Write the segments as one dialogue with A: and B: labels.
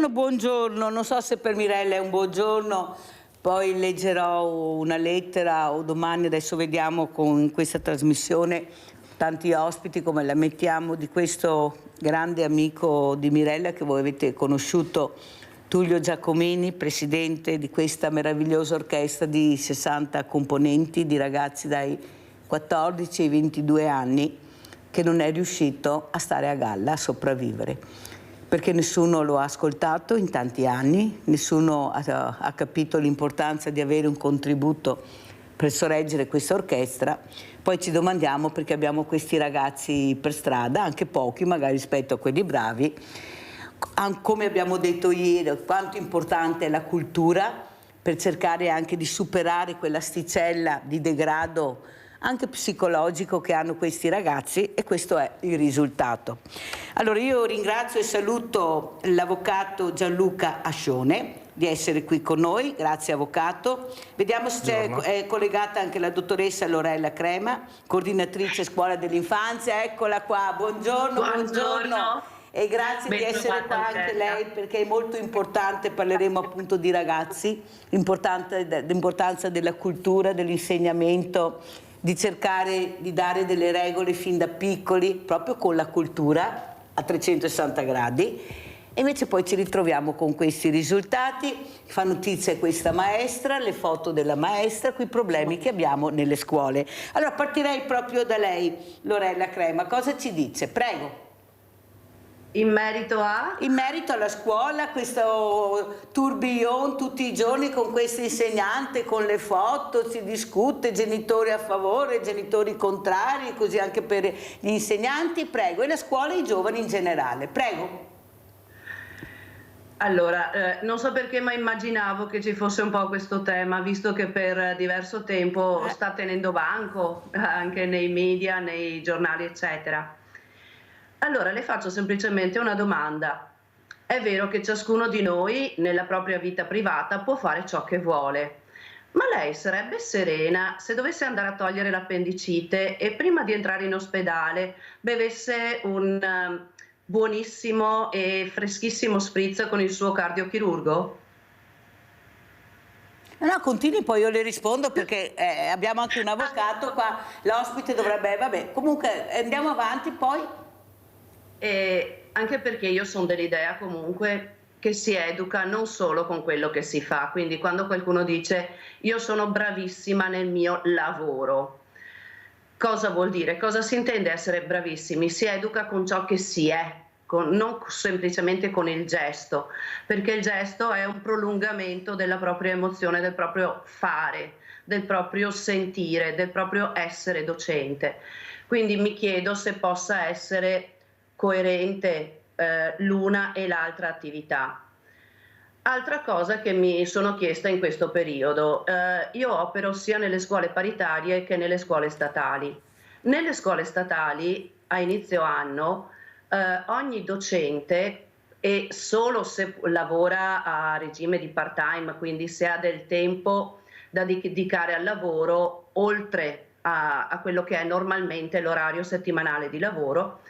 A: primo buongiorno, non so se per Mirella è un buongiorno, poi leggerò una lettera o domani, adesso vediamo con questa trasmissione tanti ospiti come la mettiamo, di questo grande amico di Mirella che voi avete conosciuto, Tullio Giacomini, presidente di questa meravigliosa orchestra di 60 componenti, di ragazzi dai 14 ai 22 anni, che non è riuscito a stare a galla, a sopravvivere, perché nessuno lo ha ascoltato in tanti anni, nessuno ha capito l'importanza di avere un contributo per sorreggere questa orchestra. Poi ci domandiamo perché abbiamo questi ragazzi per strada, anche pochi magari rispetto a quelli bravi. Come abbiamo detto ieri, quanto importante è la cultura per cercare anche di superare quell'asticella di degrado anche psicologico che hanno questi ragazzi, e questo è il risultato. Allora io ringrazio e saluto l'avvocato Gianluca Ascione di essere qui con noi, grazie avvocato. Vediamo se è collegata anche la dottoressa Lorella Crema, coordinatrice scuola dell'infanzia, eccola qua, buongiorno. Buongiorno. E grazie di essere qua anche lei, perché è molto importante, parleremo appunto di ragazzi, l'importanza della cultura, dell'insegnamento, di cercare di dare delle regole fin da piccoli, proprio con la cultura a 360 gradi, e invece poi ci ritroviamo con questi risultati. Fa notizia questa maestra, le foto della maestra, quei problemi che abbiamo nelle scuole. Allora partirei proprio da lei, Lorella Crema, cosa ci dice? Prego.
B: In merito a?
A: In merito alla scuola, questo tourbillon tutti i giorni con questo insegnante, con le foto, si discute, genitori a favore, genitori contrari, così anche per gli insegnanti, prego, e la scuola e i giovani in generale, prego.
B: Allora, non so perché, ma immaginavo che ci fosse un po' questo tema, visto che per diverso tempo sta tenendo banco anche nei media, nei giornali, eccetera. Allora le faccio semplicemente una domanda. È vero che ciascuno di noi nella propria vita privata può fare ciò che vuole, ma lei sarebbe serena se dovesse andare a togliere l'appendicite e prima di entrare in ospedale bevesse un buonissimo e freschissimo spritz con il suo cardiochirurgo?
A: No, continui, poi io le rispondo, perché abbiamo anche un avvocato qua, l'ospite dovrebbe, vabbè, comunque andiamo avanti poi.
B: E anche perché io sono dell'idea comunque che si educa non solo con quello che si fa, quindi quando qualcuno dice io sono bravissima nel mio lavoro, cosa vuol dire? Cosa si intende essere bravissimi? Si educa con ciò che si è, non semplicemente con il gesto, perché il gesto è un prolungamento della propria emozione, del proprio fare, del proprio sentire, del proprio essere docente. Quindi mi chiedo se possa essere coerente l'una e l'altra attività. Altra cosa che mi sono chiesta in questo periodo, io opero sia nelle scuole paritarie che nelle scuole statali. Nelle scuole statali a inizio anno ogni docente, e solo se lavora a regime di part-time, quindi se ha del tempo da dedicare al lavoro oltre a quello che è normalmente l'orario settimanale di lavoro,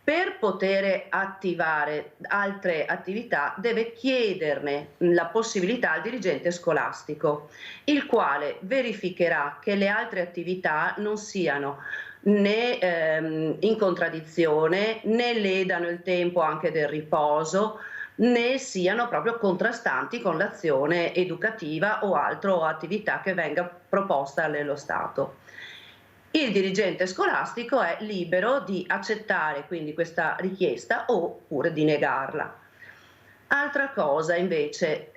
B: per poter attivare altre attività deve chiederne la possibilità al dirigente scolastico, il quale verificherà che le altre attività non siano né in contraddizione, né ledano il tempo anche del riposo, né siano proprio contrastanti con l'azione educativa o altra attività che venga proposta dallo Stato. Il dirigente scolastico è libero di accettare quindi questa richiesta oppure di negarla. Altra cosa invece,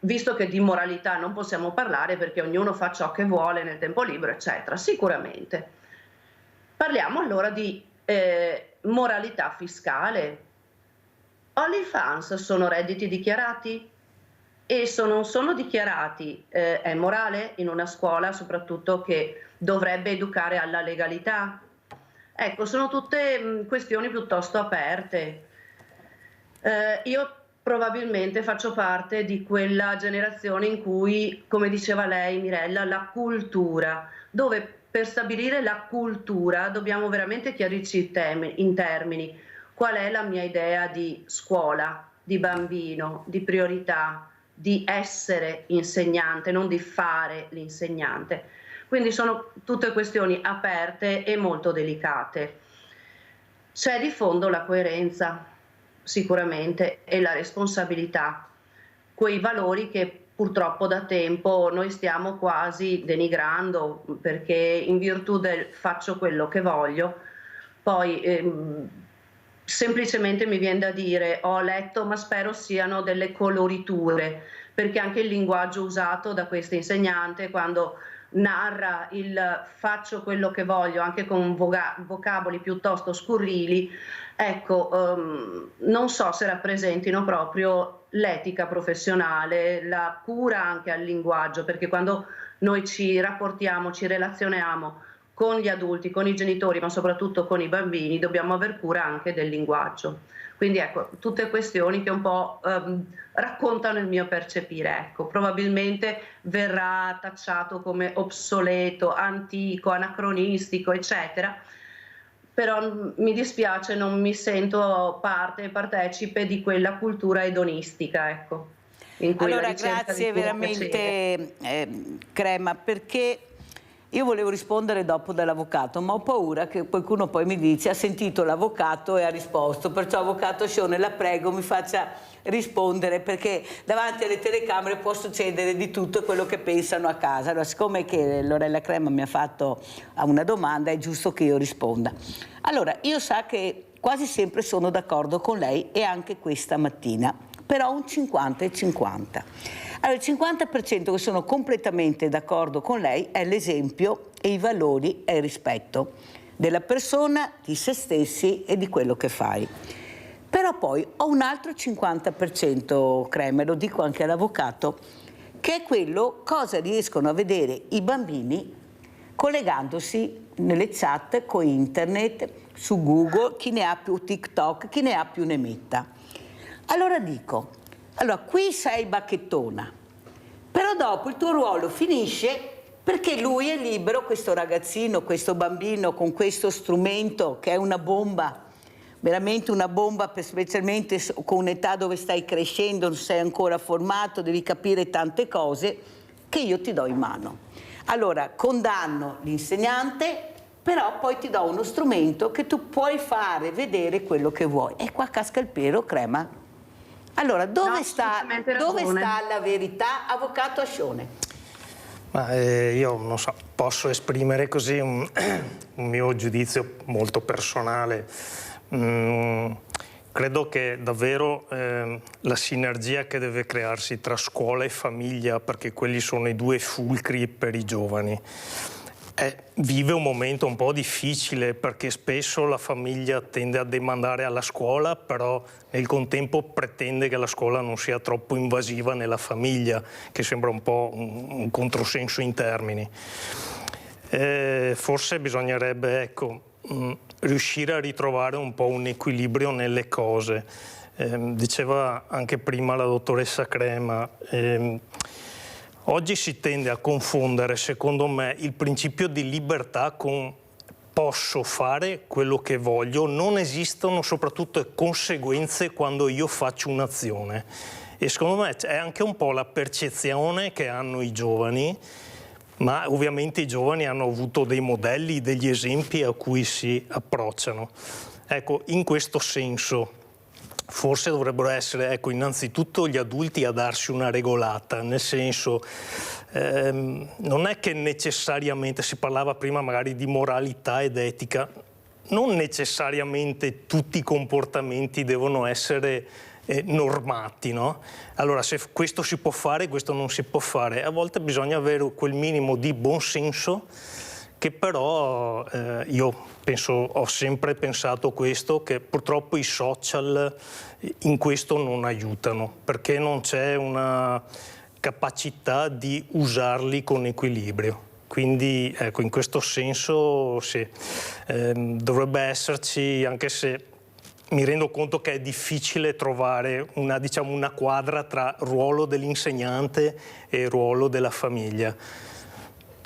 B: visto che di moralità non possiamo parlare perché ognuno fa ciò che vuole nel tempo libero, eccetera, sicuramente. Parliamo allora di moralità fiscale. OnlyFans sono redditi dichiarati? E se non sono dichiarati, è morale in una scuola soprattutto che dovrebbe educare alla legalità? Ecco, sono tutte questioni piuttosto aperte. Io probabilmente faccio parte di quella generazione in cui, come diceva lei Mirella, la cultura, dove per stabilire la cultura dobbiamo veramente chiarirci in termini. Qual è la mia idea di scuola, di bambino, di priorità, di essere insegnante, non di fare l'insegnante. Quindi sono tutte questioni aperte e molto delicate. C'è di fondo la coerenza, sicuramente, e la responsabilità, quei valori che purtroppo da tempo noi stiamo quasi denigrando, perché in virtù del faccio quello che voglio, poi semplicemente mi viene da dire ho letto, ma spero siano delle coloriture, perché anche il linguaggio usato da questa insegnante quando narra il faccio quello che voglio anche con vocaboli piuttosto scurrili, ecco, non so se rappresentino proprio l'etica professionale, la cura anche al linguaggio, perché quando noi ci rapportiamo, ci relazioniamo con gli adulti, con i genitori, ma soprattutto con i bambini, dobbiamo aver cura anche del linguaggio. Quindi ecco, tutte questioni che un po' raccontano il mio percepire. Ecco, probabilmente verrà tacciato come obsoleto, antico, anacronistico, eccetera, però mi dispiace, non mi sento partecipe di quella cultura edonistica, ecco, in cui
A: Allora,
B: la ricerca
A: grazie
B: di puro piacere.
A: veramente Crema, perché io volevo rispondere dopo dall'avvocato, ma ho paura che qualcuno poi mi dice ha sentito l'avvocato e ha risposto, perciò avvocato Scione la prego mi faccia rispondere, perché davanti alle telecamere può succedere di tutto quello che pensano a casa. Allora, siccome che Lorella Crema mi ha fatto una domanda, è giusto che io risponda. Allora, io so che quasi sempre sono d'accordo con lei e anche questa mattina, però un 50 e 50. Allora, il 50% che sono completamente d'accordo con lei è l'esempio e i valori e il rispetto della persona, di se stessi e di quello che fai. Però poi ho un altro 50%, Crema, lo dico anche all'avvocato, che è quello cosa riescono a vedere i bambini collegandosi nelle chat con internet, su Google, chi ne ha più TikTok, chi ne ha più ne metta. Allora dico, allora qui sei bacchettona, però dopo il tuo ruolo finisce perché lui è libero, questo ragazzino, questo bambino con questo strumento che è una bomba, veramente una bomba, specialmente con un'età dove stai crescendo, non sei ancora formato, devi capire tante cose, che io ti do in mano. Allora condanno l'insegnante, però poi ti do uno strumento che tu puoi fare vedere quello che vuoi. E qua casca il pero, Crema. Allora, dove sta la verità, avvocato Ascione?
C: Ma io non so, posso esprimere così un mio giudizio molto personale. Credo che davvero la sinergia che deve crearsi tra scuola e famiglia, perché quelli sono i due fulcri per i giovani, vive un momento un po' difficile, perché spesso la famiglia tende a demandare alla scuola, però nel contempo pretende che la scuola non sia troppo invasiva nella famiglia, che sembra un po' un controsenso in termini. Forse bisognerebbe, ecco, riuscire a ritrovare un po' un equilibrio nelle cose. Diceva anche prima la dottoressa Crema, oggi si tende a confondere, secondo me, il principio di libertà con posso fare quello che voglio, non esistono soprattutto conseguenze quando io faccio un'azione. E secondo me è anche un po' la percezione che hanno i giovani, ma ovviamente i giovani hanno avuto dei modelli, degli esempi a cui si approcciano. Ecco, in questo senso forse dovrebbero essere, ecco, innanzitutto gli adulti a darsi una regolata, nel senso, non è che necessariamente, si parlava prima magari di moralità ed etica, non necessariamente tutti i comportamenti devono essere normati, no? Allora, se questo si può fare, questo non si può fare. A volte bisogna avere quel minimo di buonsenso, che però io ho sempre pensato questo, che purtroppo i social in questo non aiutano, perché non c'è una capacità di usarli con equilibrio. Quindi ecco, in questo senso sì, dovrebbe esserci, anche se mi rendo conto che è difficile trovare una quadra tra ruolo dell'insegnante e ruolo della famiglia.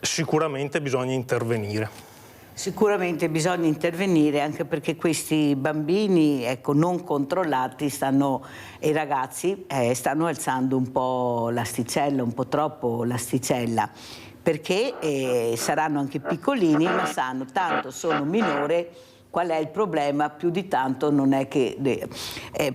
C: Sicuramente bisogna intervenire.
A: Sicuramente bisogna intervenire, anche perché questi bambini, ecco, non controllati e i ragazzi stanno alzando un po' l'asticella, un po' troppo l'asticella, perché saranno anche piccolini, ma sanno tanto sono minore. Qual è il problema? Più di tanto non è che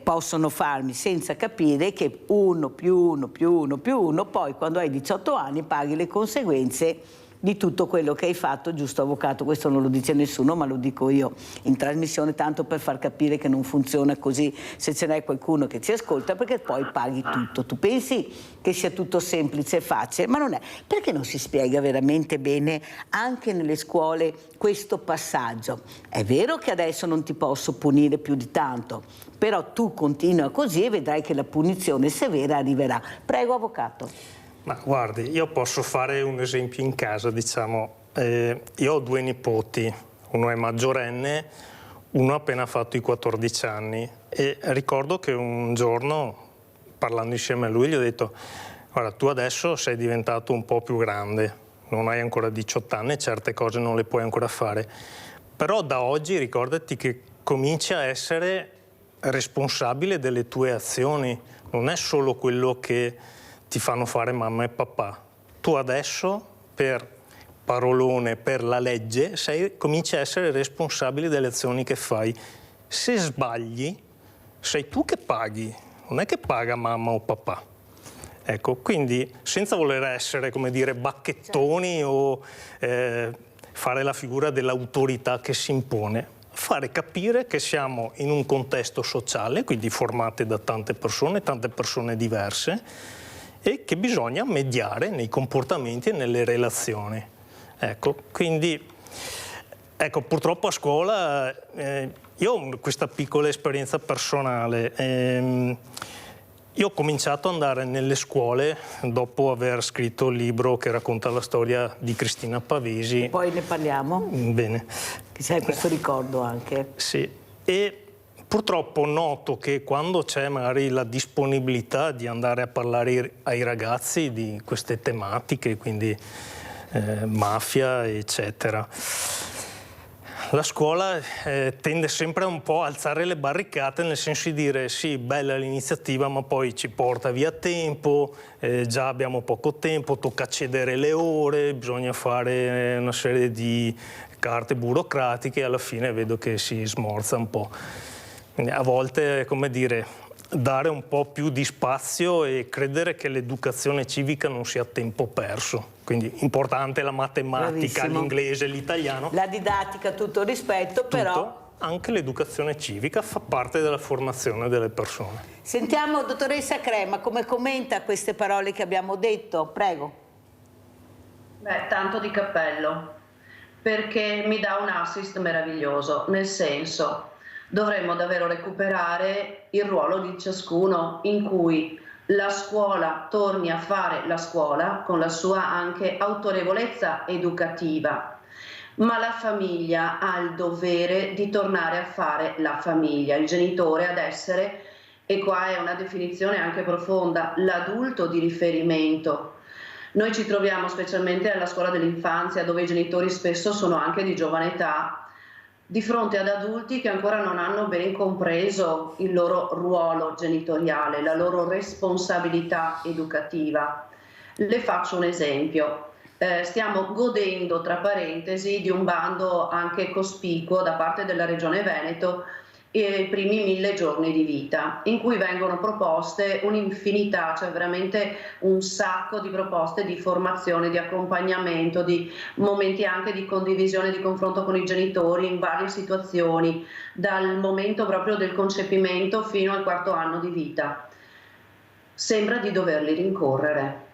A: possono farmi senza capire che 1 più 1 più 1 più 1, poi quando hai 18 anni paghi le conseguenze di tutto quello che hai fatto, giusto avvocato? Questo non lo dice nessuno, ma lo dico io in trasmissione, tanto per far capire che non funziona così se ce n'è qualcuno che ci ascolta, perché poi paghi tutto. Tu pensi che sia tutto semplice e facile, ma non è. Perché non si spiega veramente bene anche nelle scuole questo passaggio? È vero che adesso non ti posso punire più di tanto, però tu continua così e vedrai che la punizione severa arriverà. Prego, avvocato.
C: Ma guardi, io posso fare un esempio in casa, diciamo. Io ho 2 nipoti, uno è maggiorenne, uno ha appena fatto i 14 anni, e ricordo che un giorno, parlando insieme a lui, gli ho detto: guarda, tu adesso sei diventato un po' più grande, non hai ancora 18 anni, certe cose non le puoi ancora fare, però da oggi ricordati che cominci a essere responsabile delle tue azioni, non è solo quello che ti fanno fare mamma e papà. Tu adesso, per parolone, per la legge, cominci a essere responsabile delle azioni che fai. Se sbagli, sei tu che paghi, non è che paga mamma o papà. Ecco, quindi senza voler essere, come dire, bacchettoni o fare la figura dell'autorità che si impone, fare capire che siamo in un contesto sociale, quindi formate da tante persone diverse, e che bisogna mediare nei comportamenti e nelle relazioni. Ecco, quindi, ecco, purtroppo a scuola io ho questa piccola esperienza personale. Io ho cominciato ad andare nelle scuole dopo aver scritto il libro che racconta la storia di Cristina Pavesi.
A: E poi ne parliamo?
C: Bene.
A: Che c'è questo ricordo anche.
C: Sì, e purtroppo noto che quando c'è magari la disponibilità di andare a parlare ai ragazzi di queste tematiche, quindi mafia, eccetera, la scuola tende sempre a un po' alzare le barricate, nel senso di dire sì, bella l'iniziativa, ma poi ci porta via tempo, già abbiamo poco tempo, tocca cedere le ore, bisogna fare una serie di carte burocratiche e alla fine vedo che si smorza un po'. Quindi a volte, come dire, dare un po' più di spazio e credere che l'educazione civica non sia tempo perso. Quindi importante la matematica,
A: Bravissimo.
C: L'inglese, l'italiano.
A: La didattica, tutto rispetto, però
C: anche l'educazione civica fa parte della formazione delle persone.
A: Sentiamo dottoressa Crema come commenta queste parole che abbiamo detto, prego.
B: Beh, tanto di cappello, perché mi dà un assist meraviglioso, nel senso, dovremmo davvero recuperare il ruolo di ciascuno, in cui la scuola torni a fare la scuola con la sua anche autorevolezza educativa, ma la famiglia ha il dovere di tornare a fare la famiglia, il genitore ad essere, e qua è una definizione anche profonda, l'adulto di riferimento. Noi ci troviamo specialmente alla scuola dell'infanzia, dove i genitori spesso sono anche di giovane età, di fronte ad adulti che ancora non hanno ben compreso il loro ruolo genitoriale, la loro responsabilità educativa. Le faccio un esempio. Stiamo godendo, tra parentesi, di un bando anche cospicuo da parte della Regione Veneto, i primi 1000 giorni di vita, in cui vengono proposte un'infinità, cioè veramente un sacco di proposte di formazione, di accompagnamento, di momenti anche di condivisione, di confronto con i genitori in varie situazioni, dal momento proprio del concepimento fino al 4º anno di vita. Sembra di doverli rincorrere.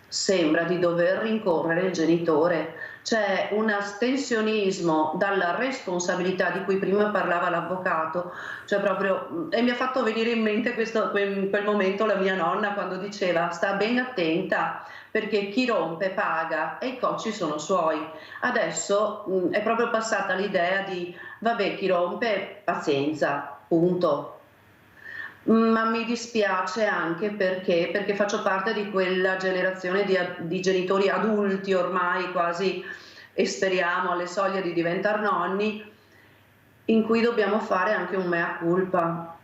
B: Sembra di dover rincorrere il genitore. C'è un astensionismo dalla responsabilità di cui prima parlava l'avvocato, cioè proprio, e mi ha fatto venire in mente quel momento la mia nonna quando diceva: sta ben attenta perché chi rompe paga e i cocci sono suoi. Adesso è proprio passata l'idea di vabbè, chi rompe pazienza, punto. Ma mi dispiace anche perché faccio parte di quella generazione di genitori adulti ormai quasi e speriamo alle soglie di diventare nonni, in cui dobbiamo fare anche un mea culpa,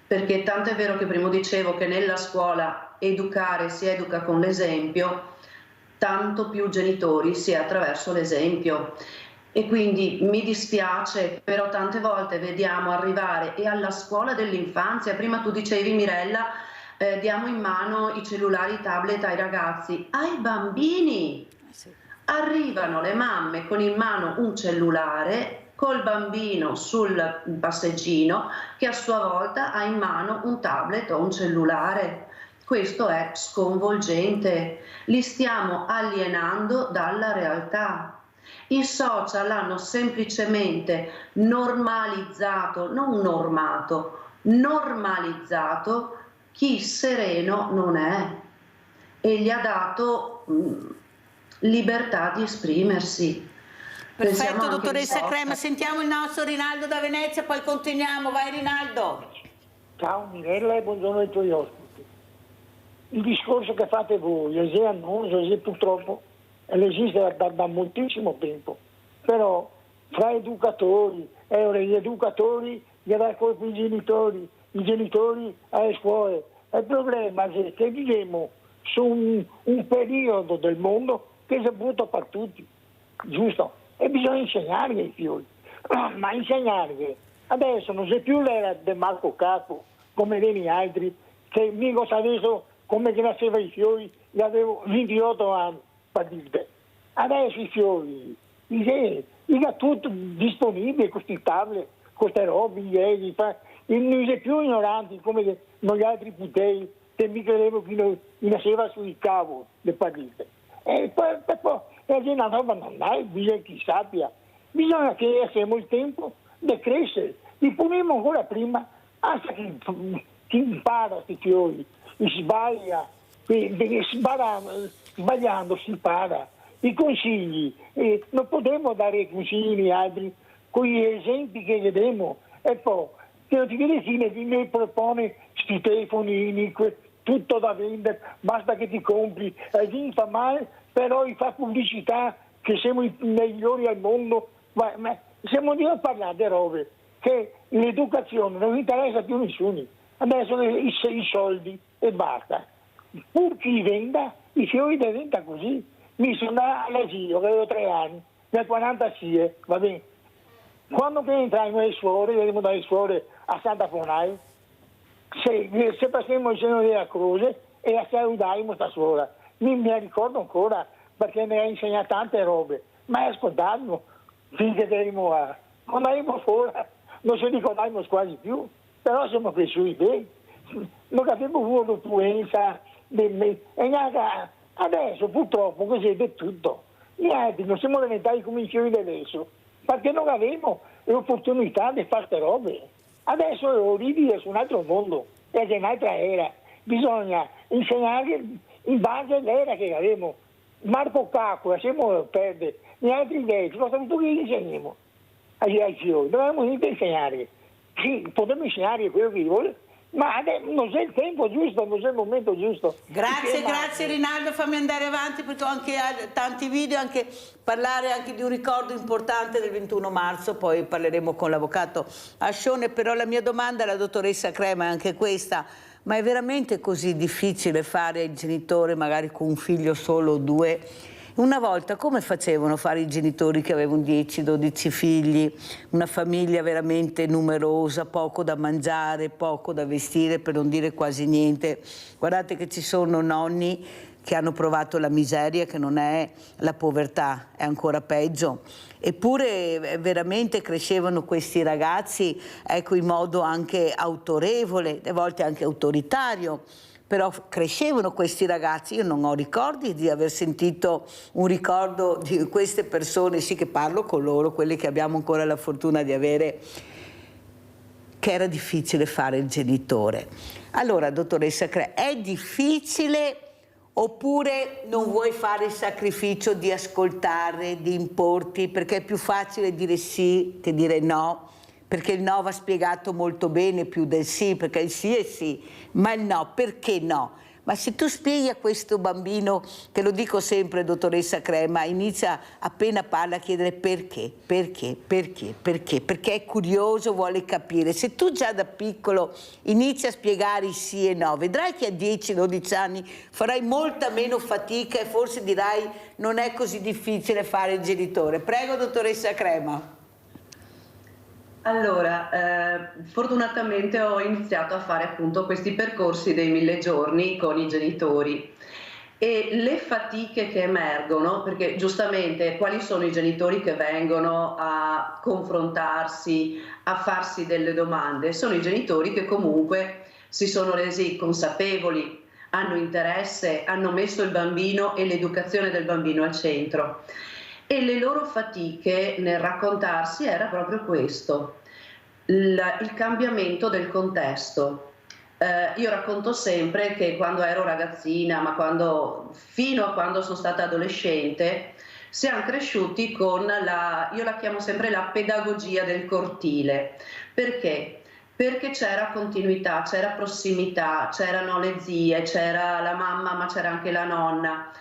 B: perché tanto è vero che prima dicevo che nella scuola educare si educa con l'esempio, tanto più genitori si è attraverso l'esempio. E quindi mi dispiace, però tante volte vediamo arrivare, e alla scuola dell'infanzia, prima tu dicevi Mirella, diamo in mano i cellulari, i tablet ai ragazzi, ai bambini. Arrivano le mamme con in mano un cellulare, col bambino sul passeggino, che a sua volta ha in mano un tablet o un cellulare. Questo è sconvolgente, li stiamo alienando dalla realtà. I social hanno semplicemente normalizzato, non normato, normalizzato chi sereno non è e gli ha dato libertà di esprimersi.
A: Perfetto, dottoressa Crema, sentiamo il nostro Rinaldo da Venezia, poi continuiamo. Vai Rinaldo.
D: Ciao Mirella e buongiorno ai tuoi ospiti. Il discorso che fate voi è annoso, è purtroppo esiste da moltissimo tempo, però fra educatori e gli educatori gli dà colpo i genitori alle scuole. Il problema è che viviamo su un periodo del mondo che è brutto per tutti, giusto? E bisogna insegnargli ai figli, ma insegnargli. Adesso non c'è più l'era del Marco Capo, come degli altri, che mica adesso come che nasceva i fiori, gli avevo 28 anni, per dire. Adesso i fiori, è tutto disponibile, questi tablet, queste robe, non c'è più ignoranti come noi altri putei, che mi credevo che nasceva sui cavoli, le partite. E poi una roba non è, bisogna che sappia, bisogna che abbiamo il tempo di crescere, li poniamo ancora prima, anche chi impara questi fiori, sbaglia, sbagliando si impara. I consigli, non potremmo dare consigli agli altri con gli esempi che vediamo, e poi che ti vedi chi mi propone questi telefonini, tutto da vendere, basta che ti compri, e fa male, però fa pubblicità che siamo i migliori al mondo, ma siamo lì a parlare di robe che l'educazione non interessa più a nessuno, adesso i soldi e basta, pur chi venda i fiori diventa così. Mi sono andato all'asilo, avevo 3 anni, nel 46, va bene. Quando entrai nelle suore, venivamo dalle suore a Santa Fonai, se passiamo il seno della croce e la salutaimo questa suora. Mi ricordo ancora perché mi ha insegnato tante robe, ma ascoltarlo finché eravamo a... Quando eravamo fuori non ci ricordavamo quasi più, però siamo cresciuti bene. Non avevo avuto influenza, e neanche... Adesso purtroppo così è tutto. Gli altri non siamo diventati come i fiori di adesso, perché non avevamo l'opportunità di fare queste robe. Adesso Olivia è su un altro mondo, è un'altra era. Bisogna insegnare in base all'era che avevamo. Marco Cacco, lasciamo perdere, gli altri vecchi, cosa tutto che gli insegniamo ai fiori. Dobbiamo insegnare. Sì, potremmo insegnare quello che vuole, ma non c'è il tempo giusto, non c'è il momento giusto.
A: Grazie Rinaldo, fammi andare avanti perché ho anche tanti video, anche parlare anche di un ricordo importante del 21 marzo, poi parleremo con l'avvocato Ascione, però la mia domanda alla dottoressa Crema è anche questa: ma è veramente così difficile fare il genitore magari con un figlio solo o 2? Una volta come facevano a fare i genitori che avevano 10-12 figli, una famiglia veramente numerosa, poco da mangiare, poco da vestire, per non dire quasi niente? Guardate che ci sono nonni che hanno provato la miseria, che non è la povertà, è ancora peggio. Eppure veramente crescevano questi ragazzi, ecco, in modo anche autorevole, a volte anche autoritario. Però crescevano questi ragazzi. Io non ho ricordi di aver sentito un ricordo di queste persone, sì che parlo con loro, quelle che abbiamo ancora la fortuna di avere, che era difficile fare il genitore. Allora, dottoressa Crema, è difficile oppure non vuoi fare il sacrificio di ascoltare, di importi, perché è più facile dire sì che dire no? Perché il no va spiegato molto bene più del sì, perché il sì è sì, ma il no, perché no? Ma se tu spieghi a questo bambino, che lo dico sempre, dottoressa Crema, inizia appena parla a chiedere perché, perché è curioso, vuole capire. Se tu già da piccolo inizi a spiegare i sì e no, vedrai che a 10-12 anni farai molta meno fatica e forse dirai non è così difficile fare il genitore. Prego, dottoressa Crema.
B: Allora, fortunatamente ho iniziato a fare appunto questi percorsi dei 1000 giorni con i genitori e le fatiche che emergono, perché giustamente quali sono i genitori che vengono a confrontarsi, a farsi delle domande? Sono i genitori che comunque si sono resi consapevoli, hanno interesse, hanno messo il bambino e l'educazione del bambino al centro. E le loro fatiche nel raccontarsi era proprio questo, il cambiamento del contesto. Io racconto sempre che quando ero ragazzina, ma fino a quando sono stata adolescente, siamo cresciuti con io la chiamo sempre la pedagogia del cortile. Perché? Perché c'era continuità, c'era prossimità, c'erano le zie, c'era la mamma, ma c'era anche la nonna.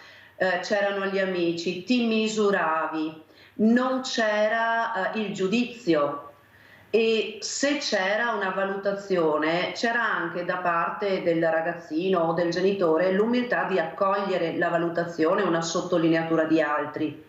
B: C'erano gli amici, ti misuravi, non c'era il giudizio e se c'era una valutazione c'era anche da parte del ragazzino o del genitore l'umiltà di accogliere la valutazione, una sottolineatura di altri.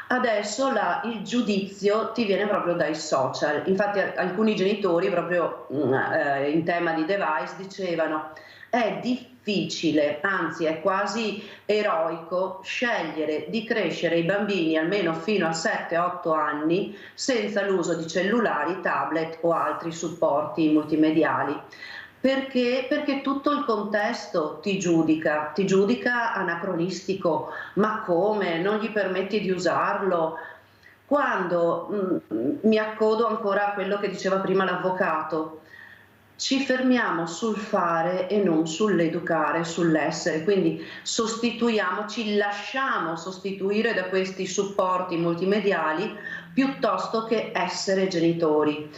B: Adesso il giudizio ti viene proprio dai social, infatti alcuni genitori proprio in tema di device dicevano è difficile, anzi è quasi eroico scegliere di crescere i bambini almeno fino a 7-8 anni senza l'uso di cellulari, tablet o altri supporti multimediali. Perché? Perché tutto il contesto ti giudica anacronistico, ma come? Non gli permetti di usarlo? Quando mi accodo ancora a quello che diceva prima l'avvocato, ci fermiamo sul fare e non sull'educare, sull'essere, quindi ci lasciamo sostituire da questi supporti multimediali piuttosto che essere genitori.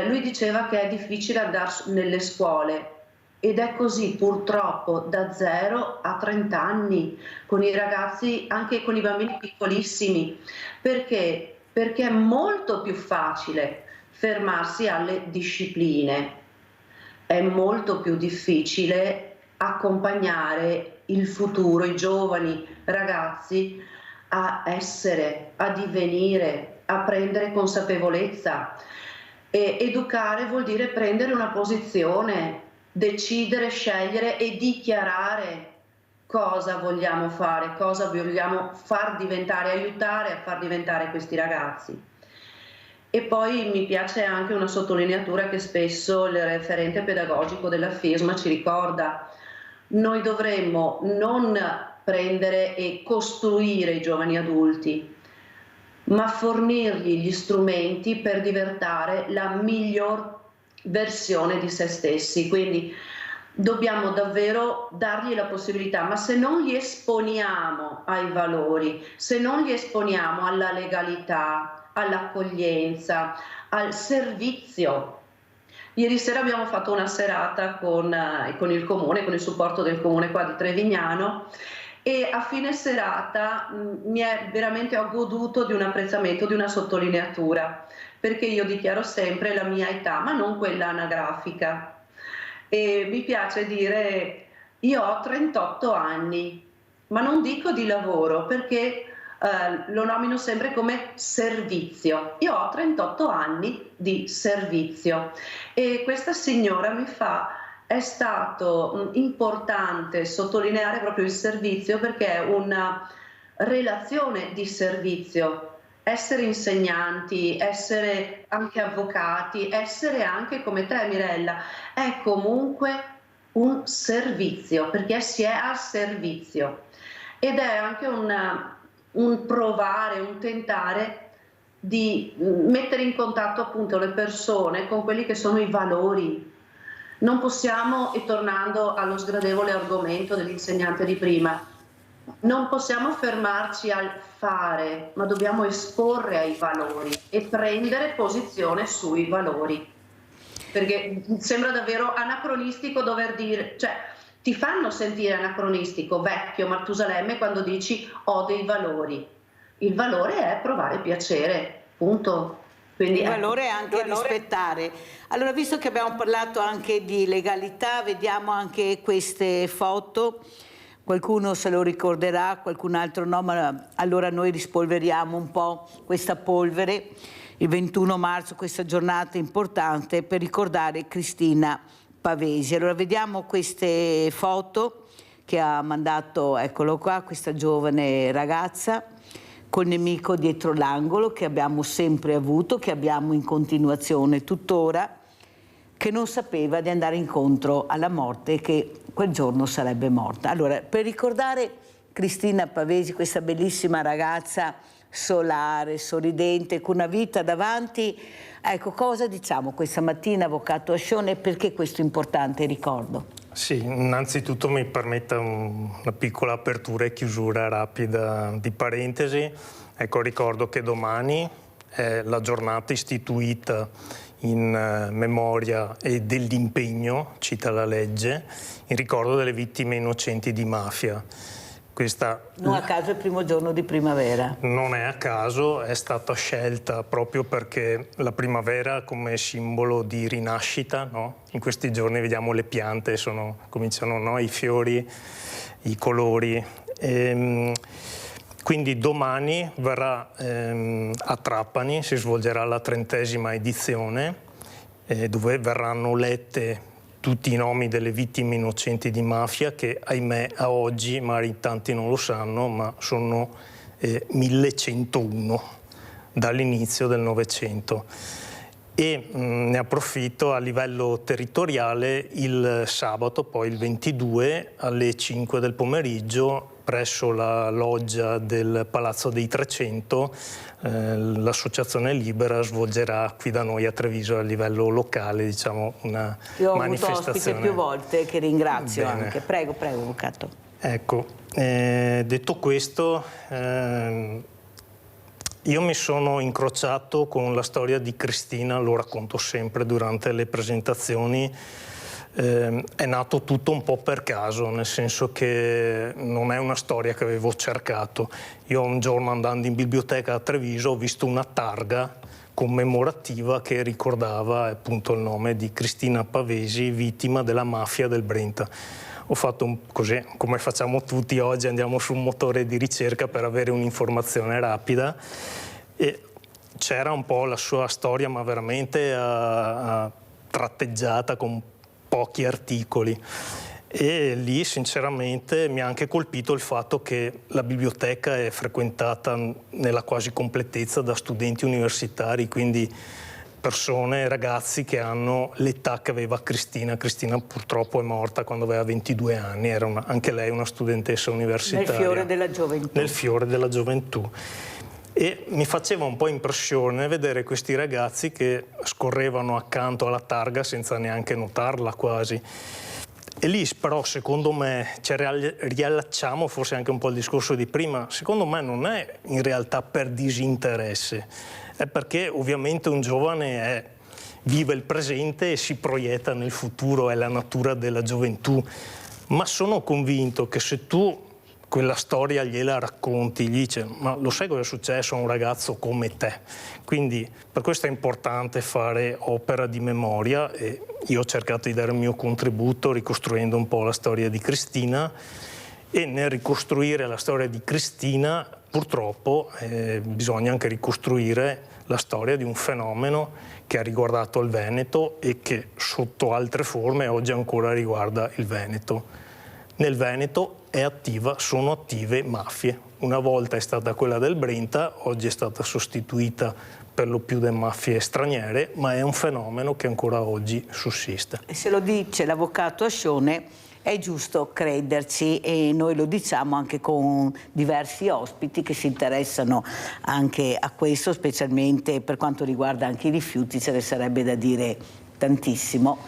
B: Lui diceva che è difficile andare nelle scuole ed è così purtroppo da 0 a 30 anni con i ragazzi, anche con i bambini piccolissimi. Perché? Perché è molto più facile fermarsi alle discipline. È molto più difficile accompagnare il futuro, i giovani ragazzi a essere, a divenire, a prendere consapevolezza. E educare vuol dire prendere una posizione, decidere, scegliere e dichiarare cosa vogliamo fare, cosa vogliamo far diventare, aiutare a far diventare questi ragazzi. E poi mi piace anche una sottolineatura che spesso il referente pedagogico della FISM ci ricorda. Noi dovremmo non prendere e costruire i giovani adulti, ma fornirgli gli strumenti per diventare la miglior versione di se stessi. Quindi dobbiamo davvero dargli la possibilità, ma se non li esponiamo ai valori, se non li esponiamo alla legalità, all'accoglienza, al servizio. Ieri sera abbiamo fatto una serata con il comune, con il supporto del comune qua di Trevignano, e a fine serata ho goduto di un apprezzamento, di una sottolineatura, perché io dichiaro sempre la mia età, ma non quella anagrafica. E mi piace dire, io ho 38 anni, ma non dico di lavoro, perché lo nomino sempre come servizio. Io ho 38 anni di servizio e questa signora è stato importante sottolineare proprio il servizio, perché è una relazione di servizio. Essere insegnanti, essere anche avvocati, essere anche come te Mirella, è comunque un servizio, perché si è al servizio ed è anche un provare, un tentare di mettere in contatto appunto le persone con quelli che sono i valori. Non possiamo, e tornando allo sgradevole argomento dell'insegnante di prima, non possiamo fermarci al fare, ma dobbiamo esporre ai valori e prendere posizione sui valori. Perché sembra davvero anacronistico dover dire, cioè ti fanno sentire anacronistico, vecchio, Mattusalemme, quando dici ho dei valori. Il valore è provare piacere, punto. Quindi
A: il valore è anche rispettare. Allora, visto che abbiamo parlato anche di legalità, vediamo anche queste foto. Qualcuno se lo ricorderà, qualcun altro no, ma allora noi rispolveriamo un po' questa polvere. Il 21 marzo, questa giornata importante per ricordare Cristina Pavesi. Allora vediamo queste foto che ha mandato, eccolo qua, questa giovane ragazza col nemico dietro l'angolo che abbiamo sempre avuto, che abbiamo in continuazione tuttora, che non sapeva di andare incontro alla morte e che quel giorno sarebbe morta. Allora, per ricordare Cristina Pavesi, questa bellissima ragazza solare, sorridente, con una vita davanti, ecco, cosa diciamo questa mattina, Avvocato Ascione, perché questo importante ricordo?
C: Sì, innanzitutto mi permetta una piccola apertura e chiusura rapida di parentesi. Ecco, ricordo che domani è la giornata istituita in memoria e dell'impegno, cita la legge, in ricordo delle vittime innocenti di mafia. Questa
A: non a caso è il primo giorno di primavera.
C: Non è a caso, è stata scelta proprio perché la primavera come simbolo di rinascita, no? In questi giorni vediamo le piante, cominciano, no? I fiori, i colori. Quindi domani verrà a Trapani, si svolgerà la 30ª edizione, dove verranno lette tutti i nomi delle vittime innocenti di mafia che, ahimè, a oggi, magari tanti non lo sanno, ma sono 1101 dall'inizio del Novecento. E ne approfitto a livello territoriale il sabato, poi il 22 alle 5 del pomeriggio, presso la loggia del Palazzo dei 300, l'associazione Libera svolgerà qui da noi a Treviso a livello locale, diciamo, una
A: Io ho
C: manifestazione.
A: avuto ospite più volte, che ringrazio. Bene. Anche. Prego, Avvocato.
C: Ecco, detto questo, io mi sono incrociato con la storia di Cristina, lo racconto sempre durante le presentazioni. È nato tutto un po' per caso, nel senso che non è una storia che avevo cercato. Io un giorno, andando in biblioteca a Treviso, ho visto una targa commemorativa che ricordava appunto il nome di Cristina Pavesi, vittima della mafia del Brenta. Ho fatto così, come facciamo tutti oggi, andiamo su un motore di ricerca per avere un'informazione rapida, e c'era un po' la sua storia, ma veramente tratteggiata con pochi articoli, e lì sinceramente mi ha anche colpito il fatto che la biblioteca è frequentata nella quasi completezza da studenti universitari, quindi persone, ragazzi che hanno l'età che aveva Cristina. Cristina purtroppo è morta quando aveva 22 anni, era anche lei una studentessa universitaria.
A: Nel fiore della gioventù.
C: Nel fiore della gioventù. E mi faceva un po' impressione vedere questi ragazzi che scorrevano accanto alla targa senza neanche notarla quasi. E lì però, secondo me, ci riallacciamo forse anche un po' al discorso di prima, secondo me non è in realtà per disinteresse, è perché ovviamente un giovane vive il presente e si proietta nel futuro, è la natura della gioventù, ma sono convinto che se tu quella storia gliela racconti, gli dice: ma lo sai cosa è successo a un ragazzo come te? Quindi per questo è importante fare opera di memoria, e io ho cercato di dare il mio contributo ricostruendo un po' la storia di Cristina, e nel ricostruire la storia di Cristina purtroppo bisogna anche ricostruire la storia di un fenomeno che ha riguardato il Veneto e che sotto altre forme oggi ancora riguarda il Veneto. Nel Veneto sono attive mafie. Una volta è stata quella del Brenta, oggi è stata sostituita per lo più da mafie straniere, ma è un fenomeno che ancora oggi sussiste.
A: E se lo dice l'Avvocato Ascione, è giusto crederci, e noi lo diciamo anche con diversi ospiti che si interessano anche a questo, specialmente per quanto riguarda anche i rifiuti. Ce ne sarebbe da dire tantissimo,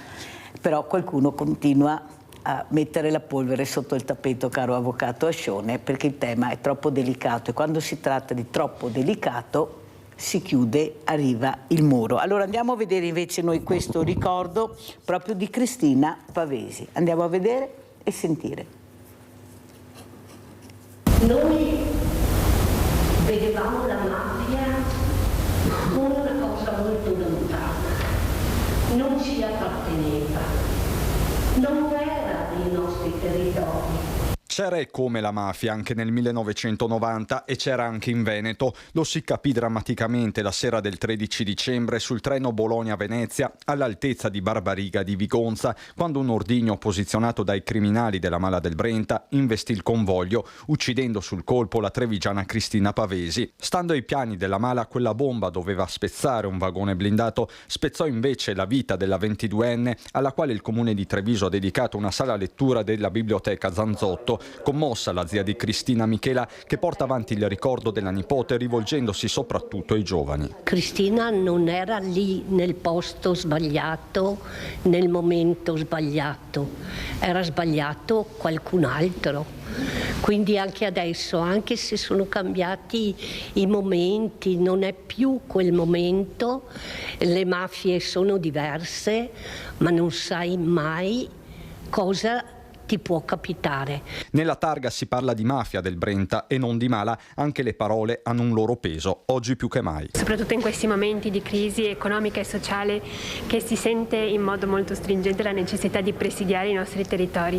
A: però qualcuno continua a mettere la polvere sotto il tappeto, caro Avvocato Ascione, perché il tema è troppo delicato, e quando si tratta di troppo delicato si chiude, arriva il muro. Allora andiamo a vedere invece noi questo ricordo proprio di Cristina Pavesi. Andiamo a vedere e sentire.
E: Noi vedevamo la mafia come una cosa molto lontana, non ci apparteneva, non era dei nostri territori.
F: C'era e come la mafia anche nel 1990 e c'era anche in Veneto. Lo si capì drammaticamente la sera del 13 dicembre sul treno Bologna-Venezia all'altezza di Barbariga di Vigonza, quando un ordigno posizionato dai criminali della Mala del Brenta investì il convoglio, uccidendo sul colpo la trevigiana Cristina Pavesi. Stando ai piani della Mala, quella bomba doveva spezzare un vagone blindato, spezzò invece la vita della 22enne, alla quale il comune di Treviso ha dedicato una sala lettura della biblioteca Zanzotto. Commossa la zia di Cristina, Michela, che porta avanti il ricordo della nipote rivolgendosi soprattutto ai giovani.
E: Cristina non era lì nel posto sbagliato, nel momento sbagliato, era sbagliato qualcun altro. Quindi anche adesso, anche se sono cambiati i momenti, non è più quel momento, le mafie sono diverse, ma non sai mai cosa ti può capitare.
F: Nella targa si parla di mafia del Brenta e non di Mala, anche le parole hanno un loro peso, oggi più che mai.
G: Soprattutto in questi momenti di crisi economica e sociale che si sente in modo molto stringente la necessità di presidiare i nostri territori.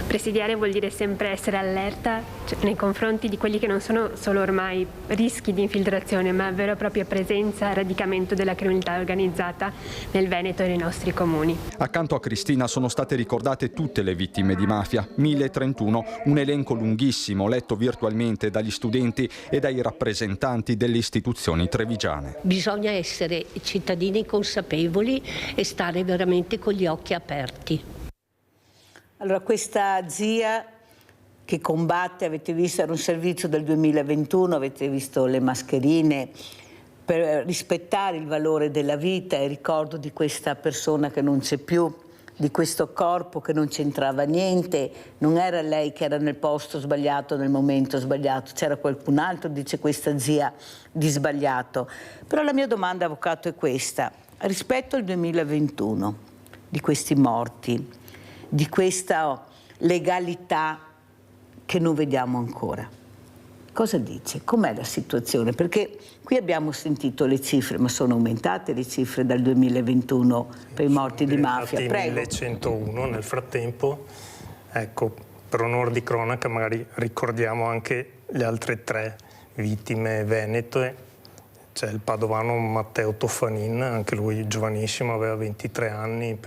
G: Presidiare vuol dire sempre essere allerta nei confronti di quelli che non sono solo ormai rischi di infiltrazione, ma vera e propria presenza e radicamento della criminalità organizzata nel Veneto e nei nostri comuni.
F: Accanto a Cristina sono state ricordate tutte le vittime di mafia, 1031, un elenco lunghissimo letto virtualmente dagli studenti e dai rappresentanti delle istituzioni trevigiane.
E: Bisogna essere cittadini consapevoli e stare veramente con gli occhi aperti.
A: Allora, questa zia che combatte, avete visto, era un servizio del 2021, avete visto le mascherine, per rispettare il valore della vita e il ricordo di questa persona che non c'è più, di questo corpo che non c'entrava niente, non era lei che era nel posto sbagliato nel momento sbagliato, c'era qualcun altro, dice questa zia, di sbagliato. Però la mia domanda, avvocato, è questa: rispetto al 2021, di questi morti, di questa legalità che non vediamo ancora, cosa dice? Com'è la situazione? Perché qui abbiamo sentito le cifre, ma sono aumentate le cifre dal 2021 per i morti di mafia. Prego.
C: 1101 nel frattempo. Ecco, per onore di cronaca magari ricordiamo anche le altre 3 vittime venete. C'è il padovano Matteo Toffanin, anche lui giovanissimo, aveva 23 anni,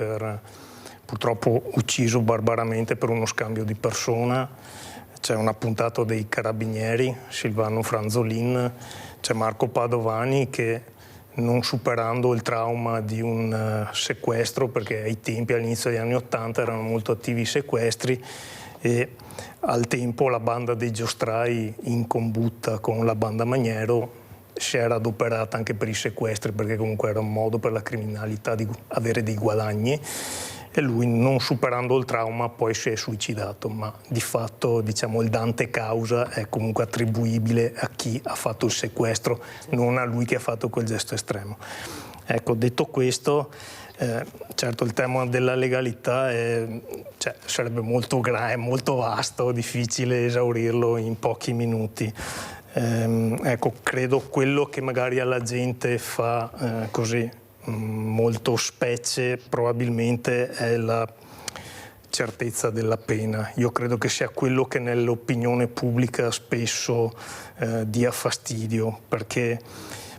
C: purtroppo ucciso barbaramente per uno scambio di persona. C'è un appuntato dei carabinieri, Silvano Franzolin, c'è Marco Padovani che, non superando il trauma di un sequestro, perché ai tempi, all'inizio degli anni '80, erano molto attivi i sequestri e al tempo la banda dei giostrai in combutta con la banda Maniero si era adoperata anche per i sequestri, perché comunque era un modo per la criminalità di avere dei guadagni. E lui, non superando il trauma, poi si è suicidato, ma di fatto, diciamo, il dante causa è comunque attribuibile a chi ha fatto il sequestro, non a lui che ha fatto quel gesto estremo. Ecco, detto questo, certo il tema della legalità sarebbe molto vasto, difficile esaurirlo in pochi minuti. Ecco, credo quello che magari alla gente fa così molto specie probabilmente è la certezza della pena. Io credo che sia quello che nell'opinione pubblica spesso dia fastidio, perché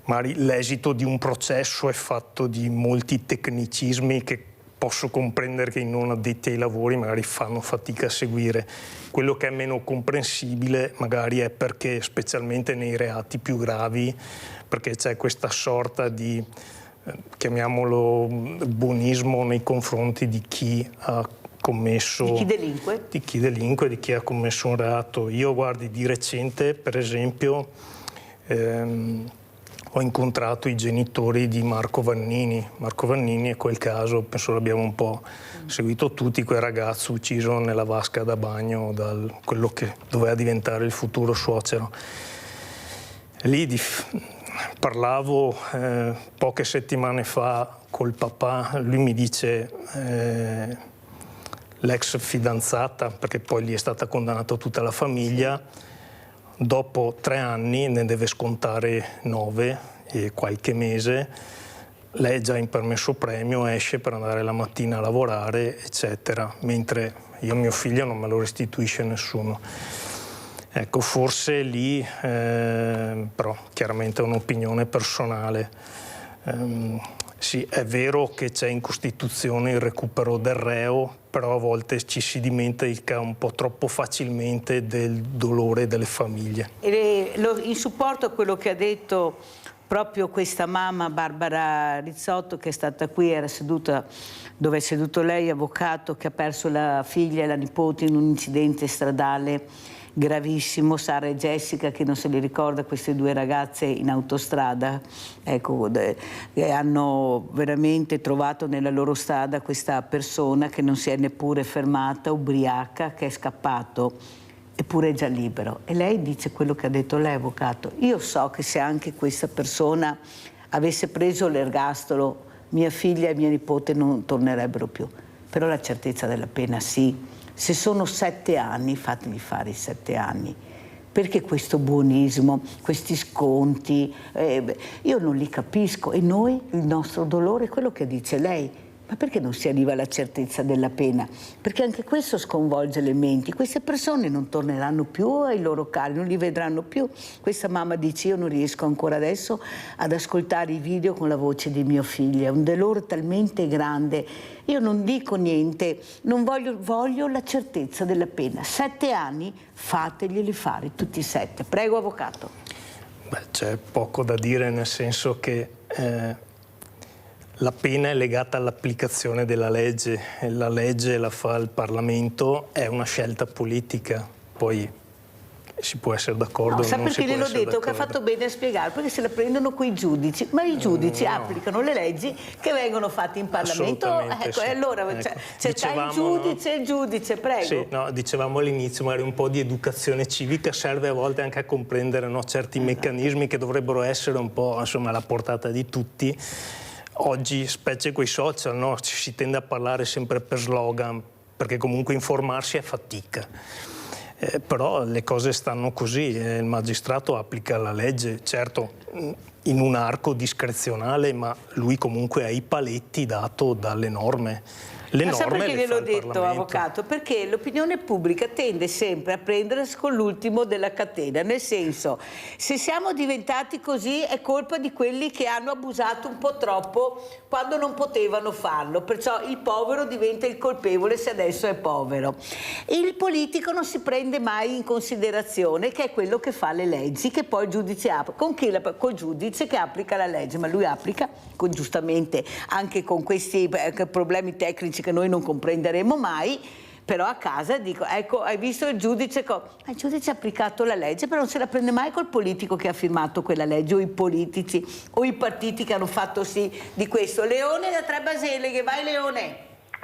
C: magari l'esito di un processo è fatto di molti tecnicismi che posso comprendere che i non addetti ai lavori magari fanno fatica a seguire. Quello che è meno comprensibile magari è perché, specialmente nei reati più gravi, perché c'è questa sorta di chiamiamolo buonismo nei confronti di chi ha commesso...
A: Di chi delinque?
C: Di chi delinque, di chi ha commesso un reato. Io, guardi, di recente, per esempio, ho incontrato i genitori di Marco Vannini. Marco Vannini è quel caso, penso l'abbiamo un po' seguito tutti, quel ragazzo ucciso nella vasca da bagno da quello che doveva diventare il futuro suocero. Lì parlavo poche settimane fa col papà, lui mi dice l'ex fidanzata, perché poi gli è stata condannata tutta la famiglia, dopo 3 anni ne deve scontare 9 e qualche mese. Lei è già in permesso premio, esce per andare la mattina a lavorare, eccetera, mentre mio figlio non me lo restituisce nessuno. Ecco, forse lì, però chiaramente è un'opinione personale. Sì, è vero che c'è in Costituzione il recupero del reo, però a volte ci si dimentica un po' troppo facilmente del dolore delle famiglie.
A: In supporto a quello che ha detto proprio questa mamma Barbara Rizzotto, che è stata qui, era seduta dove è seduto lei, avvocato, che ha perso la figlia e la nipote in un incidente stradale gravissimo, Sara e Jessica, che non se li ricorda, queste 2 ragazze in autostrada, ecco, che hanno veramente trovato nella loro strada questa persona che non si è neppure fermata, ubriaca, che è scappato, eppure è già libero. E lei dice quello che ha detto lei, avvocato: io so che se anche questa persona avesse preso l'ergastolo, mia figlia e mia nipote non tornerebbero più, però la certezza della pena sì. Se sono 7 anni, fatemi fare i 7 anni. Perché questo buonismo, questi sconti? Io non li capisco. E noi, il nostro dolore è quello che dice lei. Ma perché non si arriva alla certezza della pena? Perché anche questo sconvolge le menti. Queste persone non torneranno più ai loro cari, non li vedranno più. Questa mamma dice: io non riesco ancora adesso ad ascoltare i video con la voce di mio figlio. È un dolore talmente grande. Io non dico niente, non voglio la certezza della pena. 7 anni, fateglieli fare tutti 7. Prego, avvocato.
C: Beh, c'è poco da dire, nel senso che la pena è legata all'applicazione della legge, e la legge la fa il Parlamento, è una scelta politica, poi si può essere d'accordo o non si può essere d'accordo.
A: Sa perché gliel'ho detto, che ha fatto bene a spiegare, perché se la prendono quei giudici, ma i giudici applicano le leggi che vengono fatte in Parlamento, ecco, sì. E allora c'è il giudice, prego.
C: Sì, no, dicevamo all'inizio, magari un po' di educazione civica serve a volte anche a comprendere, no, certi meccanismi che dovrebbero essere un po', insomma, alla portata di tutti. Oggi, specie coi social, no, si tende a parlare sempre per slogan, perché comunque informarsi è fatica. Però le cose stanno così, il magistrato applica la legge, certo in un arco discrezionale, ma lui comunque ha i paletti dato dalle norme. Le
A: Ma sa
C: norme
A: perché gliel'ho detto, avvocato? Perché l'opinione pubblica tende sempre a prendersi con l'ultimo della catena, nel senso, se siamo diventati così è colpa di quelli che hanno abusato un po' troppo quando non potevano farlo, perciò il povero diventa il colpevole se adesso è povero. Il politico non si prende mai in considerazione, che è quello che fa le leggi, che poi il giudice applica. Con chi? Col giudice che applica la legge, ma lui applica giustamente anche con questi problemi tecnici che noi non comprenderemo mai, però a casa dico, ecco, hai visto il giudice ha applicato la legge, però non se la prende mai col politico che ha firmato quella legge, o i politici o i partiti che hanno fatto sì di questo. Leone da Tre Baseleghe, vai Leone.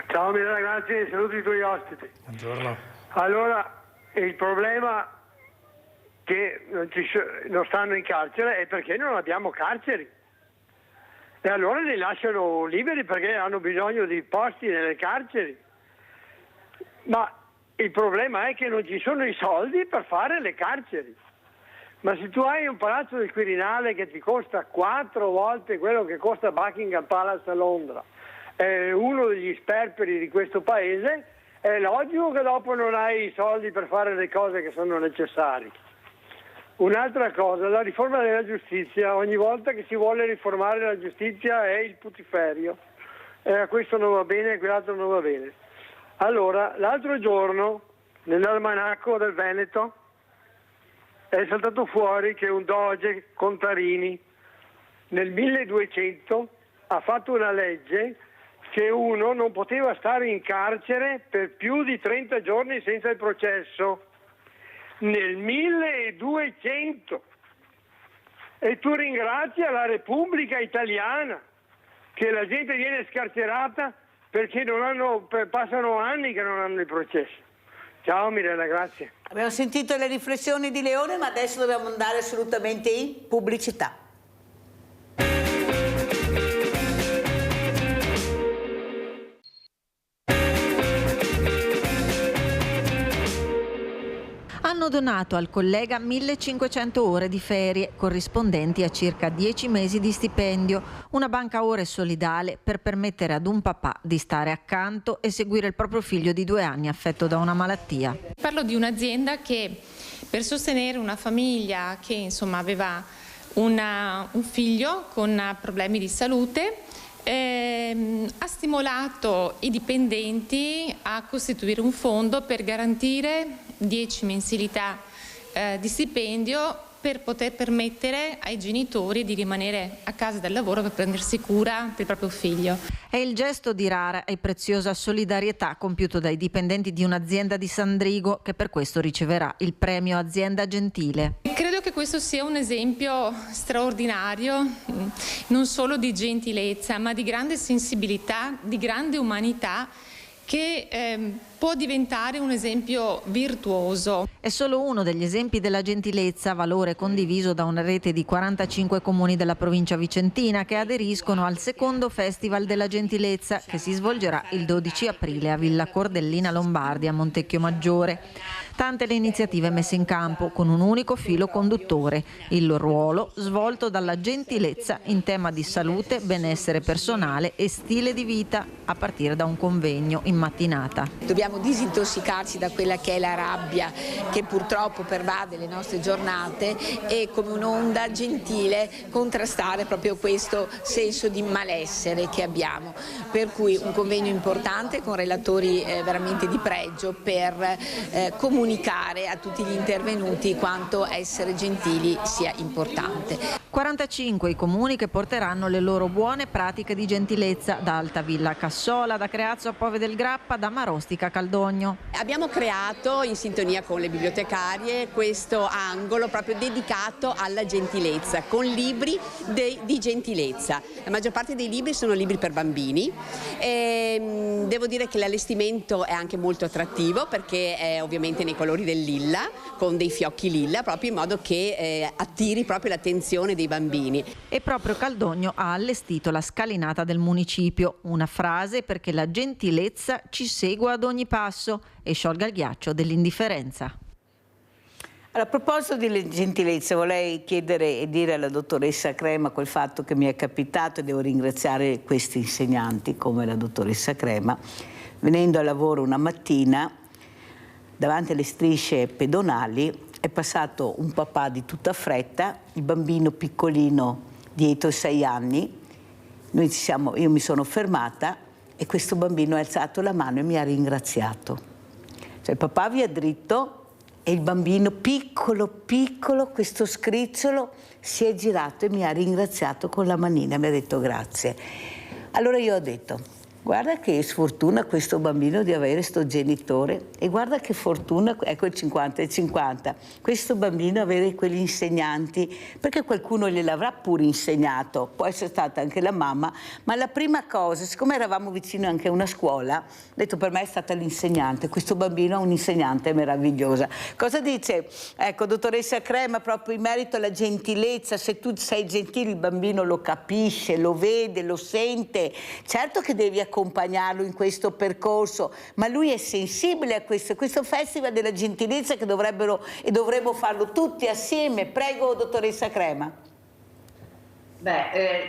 H: Ciao mille ragazzi, saluti i tuoi ospiti.
C: Buongiorno.
H: Allora, il problema che non stanno in carcere è perché non abbiamo carceri. E allora li lasciano liberi perché hanno bisogno di posti nelle carceri. Ma il problema è che non ci sono i soldi per fare le carceri. Ma se tu hai un palazzo del Quirinale che ti costa 4 volte quello che costa Buckingham Palace a Londra, è uno degli sperperi di questo paese, è logico che dopo non hai i soldi per fare le cose che sono necessarie. Un'altra cosa, la riforma della giustizia, ogni volta che si vuole riformare la giustizia è il putiferio. Questo non va bene, quell'altro non va bene. Allora, l'altro giorno, nell'almanacco del Veneto, è saltato fuori che un doge Contarini, nel 1200, ha fatto una legge che uno non poteva stare in carcere per più di 30 giorni senza il processo. Nel 1200, e tu ringrazia la Repubblica Italiana che la gente viene scarcerata perché passano anni che non hanno il processo. Ciao Mirella, grazie.
A: Abbiamo sentito le riflessioni di Leone, ma adesso dobbiamo andare assolutamente in pubblicità.
I: hanno donato al collega 1.500 ore di ferie, corrispondenti a circa 10 mesi di stipendio, una banca ore solidale per permettere ad un papà di stare accanto e seguire il proprio figlio di 2 anni affetto da una malattia.
J: Parlo di un'azienda che per sostenere una famiglia che insomma aveva un figlio con problemi di salute ha stimolato i dipendenti a costituire un fondo per garantire 10 mensilità di stipendio per poter permettere ai genitori di rimanere a casa dal lavoro per prendersi cura del proprio figlio.
I: È il gesto di rara e preziosa solidarietà compiuto dai dipendenti di un'azienda di Sandrigo che per questo riceverà il premio Azienda Gentile.
J: Credo che questo sia un esempio straordinario, non solo di gentilezza, ma di grande sensibilità, di grande umanità, che può diventare un esempio virtuoso.
I: È solo uno degli esempi della gentilezza, valore condiviso da una rete di 45 comuni della provincia vicentina che aderiscono al secondo Festival della Gentilezza che si svolgerà il 12 aprile a Villa Cordellina Lombardi a Montecchio Maggiore. Tante le iniziative messe in campo con un unico filo conduttore, il ruolo svolto dalla gentilezza in tema di salute, benessere personale e stile di vita, a partire da un convegno in mattinata.
K: Dobbiamo disintossicarci da quella che è la rabbia che purtroppo pervade le nostre giornate e come un'onda gentile contrastare proprio questo senso di malessere che abbiamo. Per cui un convegno importante con relatori veramente di pregio per comunicare a tutti gli intervenuti quanto essere gentili sia importante.
I: 45 i comuni che porteranno le loro buone pratiche di gentilezza da Altavilla a Cassola, da Creazzo a Pove del Grappa, da Marostica a Caldogno.
K: Abbiamo creato in sintonia con le bibliotecarie questo angolo proprio dedicato alla gentilezza, con libri di gentilezza. La maggior parte dei libri sono libri per bambini e devo dire che l'allestimento è anche molto attrattivo perché è ovviamente nei colori del lilla, con dei fiocchi lilla, proprio in modo che attiri proprio l'attenzione dei bambini.
I: E proprio Caldogno ha allestito la scalinata del municipio, una frase perché la gentilezza ci segua ad ogni passo e sciolga il ghiaccio dell'indifferenza.
A: A proposito delle gentilezze, vorrei chiedere e dire alla dottoressa Crema quel fatto che mi è capitato e devo ringraziare questi insegnanti come la dottoressa Crema. Venendo a lavoro una mattina, davanti alle strisce pedonali, è passato un papà di tutta fretta, il bambino piccolino dietro 6 anni. Io mi sono fermata e questo bambino ha alzato la mano e mi ha ringraziato. Cioè il papà via dritto e il bambino piccolo, piccolo, questo scricciolo, si è girato e mi ha ringraziato con la manina, mi ha detto grazie. Allora io ho detto, guarda che sfortuna questo bambino di avere sto genitore e guarda che fortuna, ecco il 50-50, questo bambino avere quegli insegnanti, perché qualcuno gliel'avrà pure insegnato, può essere stata anche la mamma, ma la prima cosa, siccome eravamo vicino anche a una scuola, ho detto per me è stata l'insegnante, questo bambino ha un'insegnante meravigliosa. Cosa dice? Ecco, dottoressa Crema, proprio in merito alla gentilezza, se tu sei gentile il bambino lo capisce, lo vede, lo sente, certo che devi accompagnarlo in questo percorso, ma lui è sensibile a questo festival della gentilezza che dovremmo farlo tutti assieme. Prego, dottoressa Crema.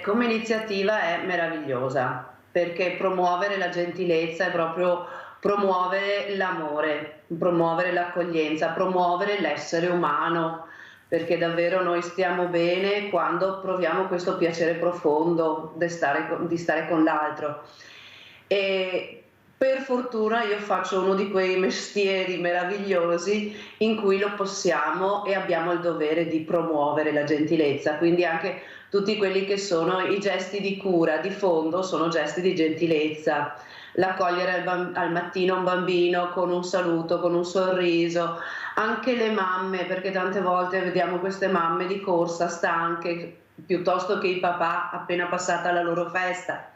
B: Come iniziativa è meravigliosa, perché promuovere la gentilezza è proprio promuovere l'amore, promuovere l'accoglienza, promuovere l'essere umano, perché davvero noi stiamo bene quando proviamo questo piacere profondo di stare con l'altro. E per fortuna io faccio uno di quei mestieri meravigliosi in cui lo possiamo e abbiamo il dovere di promuovere la gentilezza, quindi anche tutti quelli che sono i gesti di cura di fondo sono gesti di gentilezza, l'accogliere al mattino un bambino con un saluto, con un sorriso, anche le mamme, perché tante volte vediamo queste mamme di corsa stanche piuttosto che i papà appena passata la loro festa.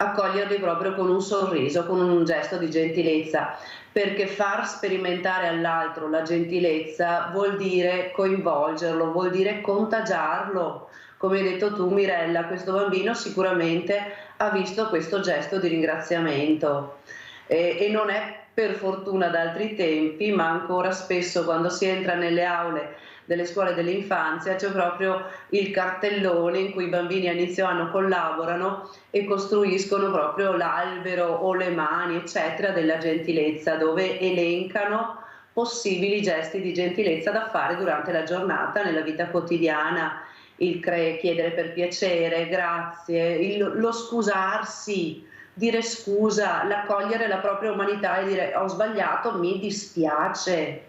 B: Accoglierli proprio con un sorriso, con un gesto di gentilezza, perché far sperimentare all'altro la gentilezza vuol dire coinvolgerlo, vuol dire contagiarlo. Come hai detto tu, Mirella, questo bambino sicuramente ha visto questo gesto di ringraziamento e non è per fortuna da altri tempi, ma ancora spesso quando si entra nelle aule delle scuole dell'infanzia c'è proprio il cartellone in cui i bambini a inizio anno collaborano e costruiscono proprio l'albero o le mani, eccetera, della gentilezza, dove elencano possibili gesti di gentilezza da fare durante la giornata nella vita quotidiana, il chiedere per piacere, grazie, lo scusarsi, dire scusa, l'accogliere la propria umanità e dire ho sbagliato, mi dispiace.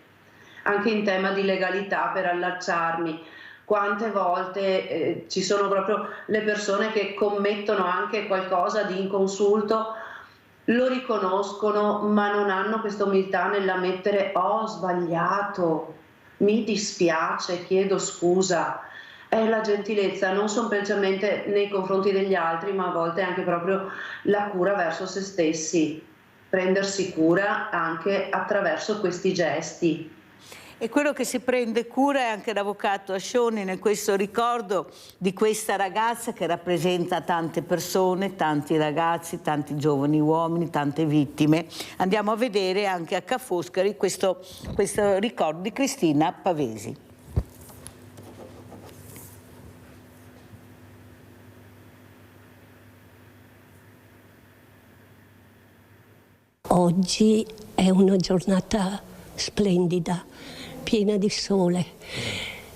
B: Anche in tema di legalità per allacciarmi, quante volte ci sono proprio le persone che commettono anche qualcosa di inconsulto, lo riconoscono ma non hanno questa umiltà nell'ammettere ho sbagliato, mi dispiace, chiedo scusa. È la gentilezza non semplicemente nei confronti degli altri, ma a volte anche proprio la cura verso se stessi, prendersi cura anche attraverso questi gesti.
A: E quello che si prende cura è anche l'avvocato Ascioni in questo ricordo di questa ragazza che rappresenta tante persone, tanti ragazzi, tanti giovani uomini, tante vittime. Andiamo a vedere anche a Ca' Foscari questo ricordo di Cristina Pavesi.
E: Oggi è una giornata splendida, piena di sole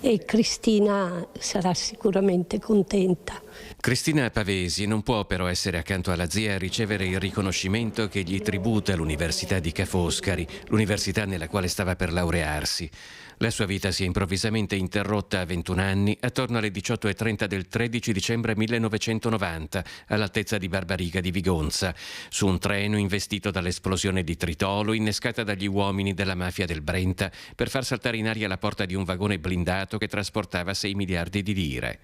E: e Cristina sarà sicuramente contenta.
L: Cristina Pavesi non può però essere accanto alla zia a ricevere il riconoscimento che gli tributa l'Università di Ca' Foscari, l'università nella quale stava per laurearsi. La sua vita si è improvvisamente interrotta a 21 anni, attorno alle 18:30 del 13 dicembre 1990, all'altezza di Barbariga di Vigonza, su un treno investito dall'esplosione di tritolo innescata dagli uomini della mafia del Brenta per far saltare in aria la porta di un vagone blindato che trasportava 6 miliardi di lire.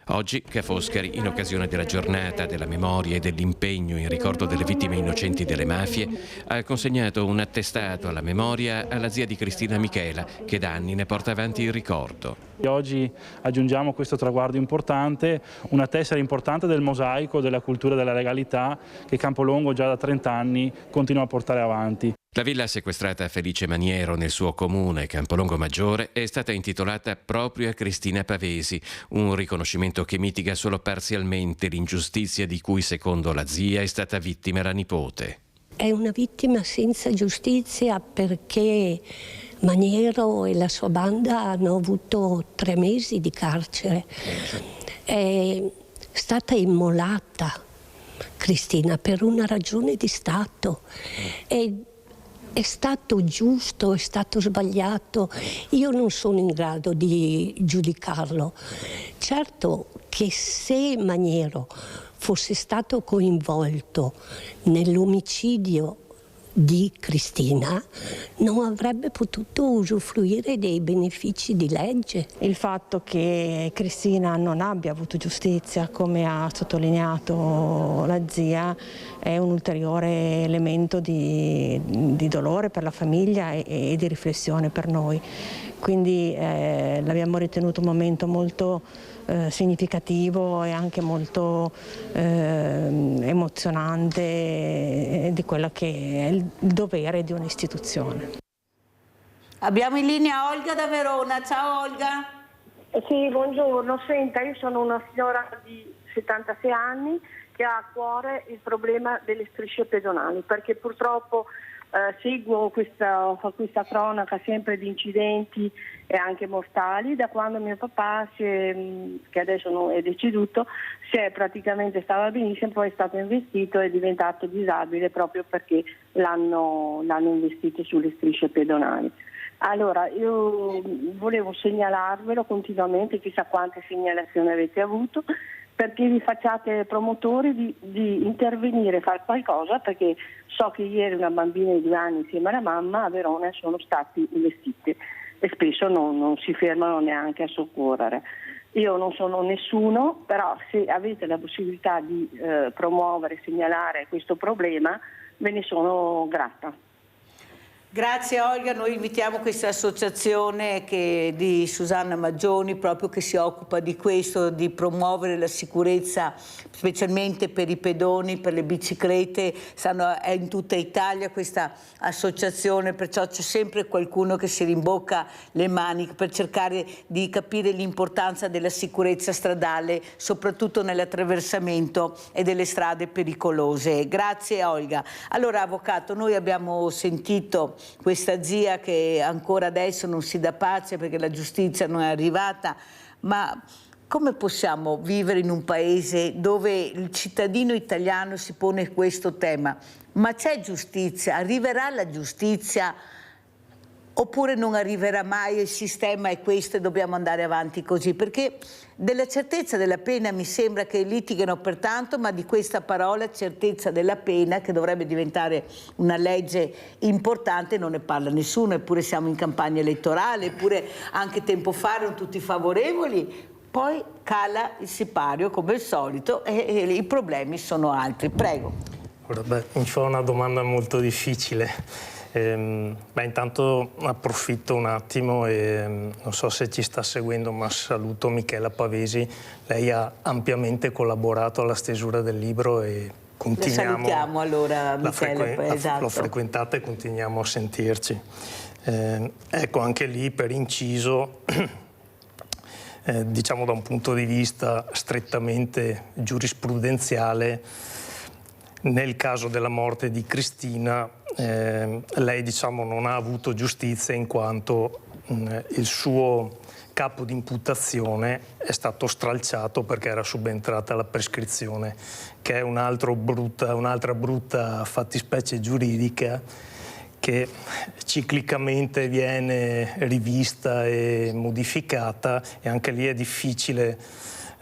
L: Oggi Ca' Foscari, in occasione della giornata della memoria e dell'impegno in ricordo delle vittime innocenti delle mafie, ha consegnato un attestato alla memoria alla zia di Cristina Michela, che da anni ne porta avanti il ricordo.
M: Oggi aggiungiamo questo traguardo importante, una tessera importante del mosaico della cultura della legalità che Campolongo già da 30 anni continua a portare avanti.
L: La villa sequestrata a Felice Maniero nel suo comune Campolongo Maggiore è stata intitolata proprio a Cristina Pavesi, un riconoscimento che mitiga solo parzialmente l'ingiustizia di cui, secondo la zia, è stata vittima la nipote.
E: È una vittima senza giustizia perché Maniero e la sua banda hanno avuto 3 mesi di carcere. È stata immolata Cristina per una ragione di Stato. È stato giusto, è stato sbagliato, io non sono in grado di giudicarlo. Certo che se Maniero fosse stato coinvolto nell'omicidio di Cristina non avrebbe potuto usufruire dei benefici di legge.
N: Il fatto che Cristina non abbia avuto giustizia, come ha sottolineato la zia, è un ulteriore elemento di dolore per la famiglia e di riflessione per noi. Quindi l'abbiamo ritenuto un momento molto significativo e anche molto emozionante di quello che è il dovere di un'istituzione.
A: Abbiamo in linea Olga da Verona. Ciao Olga.
O: Sì, buongiorno. Senta, io sono una signora di 76 anni che ha a cuore il problema delle strisce pedonali, perché purtroppo seguo questa cronaca sempre di incidenti e anche mortali da quando mio papà, che adesso è deceduto, stava benissimo, poi è stato investito e è diventato disabile proprio perché l'hanno investito sulle strisce pedonali. Allora, io volevo segnalarvelo continuamente, chissà quante segnalazioni avete avuto, perché vi facciate promotori di intervenire, fare qualcosa, perché so che ieri una bambina di 2 anni insieme alla mamma a Verona sono stati investiti e spesso non si fermano neanche a soccorrere. Io non sono nessuno, però se avete la possibilità di promuovere, segnalare questo problema, ve ne sono grata.
A: Grazie Olga, noi invitiamo questa associazione di Susanna Maggioni proprio che si occupa di questo, di promuovere la sicurezza specialmente per i pedoni, per le biciclette, è in tutta Italia questa associazione, perciò c'è sempre qualcuno che si rimbocca le maniche per cercare di capire l'importanza della sicurezza stradale, soprattutto nell'attraversamento e delle strade pericolose. Grazie Olga. Allora avvocato, noi abbiamo sentito questa zia che ancora adesso non si dà pace perché la giustizia non è arrivata, ma come possiamo vivere in un paese dove il cittadino italiano si pone questo tema? Ma c'è giustizia? Arriverà la giustizia? Oppure non arriverà mai, il sistema è questo e dobbiamo andare avanti così? Perché della certezza della pena mi sembra che litighino per tanto, ma di questa parola certezza della pena, che dovrebbe diventare una legge importante, non ne parla nessuno, eppure siamo in campagna elettorale, eppure anche tempo fa erano tutti favorevoli, poi cala il sipario come al solito e i problemi sono altri. Prego.
C: Mi fa una domanda molto difficile. Intanto approfitto un attimo e non so se ci sta seguendo, ma saluto Michela Pavesi. Lei ha ampiamente collaborato alla stesura del libro e continuiamo.
A: La salutiamo allora, Michela. Esatto.
C: L'ho frequentata e continuiamo a sentirci. Ecco, anche lì per inciso, diciamo da un punto di vista strettamente giurisprudenziale, nel caso della morte di Cristina, lei diciamo non ha avuto giustizia in quanto il suo capo di imputazione è stato stralciato perché era subentrata la prescrizione, che è un'altra brutta fattispecie giuridica che ciclicamente viene rivista e modificata, e anche lì è difficile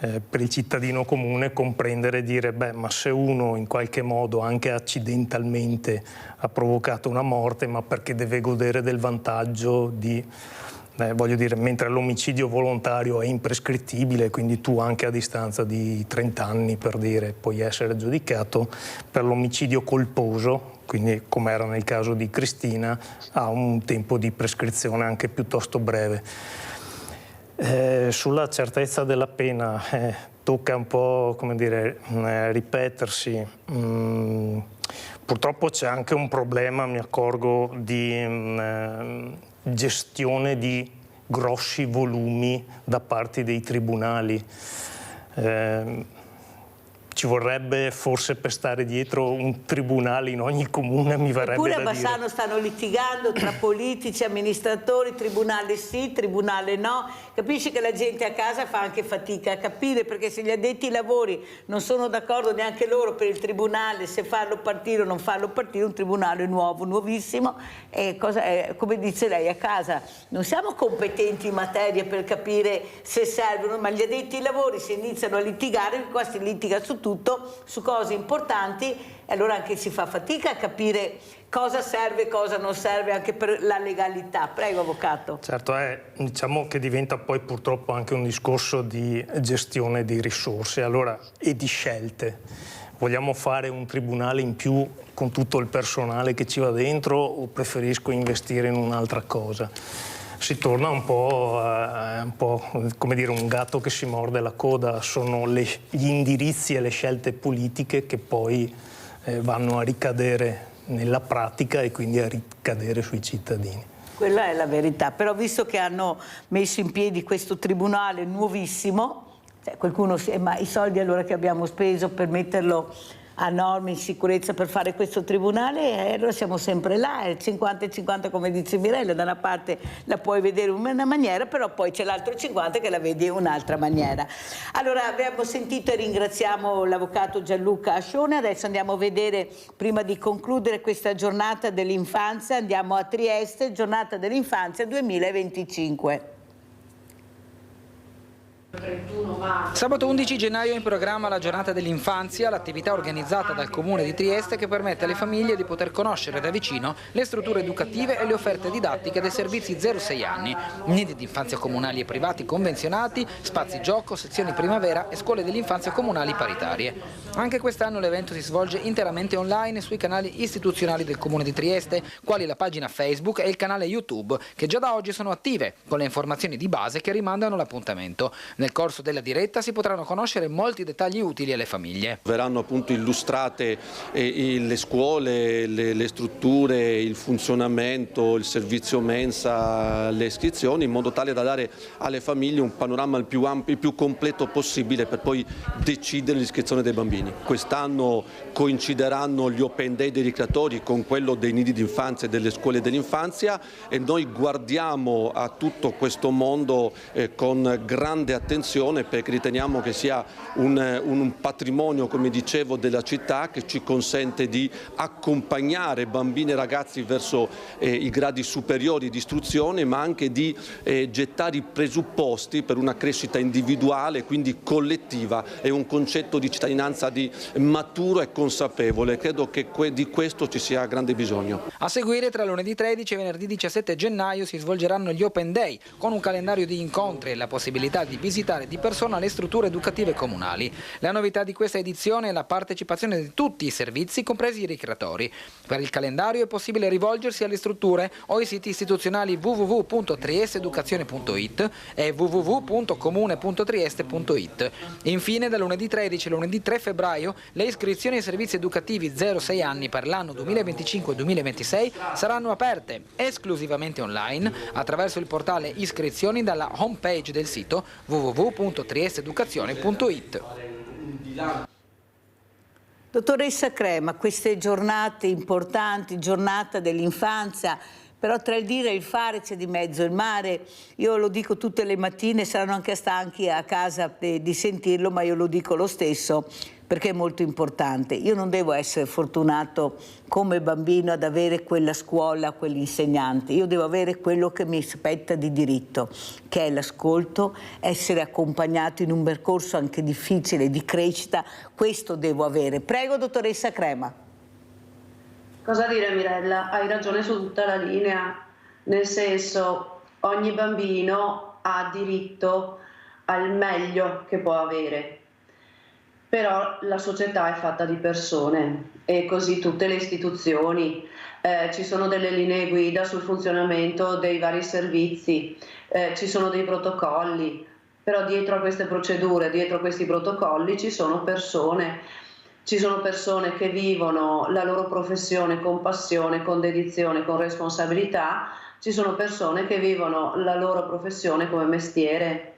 C: per il cittadino comune comprendere e dire ma se uno in qualche modo anche accidentalmente ha provocato una morte, ma perché deve godere del vantaggio di voglio dire, mentre l'omicidio volontario è imprescrittibile, quindi tu anche a distanza di 30 anni per dire puoi essere giudicato, per l'omicidio colposo, quindi come era nel caso di Cristina, ha un tempo di prescrizione anche piuttosto breve. Sulla certezza della pena tocca un po', come dire, ripetersi. Purtroppo c'è anche un problema, mi accorgo, di gestione di grossi volumi da parte dei tribunali. Ci vorrebbe forse per stare dietro un tribunale in ogni comune, mi verrebbe
A: Eppure
C: da dire.
A: a Bassano stanno litigando tra politici, amministratori, tribunale sì, tribunale no. Capisci che la gente a casa fa anche fatica a capire, perché se gli addetti ai lavori non sono d'accordo neanche loro per il tribunale, se farlo partire o non farlo partire, un tribunale nuovo, nuovissimo, e come dice lei, a casa non siamo competenti in materia per capire se servono, ma gli addetti ai lavori si iniziano a litigare, qua si litiga su tutto, su cose importanti, e allora anche si fa fatica a capire cosa serve e cosa non serve anche per la legalità. Prego, avvocato.
C: Certo, diciamo che diventa poi purtroppo anche un discorso di gestione di risorse, allora, e di scelte. Vogliamo fare un tribunale in più con tutto il personale che ci va dentro o preferisco investire in un'altra cosa? Si torna un po' come dire un gatto che si morde la coda, sono gli indirizzi e le scelte politiche che poi vanno a ricadere nella pratica e quindi a ricadere sui cittadini.
A: Quella è la verità, però visto che hanno messo in piedi questo tribunale nuovissimo, qualcuno ma i soldi allora che abbiamo speso per metterlo a norme in sicurezza per fare questo tribunale, allora siamo sempre là, è 50-50 come dice Mirella, da una parte la puoi vedere in una maniera, però poi c'è l'altro 50 che la vedi in un'altra maniera. Allora abbiamo sentito e ringraziamo l'avvocato Gianluca Ascione, adesso andiamo a vedere, prima di concludere questa giornata dell'infanzia, andiamo a Trieste, giornata dell'infanzia 2025.
P: Sabato 11 gennaio è in programma la giornata dell'infanzia, l'attività organizzata dal Comune di Trieste che permette alle famiglie di poter conoscere da vicino le strutture educative e le offerte didattiche dei servizi 0-6 anni, nidi di infanzia comunali e privati convenzionati, spazi gioco, sezioni primavera e scuole dell'infanzia comunali paritarie. Anche quest'anno l'evento si svolge interamente online sui canali istituzionali del Comune di Trieste, quali la pagina Facebook e il canale YouTube, che già da oggi sono attive, con le informazioni di base che rimandano l'appuntamento. Nel corso della diretta si potranno conoscere molti dettagli utili alle famiglie.
Q: Verranno appunto illustrate le scuole, le strutture, il funzionamento, il servizio mensa, le iscrizioni, in modo tale da dare alle famiglie un panorama il più ampio, il più completo possibile per poi decidere l'iscrizione dei bambini. Quest'anno coincideranno gli Open Day dei ricreatori con quello dei nidi d'infanzia e delle scuole dell'infanzia e noi guardiamo a tutto questo mondo con grande attenzione, perché riteniamo che sia un patrimonio, come dicevo, della città, che ci consente di accompagnare bambini e ragazzi verso i gradi superiori di istruzione, ma anche di gettare i presupposti per una crescita individuale, quindi collettiva, e un concetto di cittadinanza maturo e consapevole. Credo che di questo ci sia grande bisogno.
P: A seguire, tra lunedì 13 e venerdì 17 gennaio si svolgeranno gli Open Day, con un calendario di incontri e la possibilità di visitare di persona le strutture educative comunali. La novità di questa edizione è la partecipazione di tutti i servizi, compresi i ricreatori. Per il calendario è possibile rivolgersi alle strutture o ai siti istituzionali www.triesteducazione.it e www.comune.trieste.it. Infine, da lunedì 13 e lunedì 3 febbraio, le iscrizioni ai servizi educativi 0-6 anni per l'anno 2025-2026 saranno aperte esclusivamente online attraverso il portale iscrizioni dalla homepage del sito www.triesteducazione.it.
A: Dottoressa Crema, queste giornate importanti, giornata dell'infanzia, però tra il dire e il fare c'è di mezzo il mare. Io lo dico tutte le mattine, saranno anche stanchi a casa di sentirlo, ma io lo dico lo stesso perché è molto importante. Io non devo essere fortunato come bambino ad avere quella scuola, quell'insegnante. Io devo avere quello che mi spetta di diritto, che è l'ascolto, essere accompagnato in un percorso anche difficile di crescita. Questo devo avere. Prego, dottoressa Crema.
B: Cosa dire, Mirella? Hai ragione su tutta la linea, nel senso, ogni bambino ha diritto al meglio che può avere, però la società è fatta di persone e così tutte le istituzioni, ci sono delle linee guida sul funzionamento dei vari servizi, ci sono dei protocolli, però dietro a queste procedure, dietro a questi protocolli ci sono persone. Ci sono persone che vivono la loro professione con passione, con dedizione, con responsabilità. Ci sono persone che vivono la loro professione come mestiere.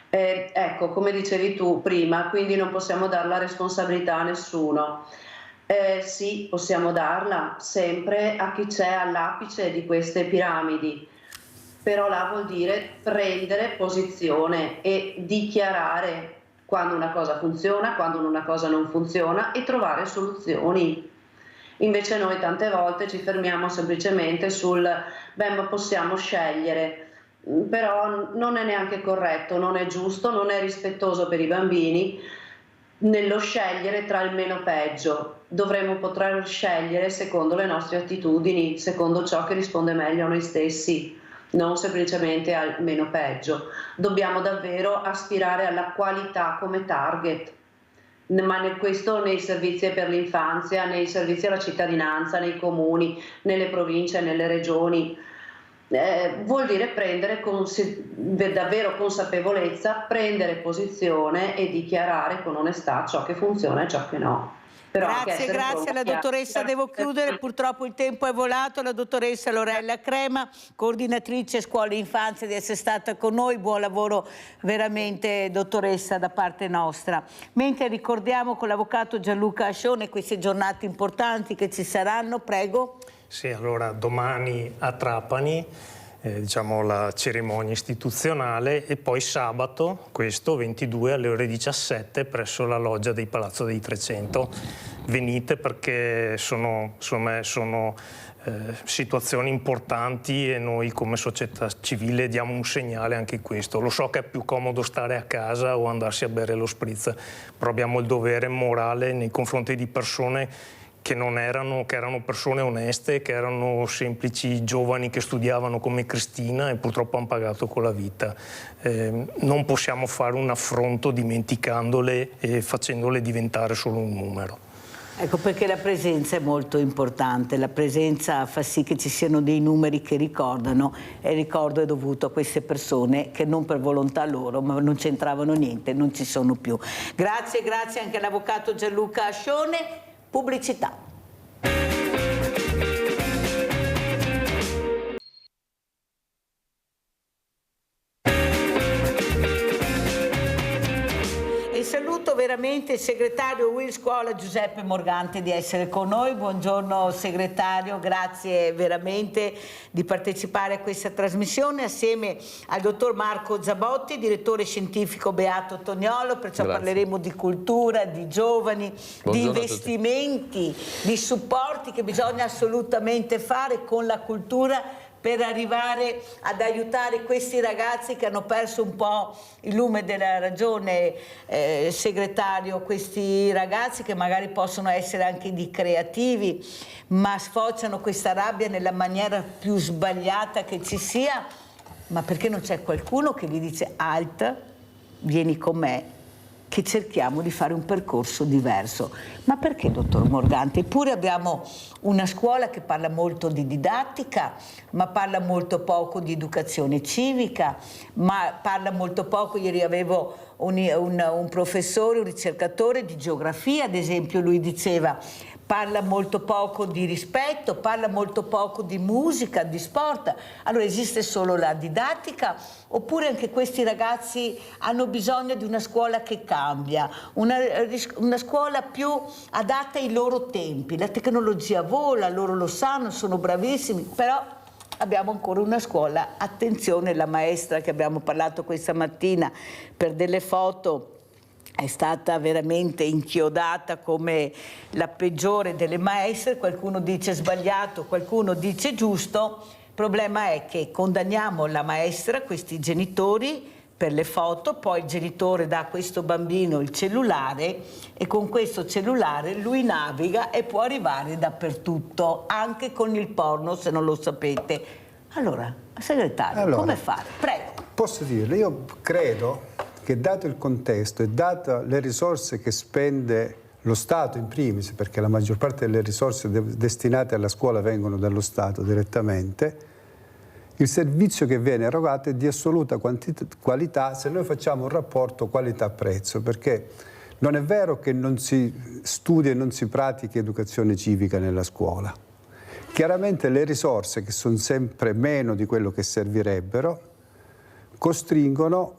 B: Ecco, come dicevi tu prima, quindi non possiamo dare la responsabilità a nessuno. Sì, possiamo darla sempre a chi c'è all'apice di queste piramidi, però là vuol dire prendere posizione e dichiarare quando una cosa funziona, quando una cosa non funziona e trovare soluzioni. Invece noi tante volte ci fermiamo semplicemente sul beh, ma possiamo scegliere, però non è neanche corretto, non è giusto, non è rispettoso per i bambini nello scegliere tra il meno peggio. Dovremmo poter scegliere secondo le nostre attitudini, secondo ciò che risponde meglio a noi stessi, non semplicemente al meno peggio. Dobbiamo davvero aspirare alla qualità come target, ma questo nei servizi per l'infanzia, nei servizi alla cittadinanza, nei comuni, nelle province, nelle regioni. Vuol dire prendere davvero consapevolezza, prendere posizione e dichiarare con onestà ciò che funziona e ciò che no. Però
A: grazie alla dottoressa, devo chiudere, purtroppo il tempo è volato. La dottoressa Lorella Crema, coordinatrice scuole infanzia, di essere stata con noi, buon lavoro veramente dottoressa da parte nostra. Mentre ricordiamo con l'avvocato Gianluca Ascione queste giornate importanti che ci saranno, prego.
C: Sì, allora domani a Trapani diciamo la cerimonia istituzionale e poi sabato, questo 22 alle ore 17 presso la loggia dei Palazzo dei 300. venite perché sono situazioni importanti e noi come società civile diamo un segnale anche in questo. Lo so che è più comodo stare a casa o andarsi a bere lo spritz, però abbiamo il dovere morale nei confronti di persone che erano persone oneste, che erano semplici giovani che studiavano come Cristina e purtroppo hanno pagato con la vita. Non possiamo fare un affronto dimenticandole e facendole diventare solo un numero.
A: Ecco perché la presenza è molto importante, la presenza fa sì che ci siano dei numeri che ricordano, e il ricordo è dovuto a queste persone che non per volontà loro, ma non c'entravano niente, non ci sono più. Grazie anche all'avvocato Gianluca Ascione. Pubblicità. E saluto veramente il segretario Will Scuola Giuseppe Morgante di essere con noi. Buongiorno segretario, grazie veramente di partecipare a questa trasmissione assieme al dottor Marco Zabotti, direttore scientifico Beato Toniolo, perciò parleremo di cultura, di giovani, di investimenti, di supporti che bisogna assolutamente fare con la cultura per arrivare ad aiutare questi ragazzi che hanno perso un po' il lume della ragione, segretario, questi ragazzi che magari possono essere anche di creativi, ma sfociano questa rabbia nella maniera più sbagliata che ci sia, ma perché non c'è qualcuno che gli dice alt, vieni con me, che cerchiamo di fare un percorso diverso. Ma perché, dottor Morgante? Eppure abbiamo una scuola che parla molto di didattica, ma parla molto poco di educazione civica, ma parla molto poco, ieri avevo un professore, un ricercatore di geografia, ad esempio, lui diceva parla molto poco di rispetto, parla molto poco di musica, di sport. Allora esiste solo la didattica oppure anche questi ragazzi hanno bisogno di una scuola che cambia, una scuola più adatta ai loro tempi? La tecnologia vola, loro lo sanno, sono bravissimi, però abbiamo ancora una scuola, attenzione, la maestra che abbiamo parlato questa mattina per delle foto è stata veramente inchiodata come la peggiore delle maestre, qualcuno dice sbagliato, qualcuno dice giusto. Il problema è che condanniamo la maestra, questi genitori, per le foto, poi il genitore dà a questo bambino il cellulare e con questo cellulare lui naviga e può arrivare dappertutto, anche con il porno, se non lo sapete. Allora, segretario, come fare? Prego.
R: Posso dirle, io credo che dato il contesto e dato le risorse che spende lo Stato in primis, perché la maggior parte delle risorse destinate alla scuola vengono dallo Stato direttamente, il servizio che viene erogato è di assoluta qualità se noi facciamo un rapporto qualità-prezzo, perché non è vero che non si studia e non si pratica educazione civica nella scuola. Chiaramente le risorse, che sono sempre meno di quello che servirebbero, costringono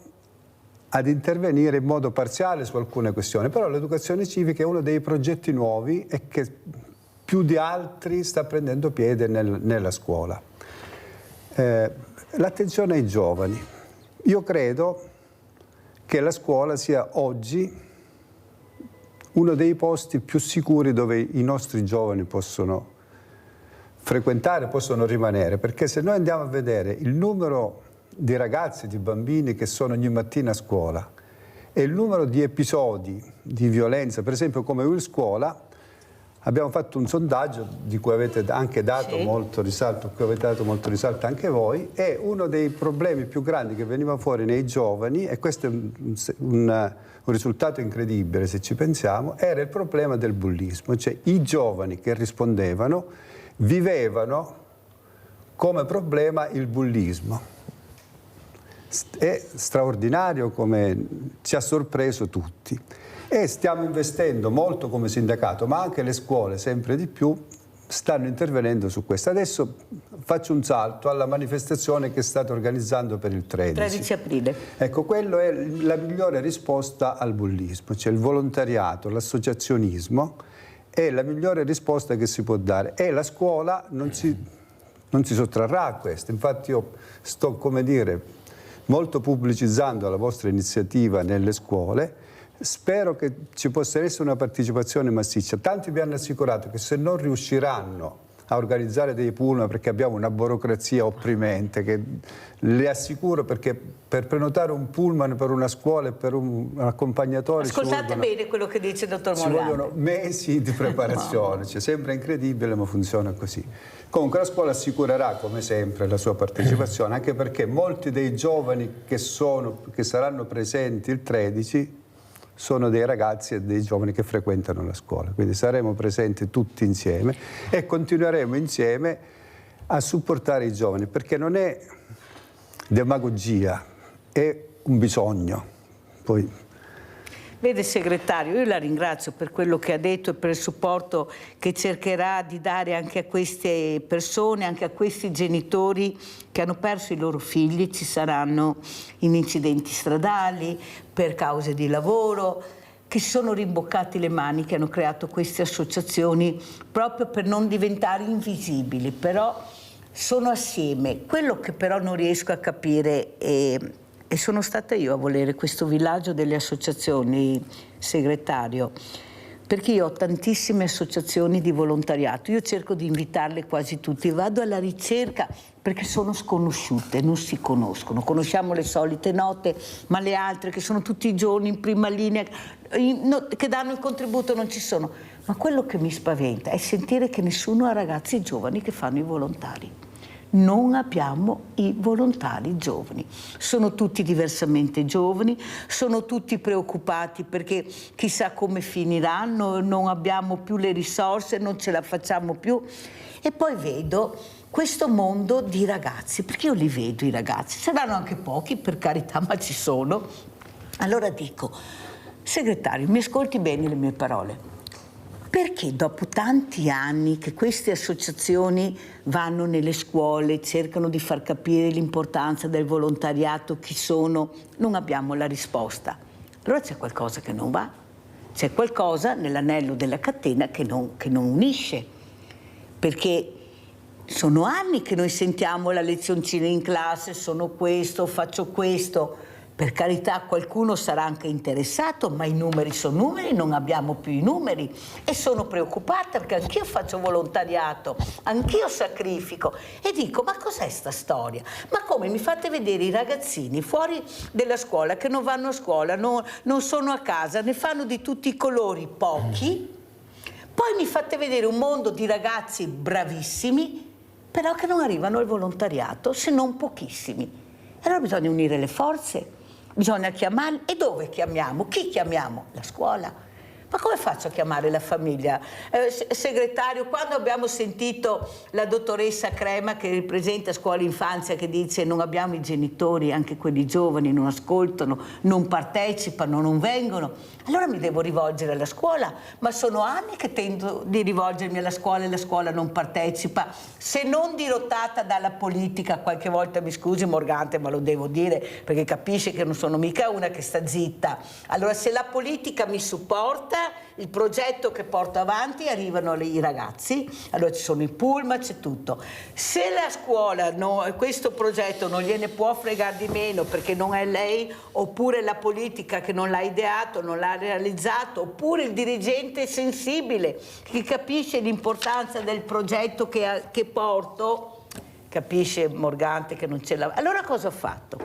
R: ad intervenire in modo parziale su alcune questioni, però l'educazione civica è uno dei progetti nuovi e che più di altri sta prendendo piede nella scuola. L'attenzione ai giovani. Io credo che la scuola sia oggi uno dei posti più sicuri dove i nostri giovani possono frequentare, possono rimanere, perché se noi andiamo a vedere il numero di ragazzi, di bambini che sono ogni mattina a scuola e il numero di episodi di violenza, per esempio come Will Scuola, abbiamo fatto un sondaggio di cui avete anche dato molto risalto, a cui avete dato molto risalto anche voi, e uno dei problemi più grandi che veniva fuori nei giovani, e questo è un risultato incredibile se ci pensiamo, era il problema del bullismo, cioè i giovani che rispondevano vivevano come problema il bullismo. È straordinario come ci ha sorpreso tutti e stiamo investendo molto come sindacato, ma anche le scuole sempre di più stanno intervenendo su questo. Adesso faccio un salto alla manifestazione che state organizzando per il 13
A: aprile.
R: Ecco, quello è la migliore risposta al bullismo, cioè il volontariato, l'associazionismo è la migliore risposta che si può dare e la scuola non si sottrarrà a questo. Infatti io sto, come dire, molto pubblicizzando la vostra iniziativa nelle scuole, spero che ci possa essere una partecipazione massiccia. Tanti mi hanno assicurato che se non riusciranno a organizzare dei pullman, perché abbiamo una burocrazia opprimente, che le assicuro, perché per prenotare un pullman per una scuola e per un accompagnatore
A: ascoltate bene quello che dice il dottor Morgante.
R: Ci vogliono mesi di preparazione, cioè, sembra incredibile ma funziona così. Comunque la scuola assicurerà come sempre la sua partecipazione, anche perché molti dei giovani che saranno presenti il 13 sono dei ragazzi e dei giovani che frequentano la scuola, quindi saremo presenti tutti insieme e continueremo insieme a supportare i giovani, perché non è demagogia, è un bisogno. Poi
A: Vede segretario, io la ringrazio per quello che ha detto e per il supporto che cercherà di dare anche a queste persone, anche a questi genitori che hanno perso i loro figli. Ci saranno in incidenti stradali, per cause di lavoro, che si sono rimboccati le mani, che hanno creato queste associazioni proprio per non diventare invisibili, però sono assieme. Quello che però non riesco a capire e sono stata io a volere questo villaggio delle associazioni, segretario, perché io ho tantissime associazioni di volontariato, io cerco di invitarle quasi tutte, vado alla ricerca perché sono sconosciute, non si conoscono, conosciamo le solite note, ma le altre che sono tutti i giorni in prima linea, che danno il contributo non ci sono. Ma quello che mi spaventa è sentire che nessuno ha ragazzi giovani che fanno i volontari. Non abbiamo i volontari giovani, sono tutti diversamente giovani, sono tutti preoccupati perché chissà come finiranno, non abbiamo più le risorse, non ce la facciamo più. E poi vedo questo mondo di ragazzi, perché io li vedo i ragazzi, saranno anche pochi per carità, ma ci sono. Allora dico, segretario, mi ascolti bene le mie parole. Perché dopo tanti anni che queste associazioni vanno nelle scuole, cercano di far capire l'importanza del volontariato, chi sono, non abbiamo la risposta? Allora c'è qualcosa che non va, c'è qualcosa nell'anello della catena che non unisce, perché sono anni che noi sentiamo la lezioncina in classe, sono questo, faccio questo. Per carità, qualcuno sarà anche interessato, ma i numeri sono numeri, non abbiamo più i numeri. E sono preoccupata perché anch'io faccio volontariato, anch'io sacrifico. E dico, ma cos'è sta storia? Ma come mi fate vedere i ragazzini fuori della scuola, che non vanno a scuola, non sono a casa, ne fanno di tutti i colori, pochi. Poi mi fate vedere un mondo di ragazzi bravissimi, però che non arrivano al volontariato, se non pochissimi. Allora bisogna unire le forze. Bisogna chiamarli. E dove chiamiamo? Chi chiamiamo? La scuola. Ma come faccio a chiamare la famiglia? Segretario, quando abbiamo sentito la dottoressa Crema che ripresenta Scuola Infanzia che dice non abbiamo i genitori, anche quelli giovani non ascoltano, non partecipano, non vengono, allora mi devo rivolgere alla scuola, ma sono anni che tento di rivolgermi alla scuola e la scuola non partecipa, se non dirottata dalla politica. Qualche volta mi scusi Morgante, ma lo devo dire perché capisce che non sono mica una che sta zitta. Allora se la politica mi supporta, il progetto che porto avanti, arrivano i ragazzi, allora ci sono i pullman, c'è tutto. Se la scuola questo progetto non gliene può fregare di meno perché non è lei, oppure la politica che non l'ha ideato, non l'ha realizzato, oppure il dirigente sensibile che capisce l'importanza del progetto che porto, capisce Morgante che non ce l'ha. Allora cosa ho fatto?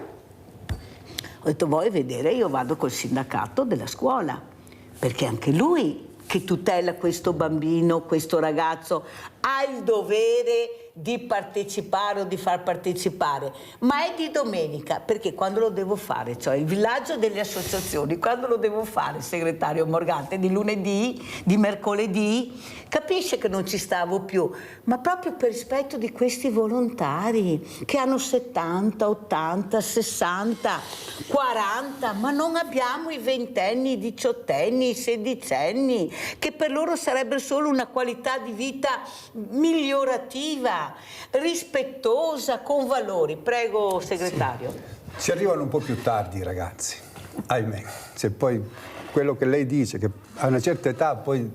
A: Ho detto, vuoi vedere, io vado col sindacato della scuola, perché anche lui che tutela questo bambino, questo ragazzo, ha il dovere di partecipare o di far partecipare, ma è di domenica, perché quando lo devo fare, cioè il villaggio delle associazioni, quando lo devo fare, segretario Morgante, di lunedì, di mercoledì, capisce che non ci stavo più, ma proprio per rispetto di questi volontari che hanno 70, 80, 60, 40, ma non abbiamo i ventenni, i diciottenni, i sedicenni, che per loro sarebbe solo una qualità di vita migliorativa, rispettosa, con valori. Prego, segretario.
R: Sì. Ci arrivano un po' più tardi i ragazzi, ahimè. Se poi quello che lei dice, che a una certa età poi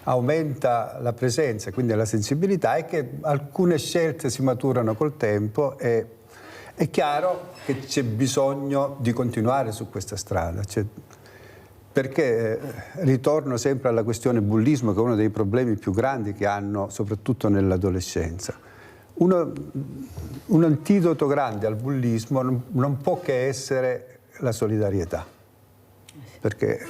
R: aumenta la presenza, quindi la sensibilità, è che alcune scelte si maturano col tempo e è chiaro che c'è bisogno di continuare su questa strada. perché ritorno sempre alla questione bullismo, che è uno dei problemi più grandi che hanno soprattutto nell'adolescenza. Un antidoto grande al bullismo non può che essere la solidarietà, perché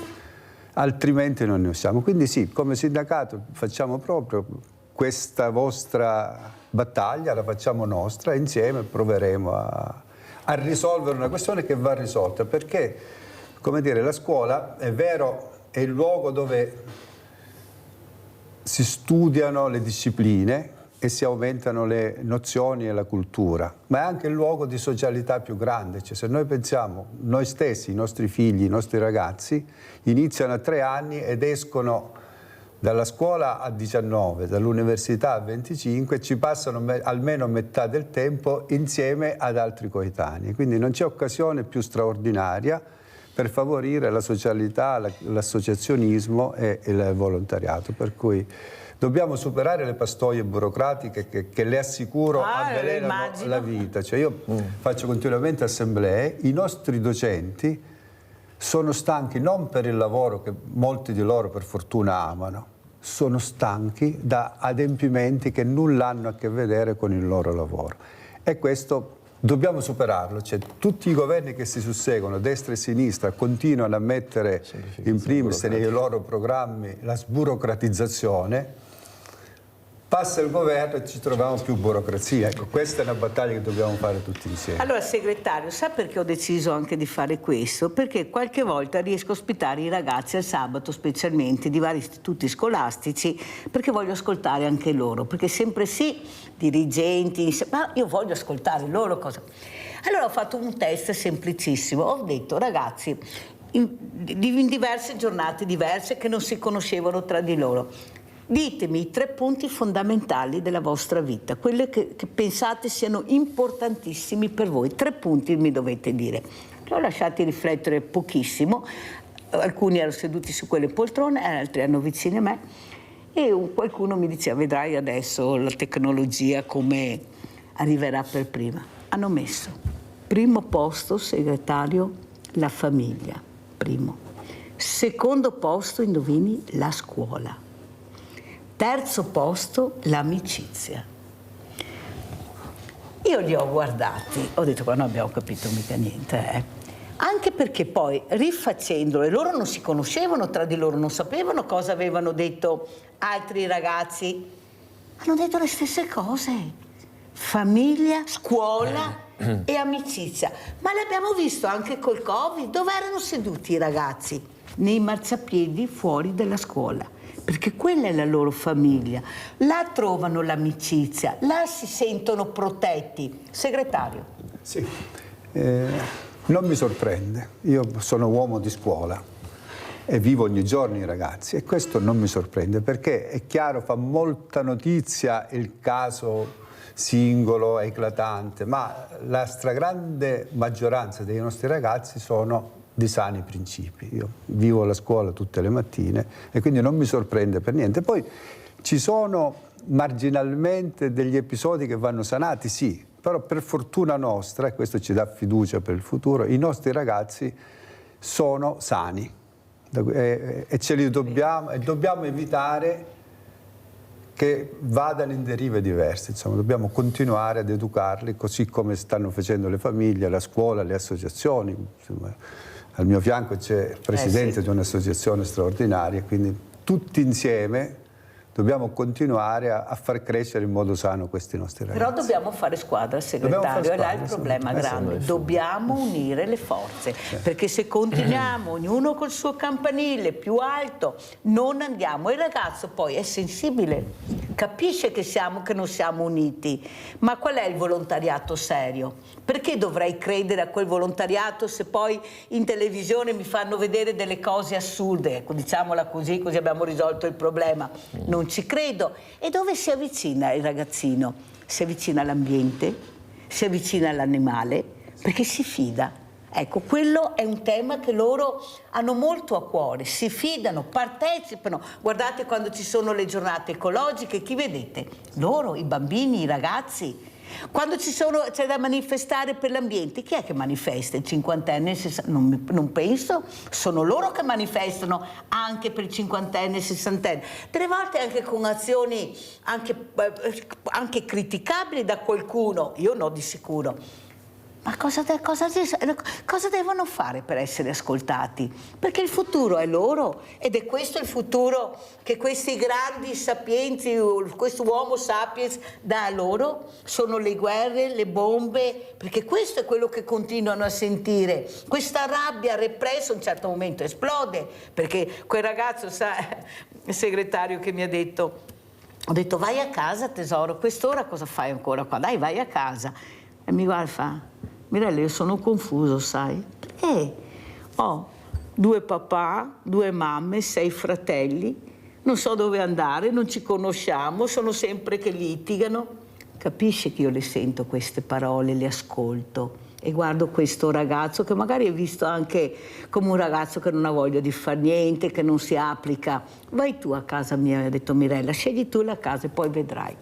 R: altrimenti non ne usciamo. Quindi sì, come sindacato facciamo proprio questa vostra battaglia, la facciamo nostra e insieme proveremo a risolvere una questione che va risolta, perché, come dire, la scuola, è vero, è il luogo dove si studiano le discipline e si aumentano le nozioni e la cultura, ma è anche il luogo di socialità più grande. Cioè, se noi pensiamo, noi stessi, i nostri figli, i nostri ragazzi, iniziano a 3 anni ed escono dalla scuola a 19, dall'università a 25, ci passano almeno metà del tempo insieme ad altri coetanei. Quindi non c'è occasione più straordinaria per favorire la socialità, l'associazionismo e il volontariato. Per cui dobbiamo superare le pastoie burocratiche che le assicuro avvelenano la vita. Cioè io faccio continuamente assemblee, i nostri docenti sono stanchi non per il lavoro che molti di loro per fortuna amano, sono stanchi da adempimenti che nulla hanno a che vedere con il loro lavoro. E questo dobbiamo superarlo. Cioè, tutti i governi che si susseguono, destra e sinistra, continuano a mettere in primis nei loro programmi la sburocratizzazione. Passa il governo e ci troviamo più burocrazia. Ecco, questa è una battaglia che dobbiamo fare tutti insieme.
A: Allora, segretario, sa perché ho deciso anche di fare questo? Perché qualche volta riesco a ospitare i ragazzi al sabato, specialmente di vari istituti scolastici, perché voglio ascoltare anche loro, perché sempre sì, dirigenti, ma io voglio ascoltare loro cosa. Allora ho fatto un test semplicissimo, ho detto ragazzi, in diverse giornate diverse che non si conoscevano tra di loro, ditemi i 3 punti fondamentali della vostra vita, quelli che pensate siano importantissimi per voi. 3 punti mi dovete dire. Li ho lasciati riflettere pochissimo, alcuni erano seduti su quelle poltrone, altri erano vicini a me e qualcuno mi diceva vedrai adesso la tecnologia come arriverà per prima. Hanno messo primo posto, segretario, la famiglia, primo. Secondo posto, indovini, la scuola. Terzo posto, l'amicizia. Io li ho guardati, ho detto qua non abbiamo capito mica niente, Anche perché poi, rifacendolo, loro non si conoscevano tra di loro, non sapevano cosa avevano detto altri ragazzi. Hanno detto le stesse cose. Famiglia, scuola e amicizia. Ma l'abbiamo visto anche col Covid. Dove erano seduti i ragazzi? Nei marciapiedi fuori dalla scuola. Perché quella è la loro famiglia, là trovano l'amicizia, là si sentono protetti. Segretario.
R: Sì, non mi sorprende, io sono uomo di scuola e vivo ogni giorno i ragazzi e questo non mi sorprende perché è chiaro, fa molta notizia il caso singolo, eclatante, ma la stragrande maggioranza dei nostri ragazzi sono di sani principi. Io vivo la scuola tutte le mattine e quindi non mi sorprende per niente. Poi ci sono marginalmente degli episodi che vanno sanati, sì, però per fortuna nostra, e questo ci dà fiducia per il futuro, i nostri ragazzi sono sani e ce li dobbiamo evitare che vadano in derive diverse. Insomma, dobbiamo continuare ad educarli così come stanno facendo le famiglie, la scuola, le associazioni. Insomma, al mio fianco c'è il presidente di un'associazione straordinaria, quindi tutti insieme dobbiamo continuare a far crescere in modo sano questi nostri ragazzi.
A: Però dobbiamo fare squadra, segretario, e là è il problema grande. Dobbiamo unire le forze, perché se continuiamo ognuno col suo campanile più alto, non andiamo. Il ragazzo poi è sensibile, capisce che non siamo uniti. Ma qual è il volontariato serio? Perché dovrei credere a quel volontariato se poi in televisione mi fanno vedere delle cose assurde? Ecco, diciamola così abbiamo risolto il problema. Non ci credo. E dove si avvicina il ragazzino? Si avvicina all'ambiente, si avvicina all'animale, perché si fida. Ecco, quello è un tema che loro hanno molto a cuore, si fidano, partecipano. Guardate quando ci sono le giornate ecologiche, chi vedete? Loro, i bambini, i ragazzi. Quando c'è da manifestare per l'ambiente, chi è che manifesta? I cinquantenni? Non penso, sono loro che manifestano anche per i cinquantenni e sessantenni. Delle volte anche con azioni anche criticabili da qualcuno, io no di sicuro. Ma cosa devono fare per essere ascoltati? Perché il futuro è loro ed è questo il futuro che questi grandi sapienti, questo uomo sapiens dà a loro, sono le guerre, le bombe, perché questo è quello che continuano a sentire. Questa rabbia repressa a un certo momento esplode, perché quel ragazzo, il segretario che mi ha detto, ho detto vai a casa tesoro, quest'ora cosa fai ancora qua? Dai, vai a casa. E mi guarda e fa, Mirella, io sono confuso, sai? Ho 2 papà, 2 mamme, 6 fratelli, non so dove andare, non ci conosciamo, sono sempre che litigano. Capisci che io le sento queste parole, le ascolto e guardo questo ragazzo che magari è visto anche come un ragazzo che non ha voglia di fare niente, che non si applica. Vai tu a casa mia, mi ha detto Mirella, scegli tu la casa e poi vedrai.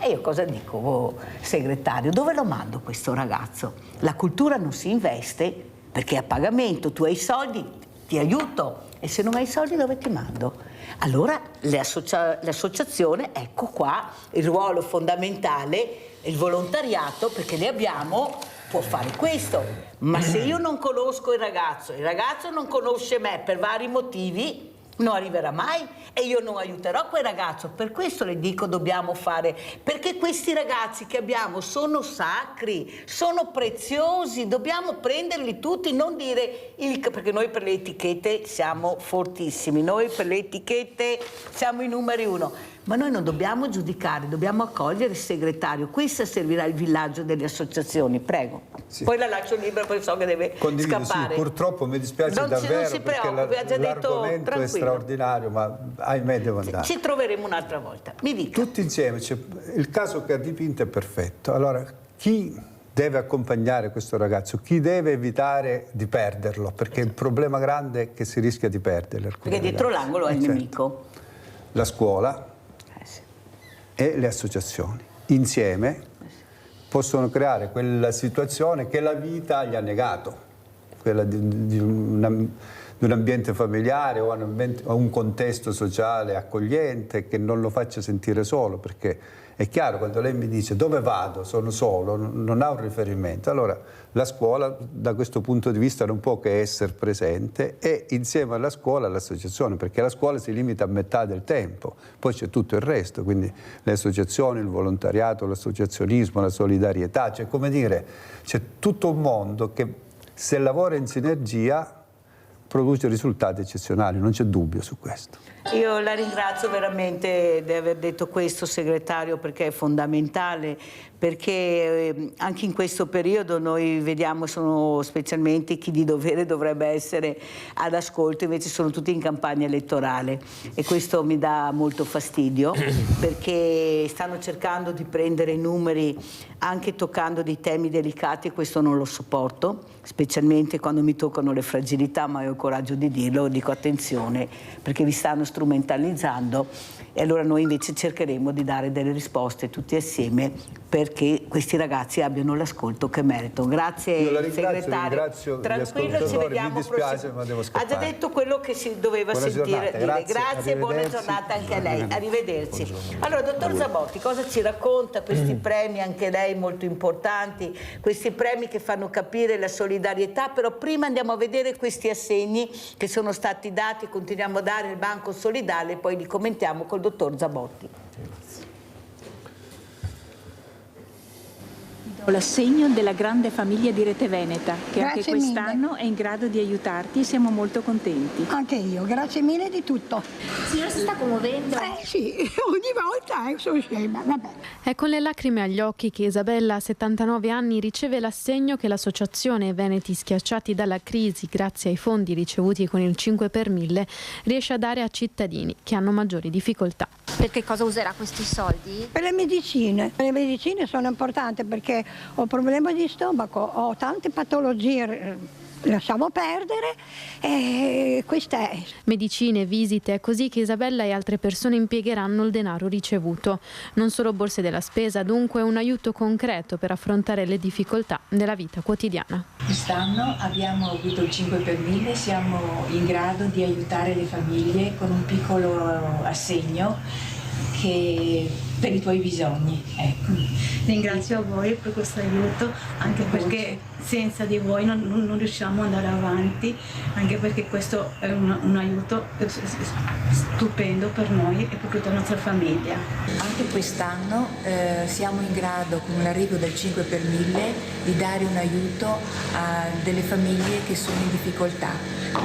A: E io cosa dico, segretario, dove lo mando questo ragazzo? La cultura non si investe perché è a pagamento, tu hai i soldi, ti aiuto, e se non hai i soldi dove ti mando? Allora l'associazione, ecco qua, il ruolo fondamentale, il volontariato, perché ne abbiamo, può fare questo. Ma se io non conosco il ragazzo non conosce me per vari motivi, non arriverà mai e io non aiuterò quel ragazzo. Per questo le dico dobbiamo fare, perché questi ragazzi che abbiamo sono sacri, sono preziosi, dobbiamo prenderli tutti, non dire perché noi per le etichette siamo fortissimi, noi per le etichette siamo i numeri 1. Ma noi non dobbiamo giudicare, dobbiamo accogliere il segretario. Questo servirà il villaggio delle associazioni, prego. Sì. Poi la lascio libera, poi so che deve scappare.
R: Sì, purtroppo mi dispiace davvero,
A: non si preoccupi, ha già detto
R: l'argomento è straordinario, ma ahimè devo andare.
A: Ci troveremo un'altra volta. Mi dica.
R: Tutti insieme, il caso che ha dipinto è perfetto. Allora, chi deve accompagnare questo ragazzo? Chi deve evitare di perderlo? Perché il problema grande è che si rischia di perderlo.
A: Perché dietro l'angolo è il nemico.
R: La scuola e le associazioni insieme possono creare quella situazione che la vita gli ha negato, quella di un ambiente familiare o un contesto sociale accogliente che non lo faccia sentire solo, perché è chiaro, quando lei mi dice dove vado, sono solo, non ha un riferimento. Allora la scuola da questo punto di vista non può che essere presente e insieme alla scuola l'associazione, perché la scuola si limita a metà del tempo, poi c'è tutto il resto, quindi le associazioni, il volontariato, l'associazionismo, la solidarietà, cioè come dire, c'è tutto un mondo che se lavora in sinergia produce risultati eccezionali, non c'è dubbio su questo.
A: Io la ringrazio veramente di aver detto questo, segretario, perché è fondamentale, perché anche in questo periodo noi vediamo sono specialmente chi di dovere dovrebbe essere ad ascolto, invece sono tutti in campagna elettorale e questo mi dà molto fastidio perché stanno cercando di prendere i numeri anche toccando dei temi delicati e questo non lo sopporto, specialmente quando mi toccano le fragilità, ma ho il coraggio di dirlo, dico attenzione perché vi stanno strumentalizzando e allora noi invece cercheremo di dare delle risposte tutti assieme perché questi ragazzi abbiano l'ascolto che meritano. Grazie
R: Io la ringrazio,
A: segretario.
R: Ringrazio
A: tranquillo, ci vediamo.
R: Mi dispiace, ma devo scappare.
A: Ha già detto quello che si doveva
R: buona
A: sentire
R: giornata,
A: dire. Grazie e buona giornata anche a lei. Arrivederci.
R: Buongiorno.
A: Allora, dottor Zabotti, cosa ci racconta questi premi, anche lei molto importanti, questi premi che fanno capire la solidarietà, però prima andiamo a vedere questi assegni che sono stati dati, continuiamo a dare il Banco Solidale e poi li commentiamo col dottor Zabotti.
S: L'assegno della grande famiglia di Rete Veneta, che
T: grazie
S: anche quest'anno è in grado di aiutarti e siamo molto contenti.
T: Anche io, grazie mille di tutto.
U: Signora, si sta commuovendo?
T: Sì, ogni volta sono scema, vabbè.
V: È con le lacrime agli occhi che Isabella, a 79 anni, riceve l'assegno che l'associazione Veneti Schiacciati dalla Crisi, grazie ai fondi ricevuti con il 5 per 1000, riesce a dare a cittadini che hanno maggiori difficoltà.
U: Per che cosa userà questi soldi?
T: Per le medicine. Le medicine sono importanti perché ho problemi di stomaco, ho tante patologie lasciamo perdere e questa è.
V: Medicine, visite, è così che Isabella e altre persone impiegheranno il denaro ricevuto. Non solo borse della spesa, dunque un aiuto concreto per affrontare le difficoltà della vita quotidiana.
D: Quest'anno abbiamo avuto il 5 per 1000, siamo in grado di aiutare le famiglie con un piccolo assegno per i tuoi bisogni. Ecco.
S: Ringrazio a voi per questo aiuto, anche perché senza di voi non riusciamo ad andare avanti, anche perché questo è un aiuto stupendo per noi e per tutta la nostra famiglia.
D: Anche quest'anno siamo in grado, con l'arrivo del 5 per 1000, di dare un aiuto a delle famiglie che sono in difficoltà.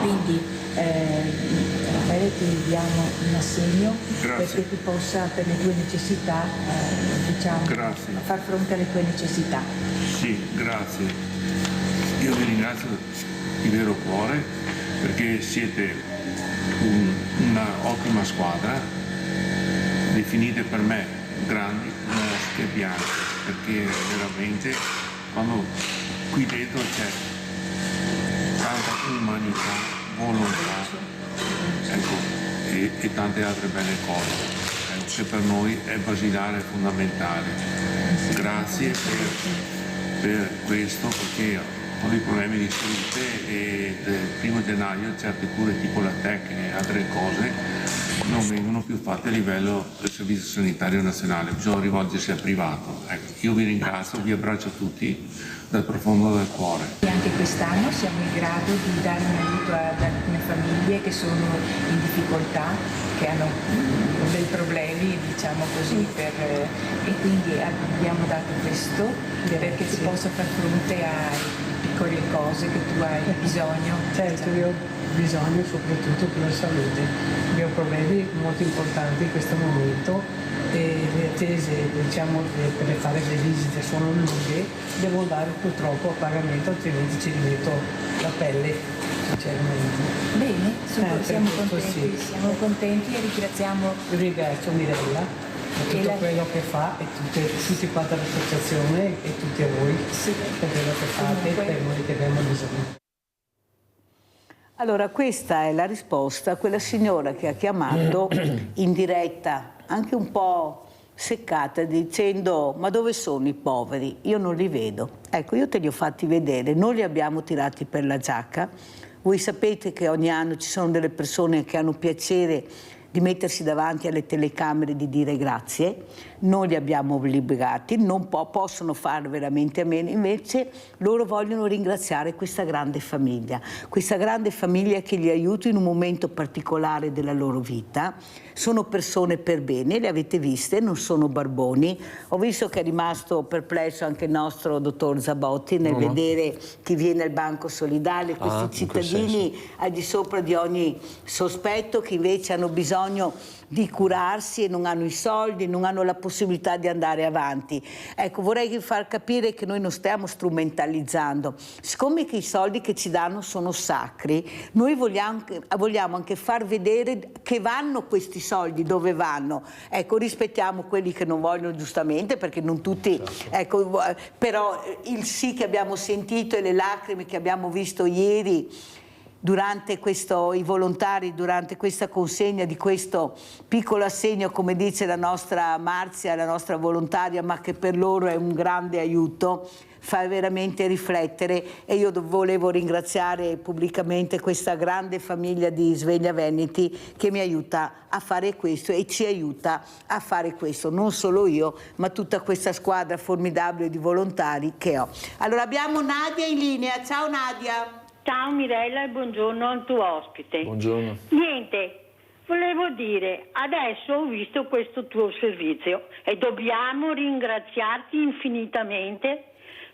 D: Quindi Raffaele, ti diamo un assegno perché tu possa, per le tue necessità, far fronte alle tue necessità.
G: Sì, grazie. Io vi ringrazio di vero cuore perché siete una ottima squadra, definite per me grandi mosche bianche, perché veramente quando qui dentro c'è tanta umanità, volontà, ecco, e tante altre belle cose che per noi è basilare, fondamentale. Grazie per questo, perché ho dei problemi di salute e del 1 gennaio certe cure tipo la TEC e altre cose non vengono più fatte a livello del Servizio Sanitario Nazionale, bisogna rivolgersi al privato. Ecco, io vi ringrazio, vi abbraccio tutti dal profondo del cuore.
D: E anche quest'anno siamo in grado di dare un aiuto ad alcune famiglie che sono in difficoltà, che hanno dei problemi, diciamo così, e quindi abbiamo dato questo perché si possa far fronte alle piccole cose che tu hai bisogno.
W: Certo, io ho bisogno soprattutto per la salute. Abbiamo problemi molto importanti in questo momento e le attese, diciamo, per fare le visite sono lunghe, devo andare purtroppo a pagamento, altrimenti ci rimetto la pelle, sinceramente.
D: Bene, siamo contenti,
W: sì.
D: Siamo contenti e
W: ringrazio Mirella per tutto quello che fa e tutti quanti all'associazione e tutti a voi per quello che fate per noi che abbiamo bisogno.
A: Allora, questa è la risposta a quella signora che ha chiamato in diretta, anche un po' seccata, dicendo: ma dove sono i poveri? Io non li vedo. Ecco, io te li ho fatti vedere, non li abbiamo tirati per la giacca. Voi sapete che ogni anno ci sono delle persone che hanno piacere di mettersi davanti alle telecamere e di dire grazie, non li abbiamo obbligati, non possono farlo veramente a meno, invece loro vogliono ringraziare questa grande famiglia che li aiuta in un momento particolare della loro vita. Sono persone per bene, le avete viste, non sono barboni. Ho visto che è rimasto perplesso anche il nostro dottor Zabotti nel vedere chi viene al Banco Solidale, questi cittadini al di sopra di ogni sospetto che invece hanno bisogno di curarsi e non hanno i soldi, non hanno la possibilità di andare avanti. Ecco, vorrei far capire che noi non stiamo strumentalizzando. Siccome che i soldi che ci danno sono sacri, noi vogliamo anche far vedere che vanno questi soldi, dove vanno. Ecco, rispettiamo quelli che non vogliono, giustamente, perché non tutti, ecco, però il sì che abbiamo sentito e le lacrime che abbiamo visto ieri durante i volontari, durante questa consegna di questo piccolo assegno, come dice la nostra Marzia, la nostra volontaria, ma che per loro è un grande aiuto, fa veramente riflettere. E io volevo ringraziare pubblicamente questa grande famiglia di Sveglia Veneti che mi aiuta a fare questo e ci aiuta a fare questo, non solo io, ma tutta questa squadra formidabile di volontari che ho. Allora abbiamo Nadia in linea. Ciao Nadia.
X: Ciao Mirella e buongiorno al tuo ospite.
Y: Buongiorno.
X: Niente, volevo dire, adesso ho visto questo tuo servizio e dobbiamo ringraziarti infinitamente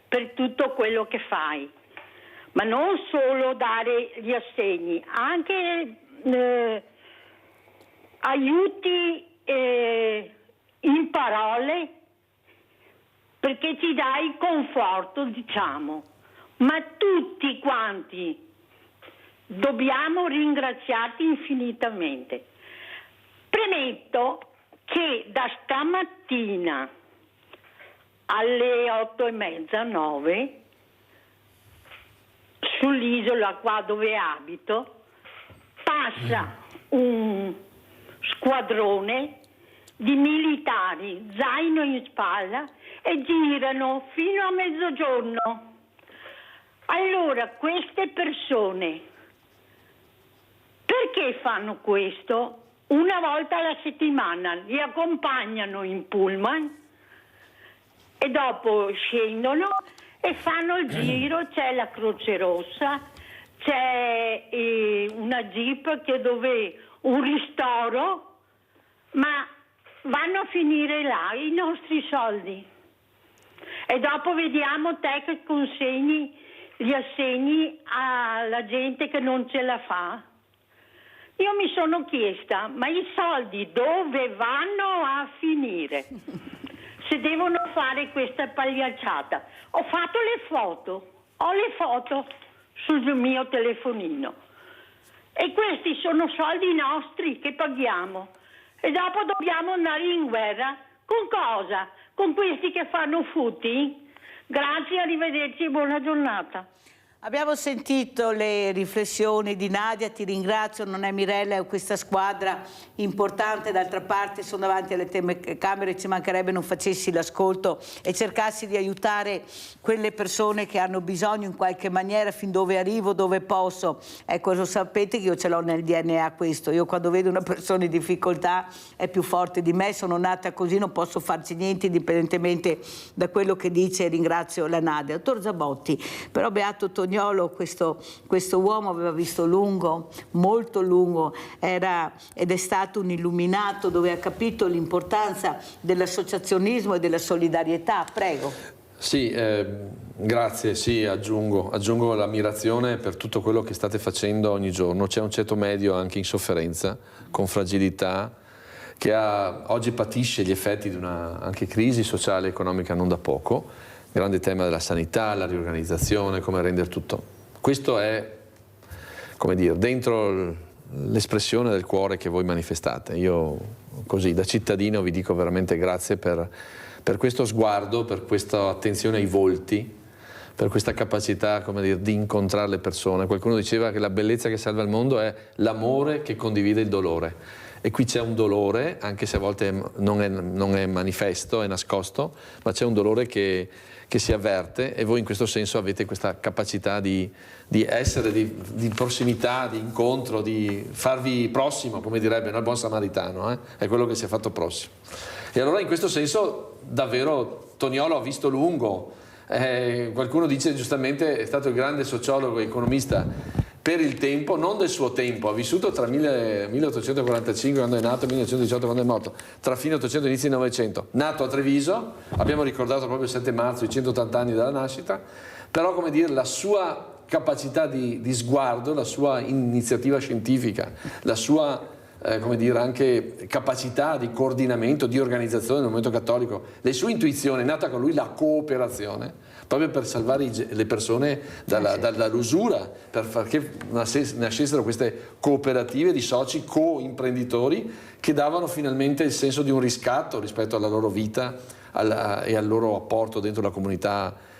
X: per tutto quello che fai, ma non solo dare gli assegni, anche aiuti in parole, perché ci dai conforto, diciamo. Ma tutti quanti dobbiamo ringraziarti infinitamente. Premetto che da stamattina alle 8:30, 9, sull'isola qua dove abito, passa un squadrone di militari, zaino in spalla, e girano fino a mezzogiorno. Allora, queste persone, perché fanno questo? Una volta alla settimana li accompagnano in pullman e dopo scendono e fanno il giro. C'è la Croce Rossa, c'è una jeep che dove un ristoro, ma vanno a finire là i nostri soldi. E dopo vediamo te che consegni gli assegni alla gente che non ce la fa. Io mi sono chiesta, ma i soldi dove vanno a finire? Se devono fare questa pagliacciata. Ho fatto ho le foto sul mio telefonino. E questi sono soldi nostri che paghiamo. E dopo dobbiamo andare in guerra. Con cosa? Con questi che fanno furti? Grazie, arrivederci e buona giornata.
A: Abbiamo sentito le riflessioni di Nadia, ti ringrazio, non è Mirella, è questa squadra importante, d'altra parte sono davanti alle telecamere, ci mancherebbe non facessi l'ascolto e cercassi di aiutare quelle persone che hanno bisogno in qualche maniera, fin dove arrivo, dove posso. Ecco, lo sapete che io ce l'ho nel DNA questo, io quando vedo una persona in difficoltà è più forte di me, sono nata così, non posso farci niente indipendentemente da quello che dice, ringrazio la Nadia. Dottor Zabotti, però Beato Toniolo, questo uomo aveva visto lungo, molto lungo, ed è stato un illuminato dove ha capito l'importanza dell'associazionismo e della solidarietà. Prego.
F: Sì, grazie, sì, aggiungo l'ammirazione per tutto quello che state facendo ogni giorno. C'è un ceto medio anche in sofferenza, con fragilità, che oggi patisce gli effetti di una anche crisi sociale e economica non da poco. Grande tema della sanità, la riorganizzazione, come rendere tutto. Questo è, come dire, dentro l'espressione del cuore che voi manifestate. Io così da cittadino vi dico veramente grazie per questo sguardo, per questa attenzione ai volti, per questa capacità, come dire, di incontrare le persone. Qualcuno diceva che la bellezza che salva il mondo è l'amore che condivide il dolore. E qui c'è un dolore, anche se a volte non è manifesto, è nascosto, ma c'è un dolore che si avverte e voi in questo senso avete questa capacità di essere di prossimità, di incontro, di farvi prossimo, come direbbe il buon samaritano, è quello che si è fatto prossimo. E allora in questo senso davvero Toniolo ha visto lungo, qualcuno dice giustamente è stato il grande sociologo e economista per il tempo, non del suo tempo, ha vissuto tra 1845 quando è nato e 1918 quando è morto, tra fine 800 e inizi del 900, nato a Treviso, abbiamo ricordato proprio il 7 marzo i 180 anni dalla nascita, però come dire la sua capacità di sguardo, la sua iniziativa scientifica, la sua come dire anche capacità di coordinamento, di organizzazione del movimento cattolico, le sue intuizioni, è nata con lui la cooperazione, proprio per salvare le persone dall'usura, per far che nascessero queste cooperative di soci co-imprenditori che davano finalmente il senso di un riscatto rispetto alla loro vita e al loro apporto dentro la comunità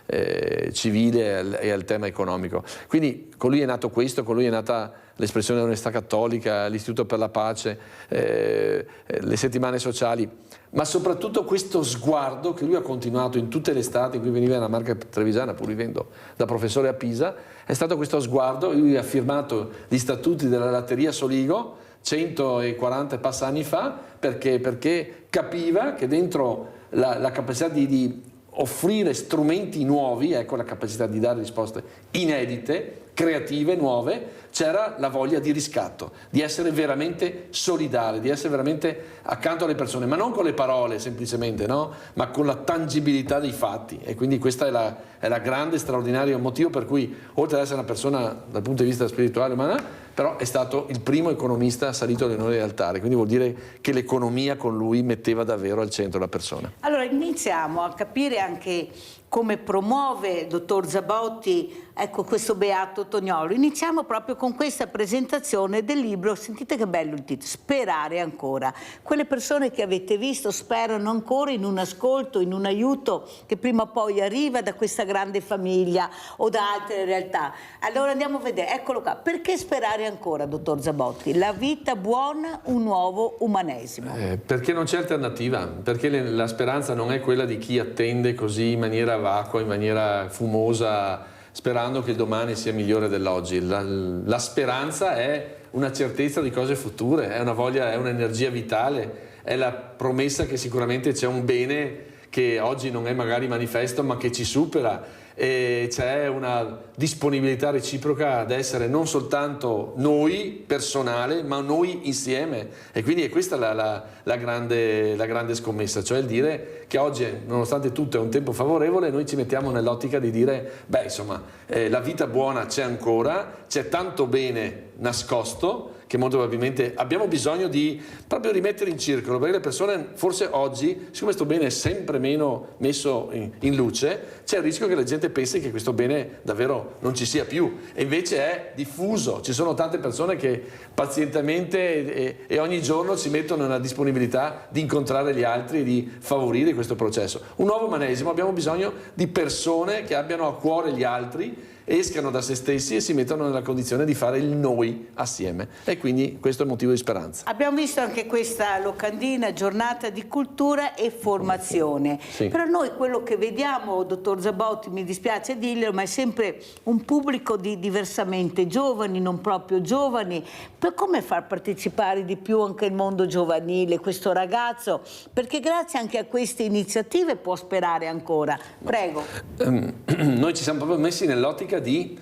F: civile e al tema economico. Quindi con lui è nato questo, con lui è nata l'espressione dell'onestà cattolica, l'Istituto per la Pace, le settimane sociali, ma soprattutto questo sguardo che lui ha continuato in tutte le estati in cui veniva nella Marca Trevisana, pur vivendo da professore a Pisa, è stato questo sguardo. Lui ha firmato gli statuti della latteria Soligo 140 e passa anni fa perché capiva che dentro la capacità di offrire strumenti nuovi, ecco la capacità di dare risposte inedite, creative, nuove, c'era la voglia di riscatto, di essere veramente solidari, di essere veramente accanto alle persone, ma non con le parole semplicemente, no? Ma con la tangibilità dei fatti. E quindi questo è la grande, straordinario motivo per cui, oltre ad essere una persona dal punto di vista spirituale, umana, però è stato il primo economista salito all'onore dell'altare, quindi vuol dire che l'economia con lui metteva davvero al centro la persona.
A: Allora iniziamo a capire anche come promuove, dottor Zabotti, ecco, questo beato Toniolo. Iniziamo proprio con questa presentazione del libro, sentite che bello il titolo, Sperare ancora. Quelle persone che avete visto sperano ancora in un ascolto, in un aiuto che prima o poi arriva da questa grande famiglia o da altre realtà. Allora andiamo a vedere, eccolo qua. Perché sperare ancora, dottor Zabotti? La vita buona, un nuovo umanesimo.
F: Perché non c'è alternativa, perché la speranza non è quella di chi attende così in maniera vacua, in maniera fumosa, sperando che il domani sia migliore dell'oggi. La speranza è una certezza di cose future, è una voglia, è un'energia vitale, è la promessa che sicuramente c'è un bene che oggi non è magari manifesto ma che ci supera, e c'è una disponibilità reciproca ad essere non soltanto noi personale ma noi insieme, e quindi è questa la grande scommessa, cioè il dire che oggi nonostante tutto è un tempo favorevole, noi ci mettiamo nell'ottica di dire beh insomma la vita buona c'è ancora, c'è tanto bene nascosto che molto probabilmente abbiamo bisogno di proprio rimettere in circolo, perché le persone forse oggi, siccome questo bene è sempre meno messo in luce, c'è il rischio che la gente pensi che questo bene davvero non ci sia più, e invece è diffuso. Ci sono tante persone che pazientemente e ogni giorno si mettono nella disponibilità di incontrare gli altri e di favorire questo processo. Un nuovo umanesimo, abbiamo bisogno di persone che abbiano a cuore gli altri, escano da se stessi e si mettano nella condizione di fare il noi assieme, e quindi questo è il motivo di speranza.
A: Abbiamo visto anche questa locandina, giornata di cultura e formazione,
F: sì.
A: Però noi quello che vediamo, dottor Zabotti, mi dispiace dirlo, ma è sempre un pubblico di diversamente giovani, non proprio giovani. Per come far partecipare di più anche il mondo giovanile, questo ragazzo? Perché grazie anche a queste iniziative può sperare ancora. Prego.
F: Noi ci siamo proprio messi nell'ottica di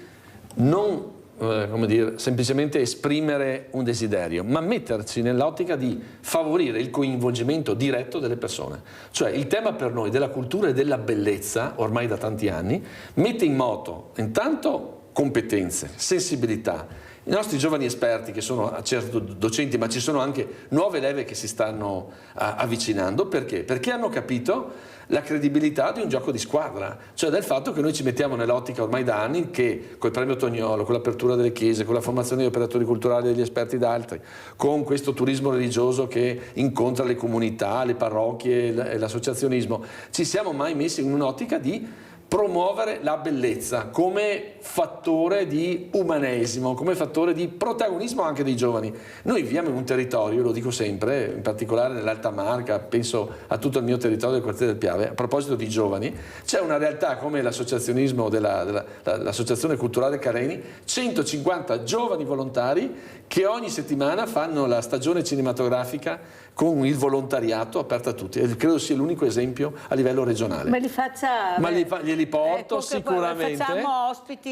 F: non come dire, semplicemente esprimere un desiderio, ma metterci nell'ottica di favorire il coinvolgimento diretto delle persone. Cioè il tema per noi della cultura e della bellezza, ormai da tanti anni, mette in moto intanto competenze, sensibilità. I nostri giovani esperti, che sono certo docenti, ma ci sono anche nuove leve che si stanno avvicinando. Perché? Perché hanno capito la credibilità di un gioco di squadra, cioè del fatto che noi ci mettiamo nell'ottica ormai da anni che col premio Toniolo, con l'apertura delle chiese, con la formazione degli operatori culturali e degli esperti d'altri, con questo turismo religioso che incontra le comunità, le parrocchie e l'associazionismo, ci siamo mai messi in un'ottica di promuovere la bellezza come fattore di umanesimo, come fattore di protagonismo anche dei giovani. Noi viviamo in un territorio, lo dico sempre, in particolare nell'Alta Marca, penso a tutto il mio territorio del quartiere del Piave, a proposito di giovani, c'è una realtà come l'associazionismo l'Associazione Culturale Careni, 150 giovani volontari che ogni settimana fanno la stagione cinematografica con il volontariato aperto a tutti, e credo sia l'unico esempio a livello regionale.
A: Ma li faccia...
F: Ma glieli porto,
A: ecco,
F: sicuramente.
A: Facciamo ospiti,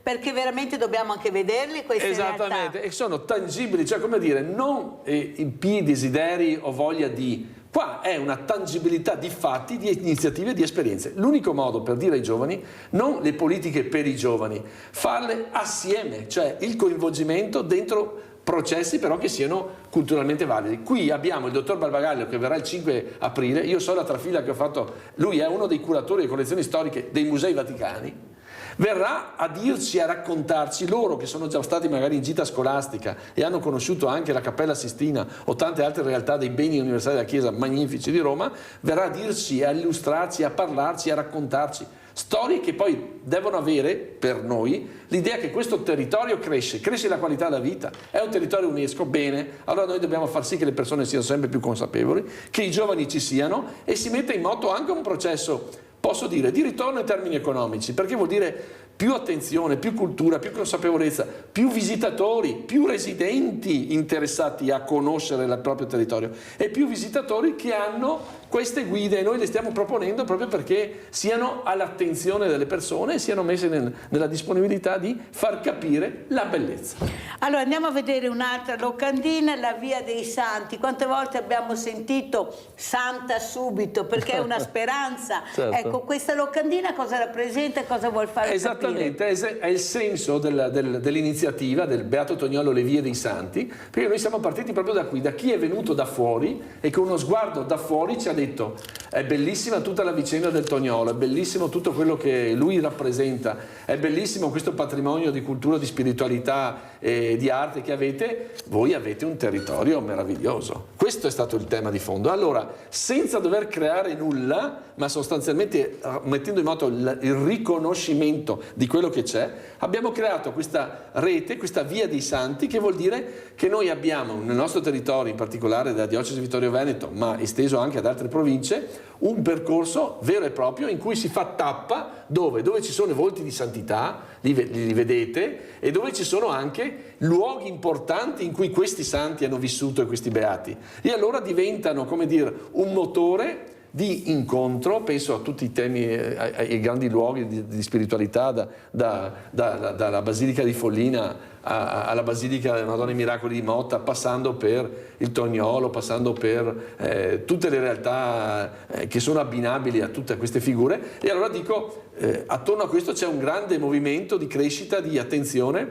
A: perché veramente dobbiamo anche vederli queste
F: Esattamente,
A: realtà.
F: E sono tangibili, cioè come dire, non desideri o voglia di... Qua è una tangibilità di fatti, di iniziative, di esperienze. L'unico modo per dire ai giovani, non le politiche per i giovani, farle assieme, cioè il coinvolgimento dentro processi però che siano culturalmente validi. Qui abbiamo il dottor Barbagaglio che verrà il 5 aprile, io so la trafila che ho fatto, lui è uno dei curatori delle collezioni storiche dei Musei Vaticani, verrà a dirci, a raccontarci, loro che sono già stati magari in gita scolastica e hanno conosciuto anche la Cappella Sistina o tante altre realtà dei beni universali della Chiesa magnifici di Roma, verrà a dirci, a illustrarci, a parlarci, a raccontarci storie che poi devono avere per noi l'idea che questo territorio cresce la qualità della vita, è un territorio UNESCO, bene, allora noi dobbiamo far sì che le persone siano sempre più consapevoli, che i giovani ci siano e si metta in moto anche un processo, posso dire, di ritorno in termini economici, perché vuol dire più attenzione, più cultura, più consapevolezza, più visitatori, più residenti interessati a conoscere il proprio territorio e più visitatori che hanno queste guide, e noi le stiamo proponendo proprio perché siano all'attenzione delle persone e siano messe nella disponibilità di far capire la bellezza.
A: Allora andiamo a vedere un'altra locandina, la Via dei Santi. Quante volte abbiamo sentito Santa subito, perché è una speranza.
F: Certo.
A: Ecco, questa locandina cosa rappresenta e cosa vuol fare capire?
F: Esattamente, è il senso dell'iniziativa del Beato Toniolo Le Vie dei Santi, perché noi siamo partiti proprio da qui, da chi è venuto da fuori e con uno sguardo da fuori ci ha detto, è bellissima tutta la vicenda del Toniolo, è bellissimo tutto quello che lui rappresenta, è bellissimo questo patrimonio di cultura, di spiritualità e di arte che avete, voi avete un territorio meraviglioso. Questo è stato il tema di fondo. Allora, senza dover creare nulla, ma sostanzialmente mettendo in moto il riconoscimento di quello che c'è, abbiamo creato questa rete, questa via dei santi, che vuol dire che noi abbiamo nel nostro territorio, in particolare della diocesi di Vittorio Veneto, ma esteso anche ad altre province, un percorso vero e proprio in cui si fa tappa dove ci sono i volti di santità, li vedete, e dove ci sono anche luoghi importanti in cui questi santi hanno vissuto e questi beati. E allora diventano, come dire, un motore di incontro. Penso a tutti i temi, ai grandi luoghi di spiritualità, dalla Basilica di Follina alla Basilica della Madonna dei Miracoli di Motta, passando per il Toniolo, passando per tutte le realtà che sono abbinabili a tutte queste figure. E allora dico, attorno a questo c'è un grande movimento di crescita, di attenzione,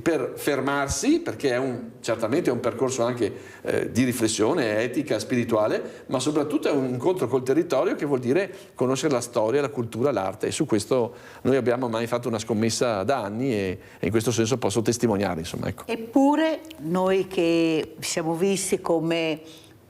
F: per fermarsi, perché certamente è un percorso anche di riflessione etica, spirituale, ma soprattutto è un incontro col territorio, che vuol dire conoscere la storia, la cultura, l'arte, e su questo noi abbiamo mai fatto una scommessa da anni, e in questo senso posso testimoniare, insomma, ecco.
A: Eppure noi che siamo visti come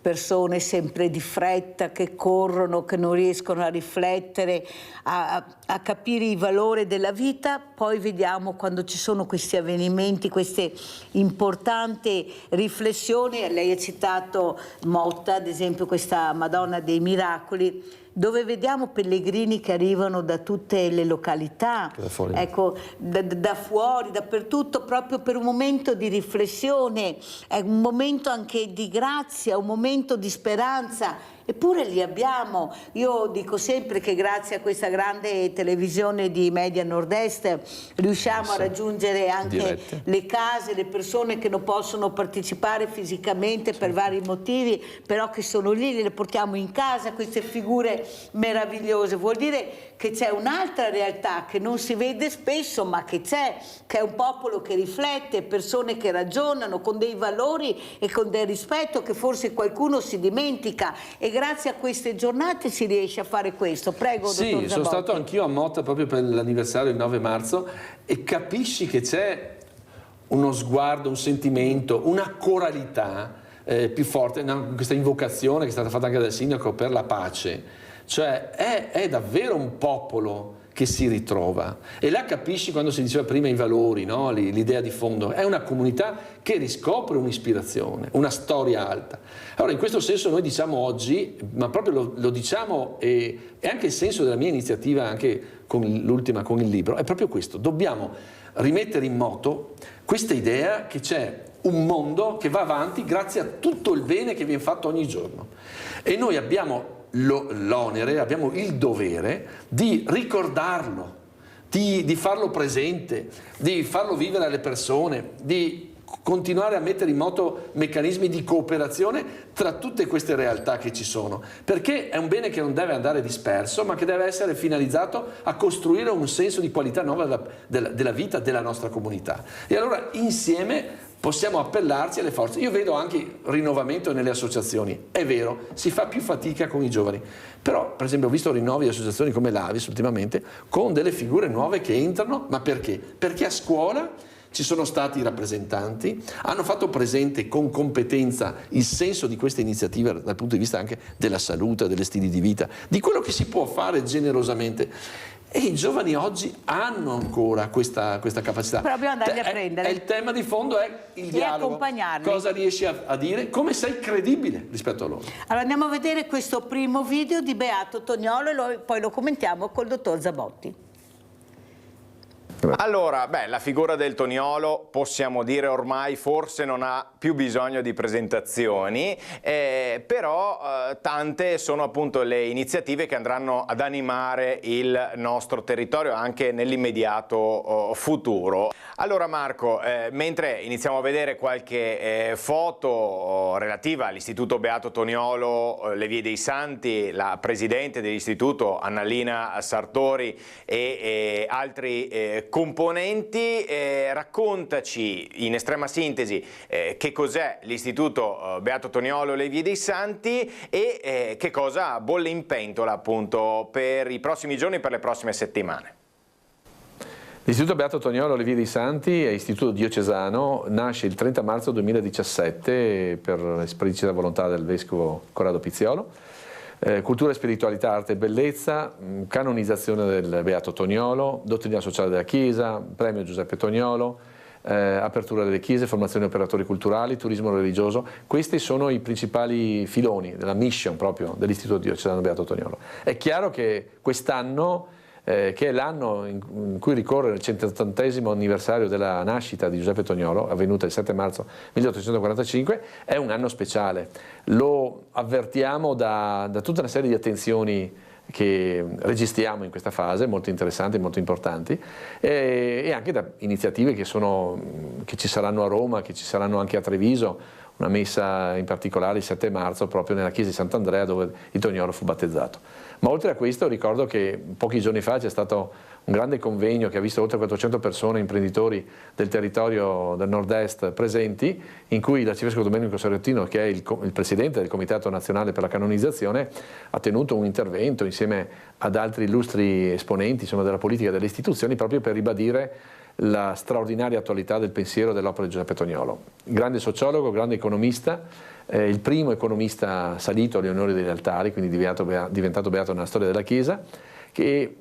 A: persone sempre di fretta, che corrono, che non riescono a riflettere, a capire il valore della vita, poi vediamo quando ci sono questi avvenimenti, queste importanti riflessioni. Lei ha citato Motta, ad esempio, questa Madonna dei Miracoli, dove vediamo pellegrini che arrivano da tutte le località, ecco, da fuori, dappertutto, proprio per un momento di riflessione, è un momento anche di grazia, un momento di speranza. Eppure li abbiamo. Io dico sempre che grazie a questa grande televisione di Media Nord-Est riusciamo a raggiungere anche le case, le persone che non possono partecipare fisicamente per vari motivi, però che sono lì, le portiamo in casa, queste figure meravigliose. Vuol dire che c'è un'altra realtà che non si vede spesso, ma che c'è, che è un popolo che riflette, persone che ragionano con dei valori e con del rispetto che forse qualcuno si dimentica, e grazie a queste giornate si riesce a fare questo. Prego, dottor Zabotti.
F: Sì, sono stato anch'io a Motta proprio per l'anniversario il 9 marzo e capisci che c'è uno sguardo, un sentimento, una coralità più forte, questa invocazione che è stata fatta anche dal sindaco per la pace. Cioè è davvero un popolo che si ritrova, e là capisci, quando si diceva prima i valori, no? L'idea di fondo, è una comunità che riscopre un'ispirazione, una storia alta. Allora in questo senso noi diciamo oggi, ma proprio lo diciamo, e anche il senso della mia iniziativa, anche con l'ultima, con il libro, è proprio questo: dobbiamo rimettere in moto questa idea che c'è un mondo che va avanti grazie a tutto il bene che viene fatto ogni giorno, e noi abbiamo l'onere, abbiamo il dovere di ricordarlo, di farlo presente, di farlo vivere alle persone, di continuare a mettere in moto meccanismi di cooperazione tra tutte queste realtà che ci sono, perché è un bene che non deve andare disperso, ma che deve essere finalizzato a costruire un senso di qualità nuova della vita della nostra comunità. E allora insieme possiamo appellarci alle forze. Io vedo anche rinnovamento nelle associazioni, è vero, si fa più fatica con i giovani, però per esempio ho visto rinnovi di associazioni come l'Avis ultimamente, con delle figure nuove che entrano, ma perché? Perché a scuola ci sono stati i rappresentanti, hanno fatto presente con competenza il senso di queste iniziative dal punto di vista anche della salute, degli stili di vita, di quello che si può fare generosamente. E i giovani oggi hanno ancora questa capacità.
A: Però dobbiamo andarli a prendere.
F: Il tema di fondo è il dialogo.
A: Accompagnarli.
F: Cosa riesci a dire? Come sei credibile rispetto a loro?
A: Allora andiamo a vedere questo primo video di Beato Toniolo e poi lo commentiamo col dottor Zabotti.
H: Allora, la figura del Toniolo possiamo dire ormai forse non ha più bisogno di presentazioni, però tante sono appunto le iniziative che andranno ad animare il nostro territorio anche nell'immediato futuro. Allora Marco, mentre iniziamo a vedere qualche foto relativa all'Istituto Beato Toniolo, le Vie dei Santi, la presidente dell'istituto Annalina Sartori e altri componenti. Raccontaci in estrema sintesi che cos'è l'Istituto Beato Toniolo Le Vie dei Santi e che cosa bolle in pentola appunto per i prossimi giorni e per le prossime settimane.
F: L'Istituto Beato Toniolo Le Vie dei Santi è istituto diocesano, nasce il 30 marzo 2017 per esplicita volontà del Vescovo Corrado Pizziolo. Cultura, spiritualità, arte e bellezza, canonizzazione del Beato Toniolo, dottrina sociale della Chiesa, premio Giuseppe Toniolo, apertura delle chiese, formazione di operatori culturali, turismo religioso. Questi sono i principali filoni della mission proprio dell'Istituto Diocesano Beato Toniolo. È chiaro che quest'anno, che è l'anno in cui ricorre il 180° anniversario della nascita di Giuseppe Toniolo, avvenuta il 7 marzo 1845, è un anno speciale. Lo avvertiamo da tutta una serie di attenzioni che registriamo in questa fase, molto interessanti, molto importanti, e anche da iniziative che ci saranno a Roma, che ci saranno anche a Treviso, una messa in particolare il 7 marzo proprio nella chiesa di Sant'Andrea dove il Toniolo fu battezzato. Ma oltre a questo ricordo che pochi giorni fa c'è stato un grande convegno che ha visto oltre 400 persone, imprenditori del territorio del nord-est presenti, in cui l'arcivescovo Domenico Serrettino, che è il presidente del Comitato Nazionale per la Canonizzazione, ha tenuto un intervento insieme ad altri illustri esponenti della politica e delle istituzioni proprio per ribadire la straordinaria attualità del pensiero e dell'opera di Giuseppe Toniolo. Grande sociologo, grande economista, il primo economista salito agli onori degli altari, quindi diventato beato nella storia della Chiesa, che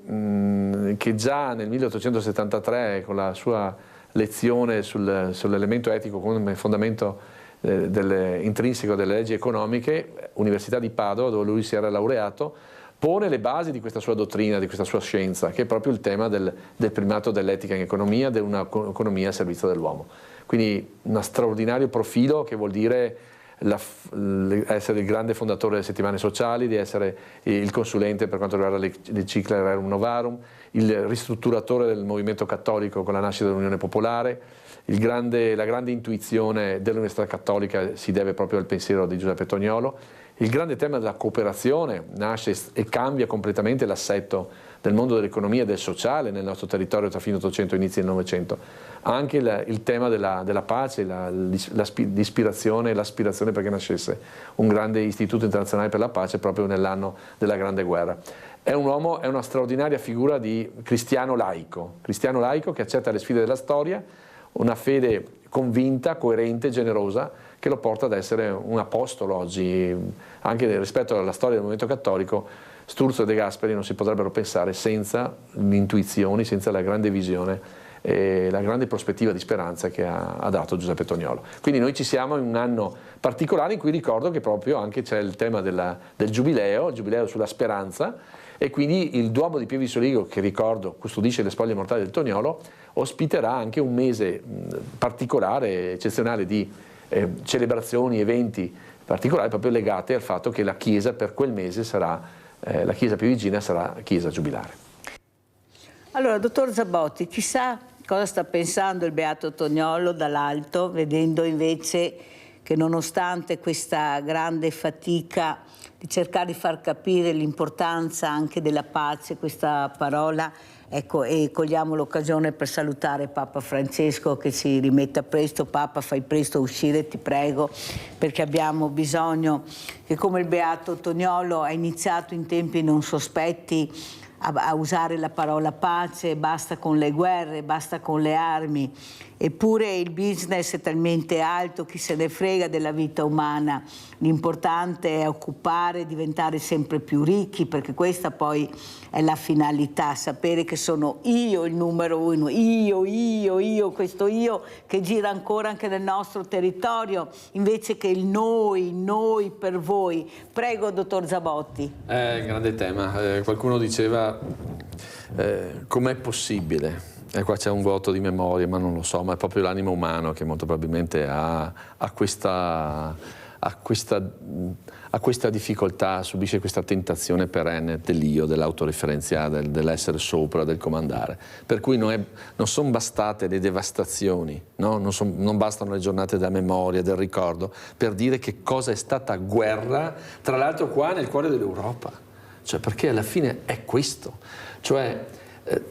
F: già nel 1873 con la sua lezione sull'elemento etico come fondamento intrinseco delle leggi economiche, Università di Padova, dove lui si era laureato, pone le basi di questa sua dottrina, di questa sua scienza, che è proprio il tema del primato dell'etica in economia, di un'economia a servizio dell'uomo. Quindi uno straordinario profilo che vuol dire essere il grande fondatore delle settimane sociali, di essere il consulente per quanto riguarda le Cicla Rerum Novarum, il ristrutturatore del movimento cattolico con la nascita dell'Unione Popolare. La grande intuizione dell'Università Cattolica si deve proprio al pensiero di Giuseppe Toniolo. Il grande tema della cooperazione nasce e cambia completamente l'assetto del mondo dell'economia e del sociale nel nostro territorio tra fine 800 e inizi del Novecento. Anche il tema della pace, l'ispirazione e l'aspirazione perché nascesse un grande istituto internazionale per la pace proprio nell'anno della Grande Guerra. È un uomo, è una straordinaria figura di cristiano laico che accetta le sfide della storia, una fede convinta, coerente, generosa, che lo porta ad essere un apostolo oggi. Anche rispetto alla storia del movimento cattolico, Sturzo e De Gasperi non si potrebbero pensare senza le intuizioni, senza la grande visione e la grande prospettiva di speranza che ha dato Giuseppe Toniolo. Quindi noi ci siamo in un anno particolare in cui ricordo che proprio anche c'è il tema del giubileo, il giubileo sulla speranza, e quindi il Duomo di Pieve di Soligo, che ricordo custodisce le spoglie mortali del Toniolo, ospiterà anche un mese particolare, eccezionale di celebrazioni, eventi particolari proprio legati al fatto che la Chiesa per quel mese sarà, la Chiesa pievigina sarà Chiesa giubilare.
A: Allora, dottor Zabotti, chissà cosa sta pensando il Beato Toniolo dall'alto, vedendo invece che nonostante questa grande fatica di cercare di far capire l'importanza anche della pace, questa parola, ecco, e cogliamo l'occasione per salutare Papa Francesco, che si rimetta presto. Papa, fai presto a uscire, ti prego, perché abbiamo bisogno che, come il Beato Toniolo ha iniziato in tempi non sospetti a usare la parola pace, basta con le guerre, basta con le armi, eppure il business è talmente alto, chi se ne frega della vita umana, l'importante è occupare, diventare sempre più ricchi, perché questa poi è la finalità, sapere che sono io il numero uno, io, questo io che gira ancora anche nel nostro territorio, invece che il noi per voi. Prego, dottor Zabotti.
F: È un grande tema, qualcuno diceva com'è possibile? E qua c'è un vuoto di memoria, ma non lo so, ma è proprio l'animo umano che molto probabilmente ha questa difficoltà, subisce questa tentazione perenne dell'io, dell'autoreferenziale, dell'essere sopra, del comandare. Per cui non sono bastate le devastazioni, no? Non bastano le giornate della memoria, del ricordo, per dire che cosa è stata guerra, tra l'altro qua nel cuore dell'Europa. Cioè, perché alla fine è questo. Cioè,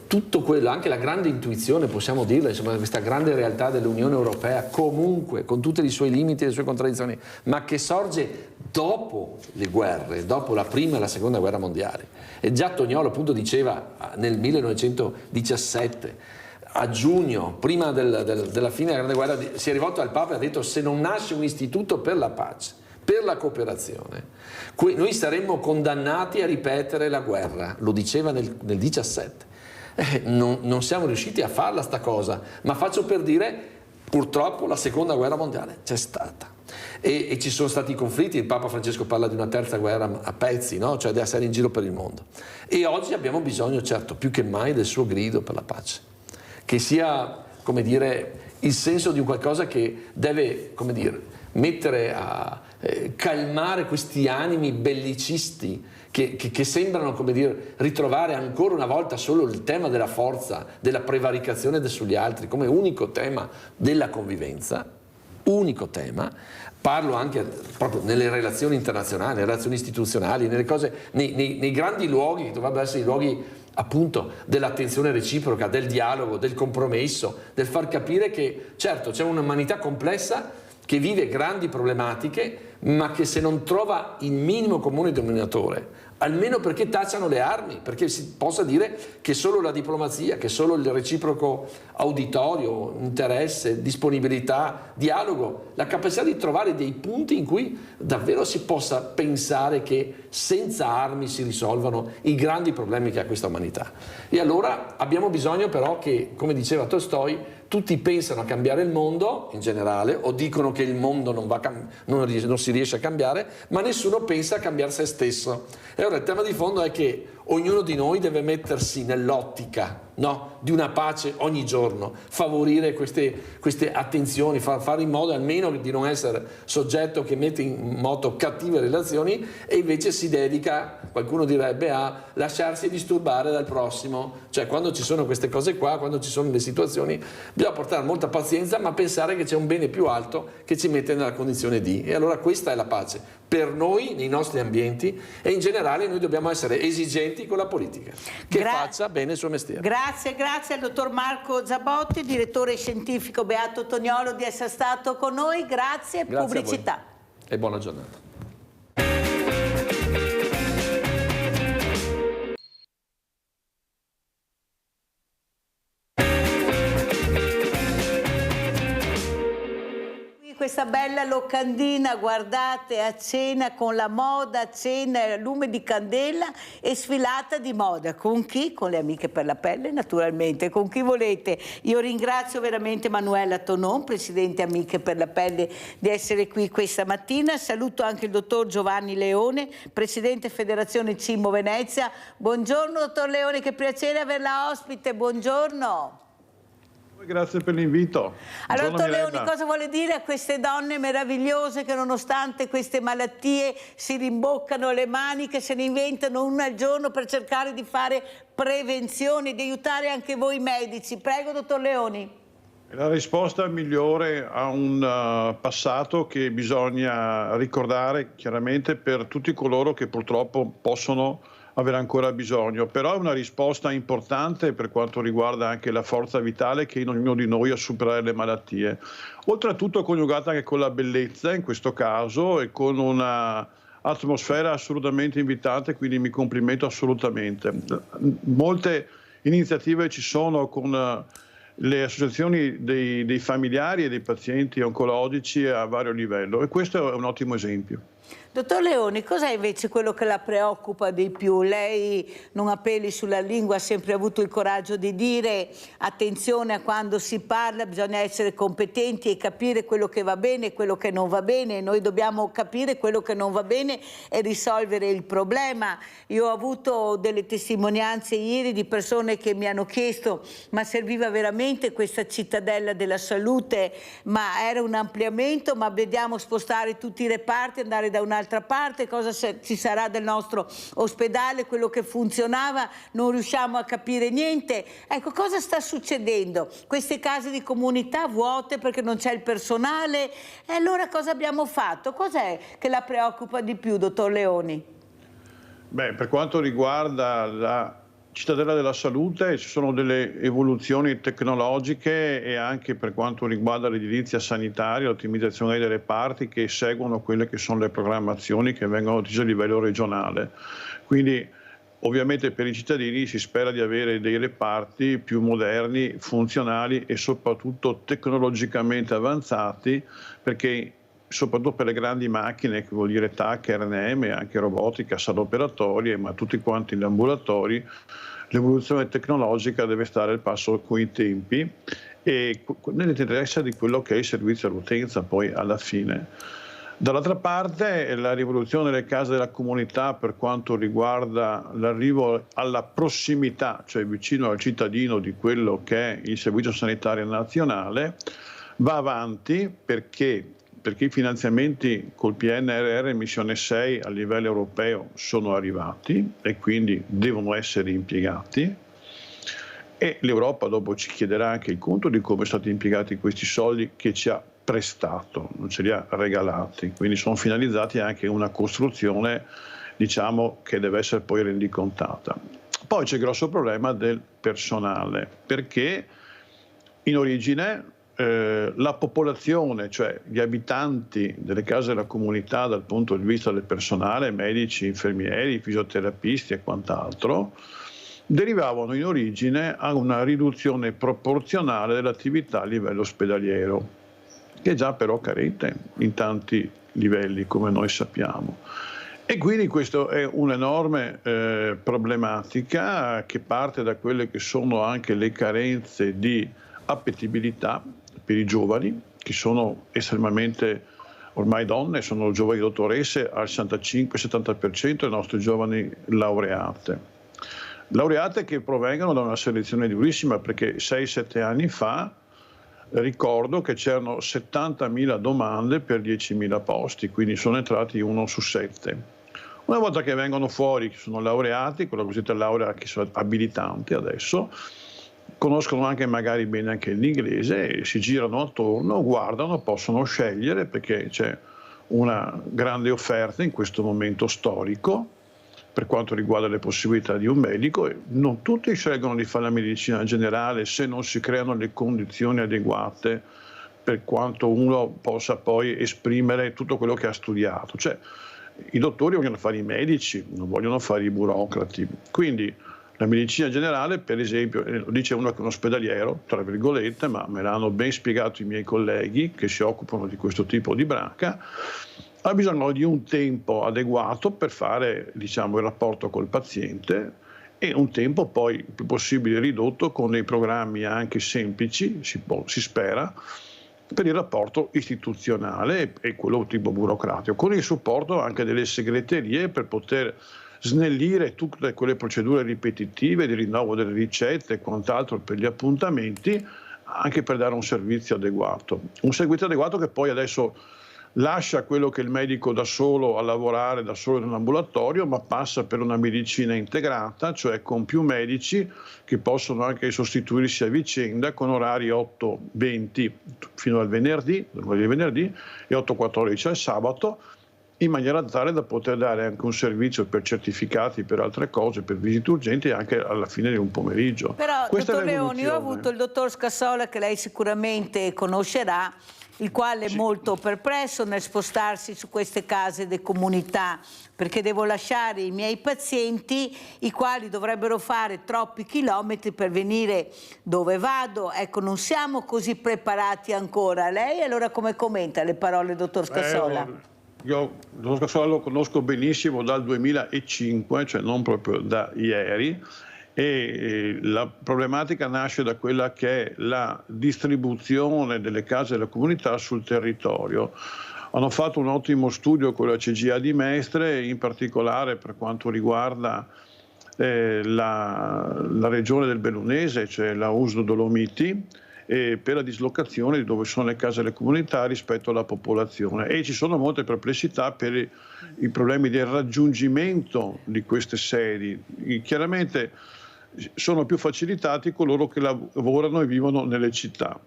F: tutto quello, anche la grande intuizione, possiamo dirlo, insomma, questa grande realtà dell'Unione Europea, comunque, con tutti i suoi limiti e le sue contraddizioni, ma che sorge dopo le guerre, dopo la prima e la seconda guerra mondiale. E già Toniolo appunto diceva nel 1917, a giugno, prima della fine della Grande Guerra, si è rivolto al Papa e ha detto: se non nasce un istituto per la pace, per la cooperazione, noi saremmo condannati a ripetere la guerra. Lo diceva nel 17. Non siamo riusciti a farla sta cosa, ma faccio per dire, purtroppo la seconda guerra mondiale c'è stata e ci sono stati i conflitti. Il Papa Francesco parla di una terza guerra a pezzi, no? Cioè di essere in giro per il mondo, e oggi abbiamo bisogno, certo, più che mai del suo grido per la pace, che sia, come dire, il senso di un qualcosa che deve, come dire, mettere a calmare questi animi bellicisti che sembrano, come dire, ritrovare ancora una volta solo il tema della forza, della prevaricazione sugli altri come unico tema della convivenza, unico tema. Parlo anche proprio nelle relazioni internazionali, nelle relazioni istituzionali, nelle cose, nei grandi luoghi che dovrebbero essere i luoghi appunto dell'attenzione reciproca, del dialogo, del compromesso, del far capire che certo c'è un'umanità complessa che vive grandi problematiche, ma che se non trova il minimo comune denominatore, almeno perché tacciano le armi, perché si possa dire che solo la diplomazia, che solo il reciproco auditorio, interesse, disponibilità, dialogo, la capacità di trovare dei punti in cui davvero si possa pensare che senza armi si risolvano i grandi problemi che ha questa umanità. E allora abbiamo bisogno però che, come diceva Tolstoi, tutti pensano a cambiare il mondo in generale, o dicono che il mondo non si riesce a cambiare, ma nessuno pensa a cambiare se stesso. E allora il tema di fondo è che ognuno di noi deve mettersi nell'ottica, no, di una pace ogni giorno, favorire queste attenzioni, fare in modo almeno di non essere soggetto che mette in moto cattive relazioni e invece si dedica, qualcuno direbbe, a lasciarsi disturbare dal prossimo. Cioè, quando ci sono queste cose qua, quando ci sono le situazioni, bisogna portare molta pazienza, ma pensare che c'è un bene più alto che ci mette nella condizione di. E allora questa è la pace per noi, nei nostri ambienti, e in generale noi dobbiamo essere esigenti con la politica, che faccia bene il suo mestiere.
A: Grazie al dottor Marco Zabotti, direttore scientifico Beato Toniolo, di essere stato con noi. Grazie pubblicità.
F: E buona giornata.
A: Questa bella locandina, guardate, a cena con la moda, a cena, lume di candela e sfilata di moda. Con chi? Con le amiche per la pelle, naturalmente, con chi volete. Io ringrazio veramente Manuela Tonon, presidente Amiche per la Pelle, di essere qui questa mattina. Saluto anche il dottor Giovanni Leone, presidente Federazione Cimo Venezia. Buongiorno dottor Leone, che piacere averla ospite, buongiorno.
I: Grazie per l'invito.
A: Allora, dottor Leoni, cosa vuole dire a queste donne meravigliose che nonostante queste malattie si rimboccano le maniche, se ne inventano una al giorno per cercare di fare prevenzione, di aiutare anche voi medici? Prego, dottor Leoni.
I: La risposta migliore a un passato che bisogna ricordare chiaramente per tutti coloro che purtroppo possono avere ancora bisogno, però è una risposta importante per quanto riguarda anche la forza vitale che in ognuno di noi a superare le malattie. Oltretutto coniugata anche con la bellezza in questo caso e con una atmosfera assolutamente invitante, quindi mi complimento assolutamente. Molte iniziative ci sono con le associazioni dei familiari e dei pazienti oncologici a vario livello e questo è un ottimo esempio.
A: Dottor Leoni, cos'è invece quello che la preoccupa di più? Lei, non ha peli sulla lingua, ha sempre avuto il coraggio di dire attenzione a quando si parla, bisogna essere competenti e capire quello che va bene e quello che non va bene. Noi dobbiamo capire quello che non va bene e risolvere il problema. Io ho avuto delle testimonianze ieri di persone che mi hanno chiesto ma serviva veramente questa cittadella della salute? Ma era un ampliamento, ma vediamo spostare tutti i reparti, andare da un'altra parte, cosa ci sarà del nostro ospedale, quello che funzionava, non riusciamo a capire niente. Ecco, cosa sta succedendo? Queste case di comunità vuote perché non c'è il personale, e allora cosa abbiamo fatto? Cos'è che la preoccupa di più, dottor Leoni?
I: Beh, per quanto riguarda la cittadella della salute, ci sono delle evoluzioni tecnologiche e anche per quanto riguarda l'edilizia sanitaria, l'ottimizzazione dei reparti che seguono quelle che sono le programmazioni che vengono decise a livello regionale. Quindi ovviamente per i cittadini si spera di avere dei reparti più moderni, funzionali e soprattutto tecnologicamente avanzati, perché soprattutto per le grandi macchine, che vuol dire TAC, RNM, anche robotica, sale operatorie, ma tutti quanti gli ambulatori, l'evoluzione tecnologica deve stare al passo con i tempi e nell'interesse di quello che è il servizio all'utenza poi alla fine. Dall'altra parte la rivoluzione delle case della comunità per quanto riguarda l'arrivo alla prossimità, cioè vicino al cittadino di quello che è il Servizio Sanitario Nazionale, va avanti perché i finanziamenti col PNRR Missione 6 a livello europeo sono arrivati e quindi devono essere impiegati e l'Europa dopo ci chiederà anche il conto di come sono stati impiegati questi soldi che ci ha prestato, non ce li ha regalati, quindi sono finalizzati anche a una costruzione, diciamo, che deve essere poi rendicontata. Poi c'è il grosso problema del personale, perché in origine la popolazione, cioè gli abitanti delle case della comunità dal punto di vista del personale, medici, infermieri, fisioterapisti e quant'altro, derivavano in origine a una riduzione proporzionale dell'attività a livello ospedaliero, che è già però carente in tanti livelli, come noi sappiamo. E quindi questa è un'enorme problematica che parte da quelle che sono anche le carenze di appetibilità per i giovani, che sono estremamente ormai donne, sono giovani dottoresse al 65-70% dei nostri giovani laureate che provengono da una selezione durissima, perché 6-7 anni fa ricordo che c'erano 70.000 domande per 10.000 posti, quindi sono entrati 1 su 7. Una volta che vengono fuori, che sono laureati, quella cosiddetta laurea che sono abilitante adesso, conoscono anche magari bene anche l'inglese e si girano attorno, guardano, possono scegliere perché c'è una grande offerta in questo momento storico per quanto riguarda le possibilità di un medico e non tutti scelgono di fare la medicina generale se non si creano le condizioni adeguate per quanto uno possa poi esprimere tutto quello che ha studiato. Cioè, i dottori vogliono fare i medici, non vogliono fare i burocrati. Quindi la medicina generale, per esempio, lo dice uno che è un ospedaliero, tra virgolette, ma me l'hanno ben spiegato i miei colleghi che si occupano di questo tipo di branca, ha bisogno di un tempo adeguato per fare, diciamo, il rapporto col paziente e un tempo poi il più possibile ridotto con dei programmi anche semplici, si spera, per il rapporto istituzionale e quello tipo burocratico, con il supporto anche delle segreterie per poter snellire tutte quelle procedure ripetitive di rinnovo delle ricette e quant'altro per gli appuntamenti, anche per dare un servizio adeguato. Un servizio adeguato che poi adesso lascia quello che il medico da solo a lavorare, da solo in un ambulatorio, ma passa per una medicina integrata, cioè con più medici che possono anche sostituirsi a vicenda con orari 8-20 fino al venerdì e 8-14 al sabato, in maniera tale da poter dare anche un servizio per certificati, per altre cose, per visite urgenti anche alla fine di un pomeriggio.
A: Però, dottor Leoni, io ho avuto il dottor Scassola, che lei sicuramente conoscerà, il quale è molto perplesso nel spostarsi su queste case di comunità, perché devo lasciare i miei pazienti, i quali dovrebbero fare troppi chilometri per venire dove vado. Ecco, non siamo così preparati ancora. Lei allora come commenta le parole del dottor Scassola?
I: Io il dottor Scassola lo conosco benissimo dal 2005, cioè non proprio da ieri, e la problematica nasce da quella che è la distribuzione delle case della comunità sul territorio. Hanno fatto un ottimo studio con la CGA di Mestre, in particolare per quanto riguarda la regione del Bellunese, cioè la Usdo Dolomiti, per la dislocazione di dove sono le case delle comunità rispetto alla popolazione, e ci sono molte perplessità per i problemi del raggiungimento di queste sedi. Chiaramente sono più facilitati coloro che lavorano e vivono nelle città.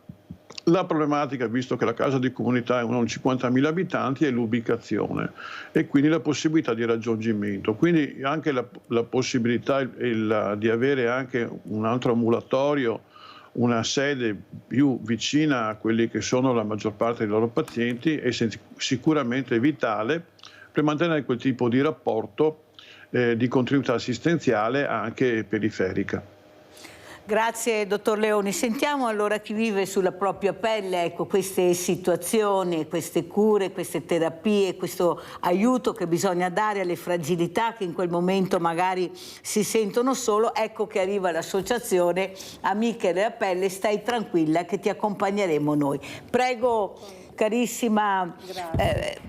I: La problematica, visto che la casa di comunità è un 50.000 abitanti, è l'ubicazione e quindi la possibilità di raggiungimento. Quindi anche la possibilità di avere anche un altro ambulatorio, una sede più vicina a quelli che sono la maggior parte dei loro pazienti è sicuramente vitale per mantenere quel tipo di rapporto di continuità assistenziale anche periferica.
A: Grazie dottor Leoni. Sentiamo allora chi vive sulla propria pelle, ecco, queste situazioni, queste cure, queste terapie, questo aiuto che bisogna dare alle fragilità che in quel momento magari si sentono solo. Ecco che arriva l'associazione Amiche della Pelle, stai tranquilla che ti accompagneremo noi. Prego carissima,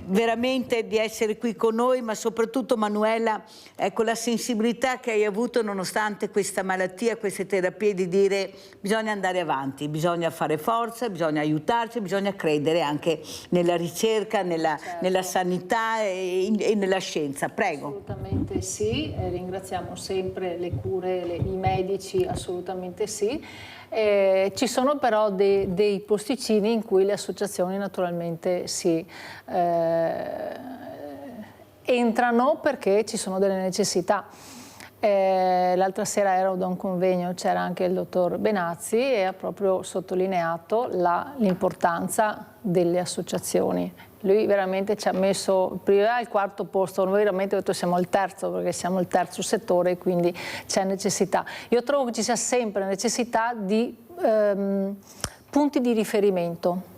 A: veramente di essere qui con noi, ma soprattutto Manuela, ecco la sensibilità che hai avuto nonostante questa malattia, queste terapie, di dire bisogna andare avanti, bisogna fare forza, bisogna aiutarci, bisogna credere anche nella ricerca, nella sanità e nella scienza. Prego.
J: Assolutamente sì, ringraziamo sempre le cure, i medici, assolutamente sì. Ci sono però dei posticini in cui le associazioni naturalmente si entrano perché ci sono delle necessità. L'altra sera ero da un convegno, c'era anche il dottor Benazzi e ha proprio sottolineato l'importanza delle associazioni. Lui veramente ci ha messo prima al quarto posto, noi veramente ho detto siamo al terzo perché siamo il terzo settore, quindi c'è necessità. Io trovo che ci sia sempre necessità di punti di riferimento.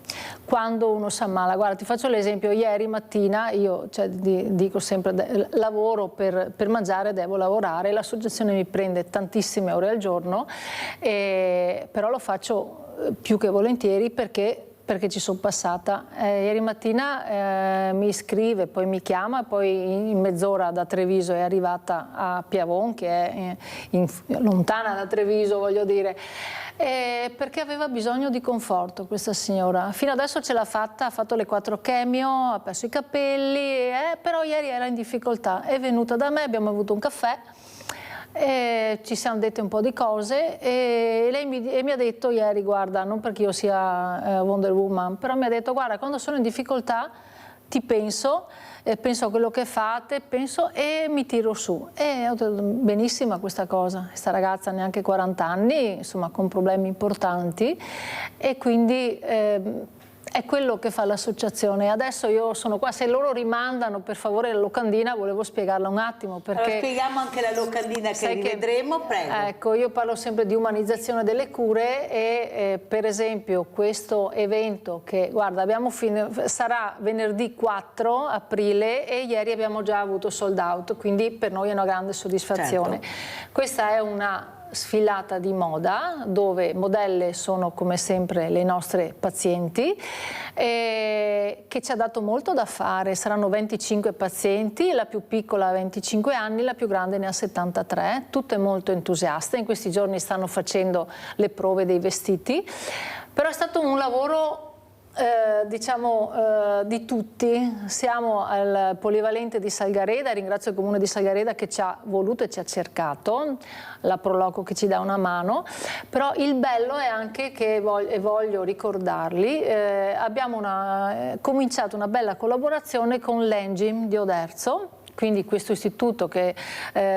J: Quando uno si ammala, guarda ti faccio l'esempio, ieri mattina io dico sempre lavoro per mangiare, devo lavorare, l'associazione mi prende tantissime ore al giorno, però lo faccio più che volentieri perché ci sono passata. Ieri mattina mi scrive, poi mi chiama, poi in mezz'ora da Treviso è arrivata a Piavon, che è lontana da Treviso, voglio dire, perché aveva bisogno di conforto questa signora. Fino adesso ce l'ha fatta, ha fatto le 4 chemio, ha perso i capelli, però ieri era in difficoltà. È venuta da me, abbiamo avuto un caffè, ci siamo dette un po' di cose e lei mi ha detto ieri, guarda, non perché io sia Wonder Woman, però mi ha detto, guarda, quando sono in difficoltà ti penso a quello che fate, e mi tiro su. E ho detto, benissima questa cosa, questa ragazza neanche 40 anni, insomma con problemi importanti, e quindi è quello che fa l'associazione. Adesso io sono qua, se loro rimandano per favore la locandina, volevo spiegarla un attimo. Perché
A: allora, spieghiamo anche la locandina che rivedremo, prego.
J: Ecco, io parlo sempre di umanizzazione delle cure e per esempio questo evento che, guarda, sarà venerdì 4 aprile e ieri abbiamo già avuto sold out, quindi per noi è una grande soddisfazione. Certo. Questa è una sfilata di moda dove modelle sono come sempre le nostre pazienti, che ci ha dato molto da fare. Saranno 25 pazienti, la più piccola ha 25 anni, la più grande ne ha 73, tutte molto entusiaste. In questi giorni stanno facendo le prove dei vestiti, però è stato un lavoro di tutti. Siamo al Polivalente di Salgareda, ringrazio il Comune di Salgareda che ci ha voluto e ci ha cercato, la Proloco che ci dà una mano, però il bello è anche che, voglio ricordarli, abbiamo cominciato una bella collaborazione con l'Engim di Oderzo, quindi questo istituto che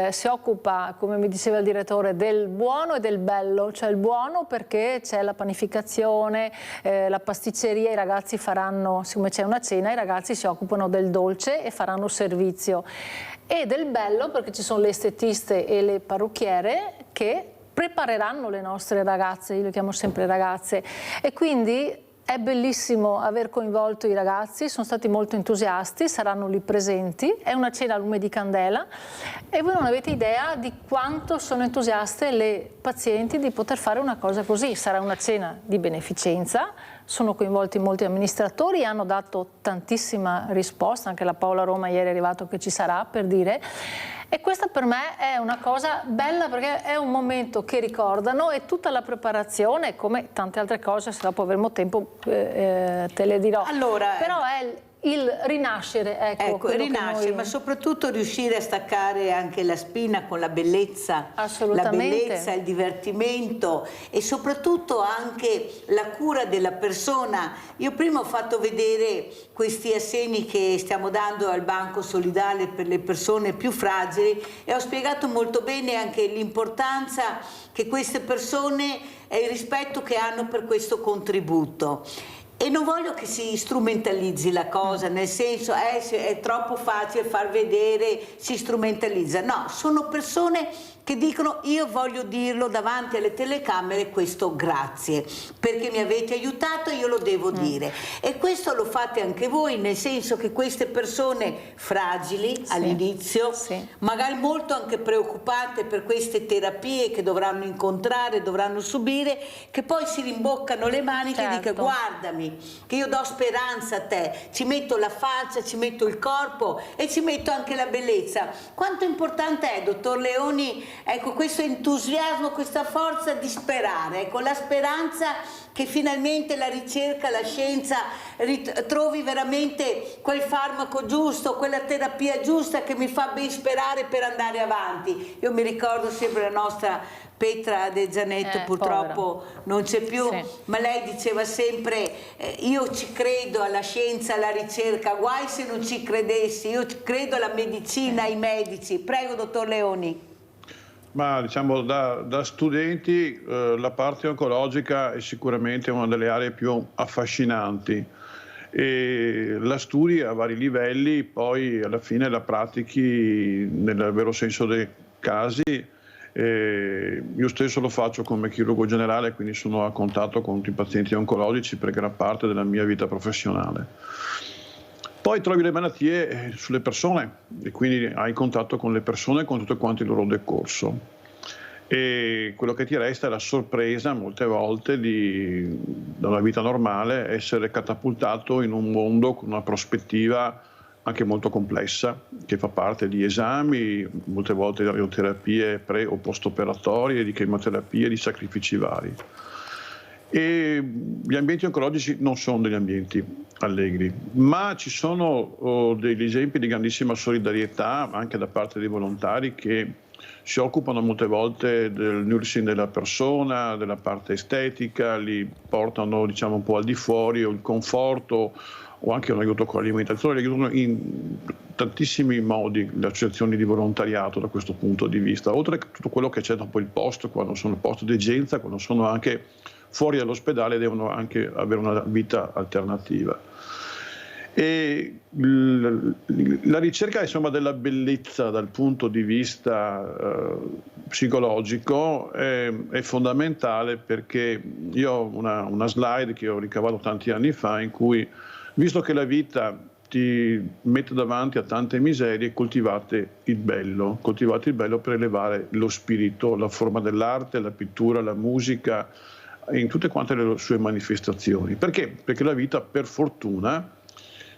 J: si occupa, come mi diceva il direttore, del buono e del bello, cioè il buono perché c'è la panificazione, la pasticceria, i ragazzi faranno, siccome c'è una cena, i ragazzi si occupano del dolce e faranno servizio, e del bello perché ci sono le estetiste e le parrucchiere che prepareranno le nostre ragazze, io le chiamo sempre ragazze, e quindi è bellissimo aver coinvolto i ragazzi, sono stati molto entusiasti, saranno lì presenti, è una cena a lume di candela e voi non avete idea di quanto sono entusiaste le pazienti di poter fare una cosa così. Sarà una cena di beneficenza, sono coinvolti molti amministratori, hanno dato tantissima risposta, anche la Paola Roma ieri è arrivato che ci sarà, per dire. E questa per me è una cosa bella perché è un momento che ricordano e tutta la preparazione, come tante altre cose, se dopo avremo tempo te le dirò.
A: Allora,
J: però è il rinascere, ecco
A: rinascere, ma soprattutto riuscire a staccare anche la spina con la bellezza, la bellezza, il divertimento e soprattutto anche la cura della persona. Io prima ho fatto vedere questi assegni che stiamo dando al Banco Solidale per le persone più fragili e ho spiegato molto bene anche l'importanza che queste persone e il rispetto che hanno per questo contributo. E non voglio che si strumentalizzi la cosa, nel senso è troppo facile far vedere, si strumentalizza. No, sono persone che dicono io voglio dirlo davanti alle telecamere questo grazie, perché mi avete aiutato, io lo devo dire. E questo lo fate anche voi, nel senso che queste persone fragili all'inizio, magari molto anche preoccupate per queste terapie che dovranno incontrare, dovranno subire, che poi si rimboccano le maniche e dicono guardami, che io do speranza a te, ci metto la faccia, ci metto il corpo e ci metto anche la bellezza. Quanto importante è, dottor Leoni, ecco, questo entusiasmo, questa forza di sperare, ecco, la speranza che finalmente la ricerca, la scienza trovi veramente quel farmaco giusto, quella terapia giusta che mi fa ben sperare per andare avanti. Io mi ricordo sempre la nostra Petra De Zanetto, purtroppo non c'è più, ma lei diceva sempre io ci credo alla scienza, alla ricerca, guai se non ci credessi, io credo alla medicina, ai medici. Prego, dottor Leoni.
I: Ma diciamo da studenti la parte oncologica è sicuramente una delle aree più affascinanti e la studi a vari livelli, poi alla fine la pratichi nel vero senso dei casi. Io stesso lo faccio come chirurgo generale, quindi sono a contatto con tutti i pazienti oncologici per gran parte della mia vita professionale. Poi trovi le malattie sulle persone e quindi hai contatto con le persone, con tutto quanto il loro decorso. E quello che ti resta è la sorpresa molte volte da una vita normale essere catapultato in un mondo con una prospettiva anche molto complessa, che fa parte di esami, molte volte di radioterapie pre o post-operatorie, di chemioterapie, di sacrifici vari. E gli ambienti oncologici non sono degli ambienti allegri, ma ci sono degli esempi di grandissima solidarietà anche da parte dei volontari che si occupano molte volte del nursing della persona, della parte estetica, li portano diciamo un po' al di fuori, o il conforto o anche un aiuto con l'alimentazione, li aiutano in tantissimi modi le associazioni di volontariato da questo punto di vista, oltre a tutto quello che c'è dopo il post, quando sono post degenza, quando sono anche fuori dall'ospedale devono anche avere una vita alternativa. E la ricerca insomma della bellezza dal punto di vista psicologico è fondamentale, perché io ho una slide che ho ricavato tanti anni fa in cui, visto che la vita ti mette davanti a tante miserie, coltivate il bello per elevare lo spirito, la forma dell'arte, la pittura, la musica, in tutte quante le sue manifestazioni. Perché? Perché la vita, per fortuna,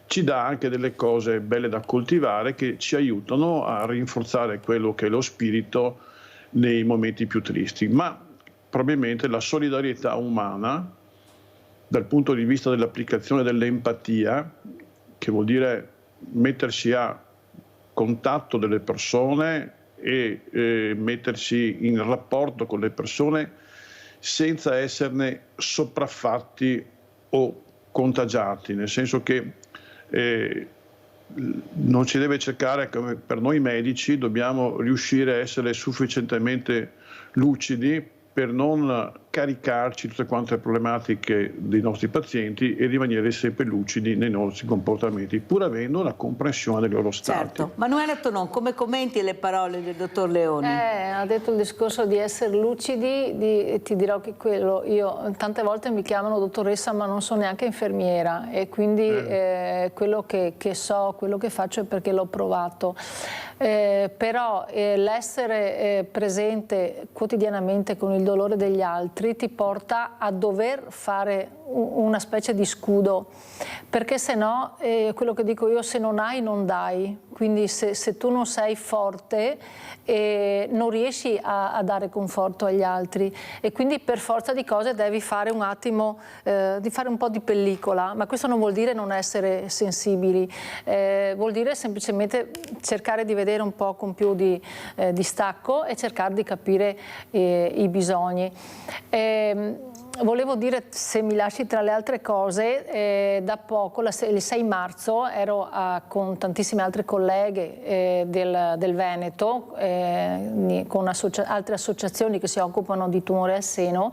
I: ci dà anche delle cose belle da coltivare che ci aiutano a rinforzare quello che è lo spirito nei momenti più tristi. Ma probabilmente la solidarietà umana, dal punto di vista dell'applicazione dell'empatia, che vuol dire mettersi a contatto delle persone e mettersi in rapporto con le persone senza esserne sopraffatti o contagiati, nel senso che non si deve cercare, come per noi medici, dobbiamo riuscire a essere sufficientemente lucidi per non caricarci tutte quante le problematiche dei nostri pazienti e rimanere sempre lucidi nei nostri comportamenti, pur avendo la comprensione dei loro stati.
A: Certo. Manuela Tonon, come commenti le parole del dottor Leoni?
J: Ha detto il discorso di essere lucidi, ti dirò che quello, io tante volte mi chiamano dottoressa ma non sono neanche infermiera e quindi quello che so, quello che faccio è perché l'ho provato. Però l'essere presente quotidianamente con il dolore degli altri ti porta a dover fare una specie di scudo, perché se no, quello che dico io, se non hai non dai, quindi se tu non sei forte e non riesci a dare conforto agli altri, e quindi per forza di cose devi fare un attimo, di fare un po' di pellicola, ma questo non vuol dire non essere sensibili, vuol dire semplicemente cercare di vedere un po' con più di distacco e cercare di capire i bisogni. Volevo dire, se mi lasci, tra le altre cose, da poco, il 6 marzo, ero con tantissime altre colleghe del Veneto, con altre associazioni che si occupano di tumore al seno.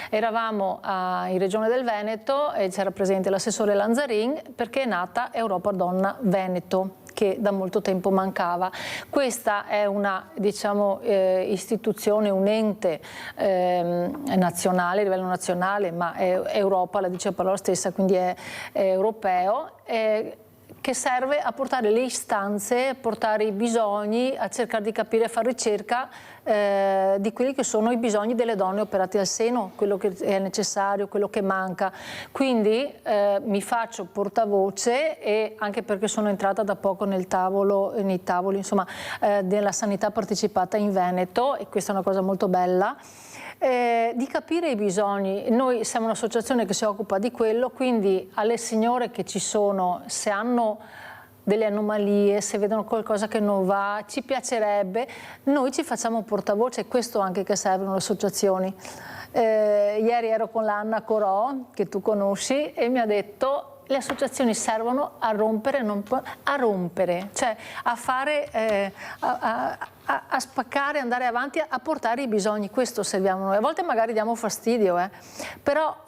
J: Eravamo in Regione del Veneto e c'era presente l'assessore Lanzarin, perché è nata Europa Donna Veneto, che da molto tempo mancava. Questa è una, diciamo, istituzione, un ente nazionale, a livello nazionale, ma è Europa, la dice la parola stessa, quindi è europeo, che serve a portare le istanze, a portare i bisogni, a cercare di capire, a fare ricerca di quelli che sono i bisogni delle donne operate al seno, quello che è necessario, quello che manca. Quindi mi faccio portavoce, e anche perché sono entrata da poco nei tavoli, insomma, della sanità partecipata in Veneto, e questa è una cosa molto bella. Di capire i bisogni. Noi siamo un'associazione che si occupa di quello, quindi alle signore che ci sono, se hanno delle anomalie, se vedono qualcosa che non va, ci piacerebbe, noi ci facciamo portavoce, e questo anche che servono le associazioni. Ieri ero con l'Anna Corò, che tu conosci, e mi ha detto: le associazioni servono a rompere, a rompere, cioè a fare, a spaccare, andare avanti, a portare i bisogni. Questo serviamo noi. A volte magari diamo fastidio, però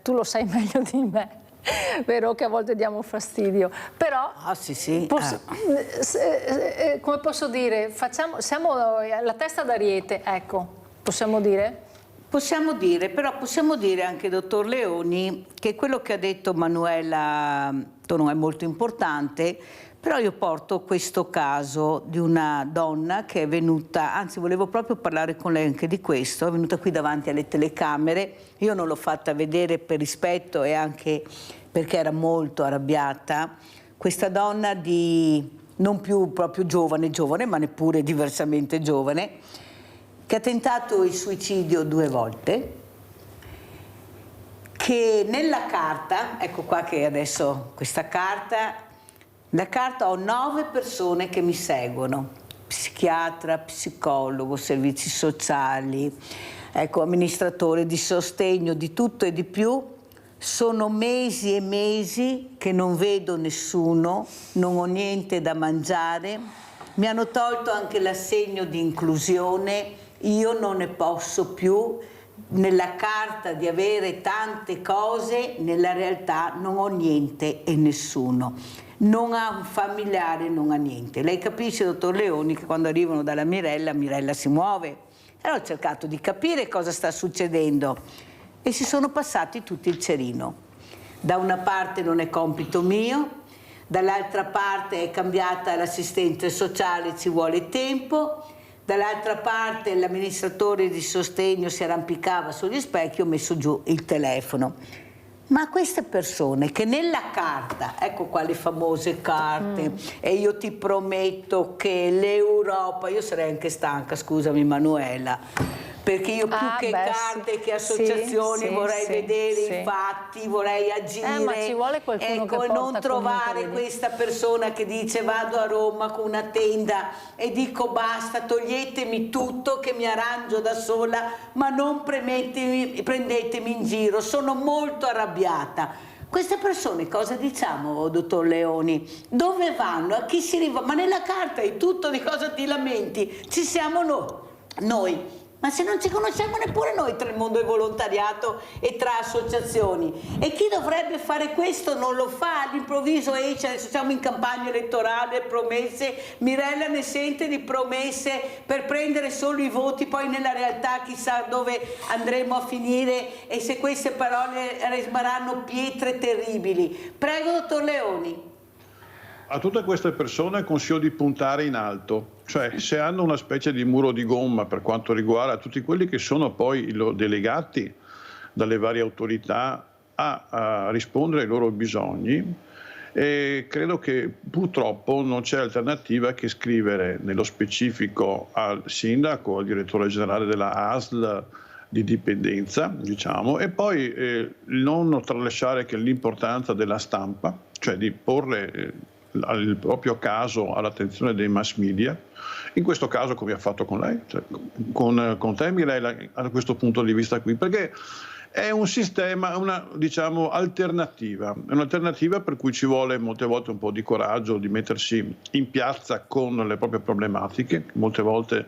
J: tu lo sai meglio di me. Vero che a volte diamo fastidio, però come posso dire, siamo la testa d'ariete, ecco, possiamo dire?
A: Possiamo dire, però possiamo dire anche, dottor Leoni, che quello che ha detto Manuela Tono è molto importante, però io porto questo caso di una donna che è venuta, anzi volevo proprio parlare con lei anche di questo, è venuta qui davanti alle telecamere, io non l'ho fatta vedere per rispetto e anche perché era molto arrabbiata, questa donna di non più proprio giovane, ma neppure diversamente giovane, che ha tentato il suicidio 2 volte, che nella carta, ecco qua che adesso questa carta, la carta ho 9 persone che mi seguono, psichiatra, psicologo, servizi sociali, ecco, amministratore di sostegno, di tutto e di più. Sono mesi e mesi che non vedo nessuno, non ho niente da mangiare, mi hanno tolto anche l'assegno di inclusione, io non ne posso più, nella carta di avere tante cose, nella realtà non ho niente e nessuno. Non ha un familiare, non ha niente. Lei capisce, dottor Leoni, che quando arrivano dalla Mirella si muove. Allora ho cercato di capire cosa sta succedendo e si sono passati tutti il cerino. Da una parte non è compito mio, dall'altra parte è cambiata l'assistente sociale, ci vuole tempo, dall'altra parte l'amministratore di sostegno si arrampicava sugli specchi, ho messo giù il telefono. Ma queste persone che nella carta, ecco qua le famose carte, e io ti prometto che l'Europa, io sarei anche stanca, scusami Manuela, perché io più che carte che associazioni vorrei vedere i fatti, vorrei agire,
J: ma ci vuole qualcuno che porta,
A: non trovare questa persona che dice vado a Roma con una tenda e dico basta, toglietemi tutto che mi arrangio da sola, ma non prendetemi in giro, sono molto arrabbiata. Queste persone cosa diciamo, dottor Leoni? Dove vanno? A chi si rivolgono? Ma nella carta è tutto, di cosa ti lamenti? Ci siamo noi. Ma se non ci conosciamo neppure noi tra il mondo del volontariato e tra associazioni, e chi dovrebbe fare questo non lo fa, all'improvviso esce, adesso siamo in campagna elettorale, promesse, Mirella ne sente di promesse per prendere solo i voti, poi nella realtà chissà dove andremo a finire e se queste parole rimarranno pietre terribili. Prego, dottor Leoni.
I: A tutte queste persone consiglio di puntare in alto, cioè se hanno una specie di muro di gomma per quanto riguarda tutti quelli che sono poi i delegati dalle varie autorità a rispondere ai loro bisogni, E credo che purtroppo non c'è alternativa che scrivere nello specifico al sindaco, al direttore generale della ASL di dipendenza, diciamo, e poi non tralasciare che l'importanza della stampa, cioè di porre il proprio caso all'attenzione dei mass media, in questo caso come ha fatto con lei, cioè con te Mirella, da questo punto di vista qui, perché è un sistema, una diciamo alternativa, è un'alternativa per cui ci vuole molte volte un po' di coraggio di mettersi in piazza con le proprie problematiche. Molte volte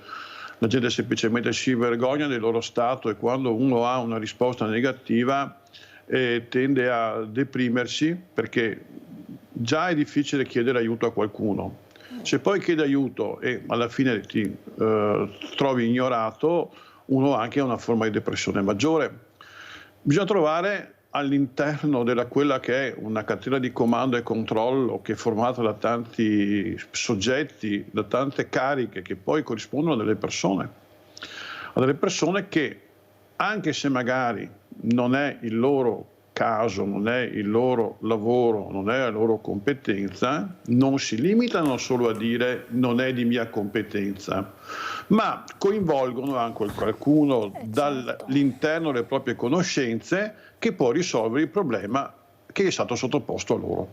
I: la gente semplicemente si vergogna del loro stato e quando uno ha una risposta negativa tende a deprimersi, perché già è difficile chiedere aiuto a qualcuno. Se poi chiede aiuto e alla fine ti trovi ignorato, uno anche ha una forma di depressione maggiore. Bisogna trovare all'interno della quella che è una catena di comando e controllo che è formata da tanti soggetti, da tante cariche che poi corrispondono a delle persone che, anche se magari non è il loro caso, non è il loro lavoro, non è la loro competenza, non si limitano solo a dire non è di mia competenza, ma coinvolgono anche qualcuno dall'interno delle proprie conoscenze che può risolvere il problema che è stato sottoposto a loro.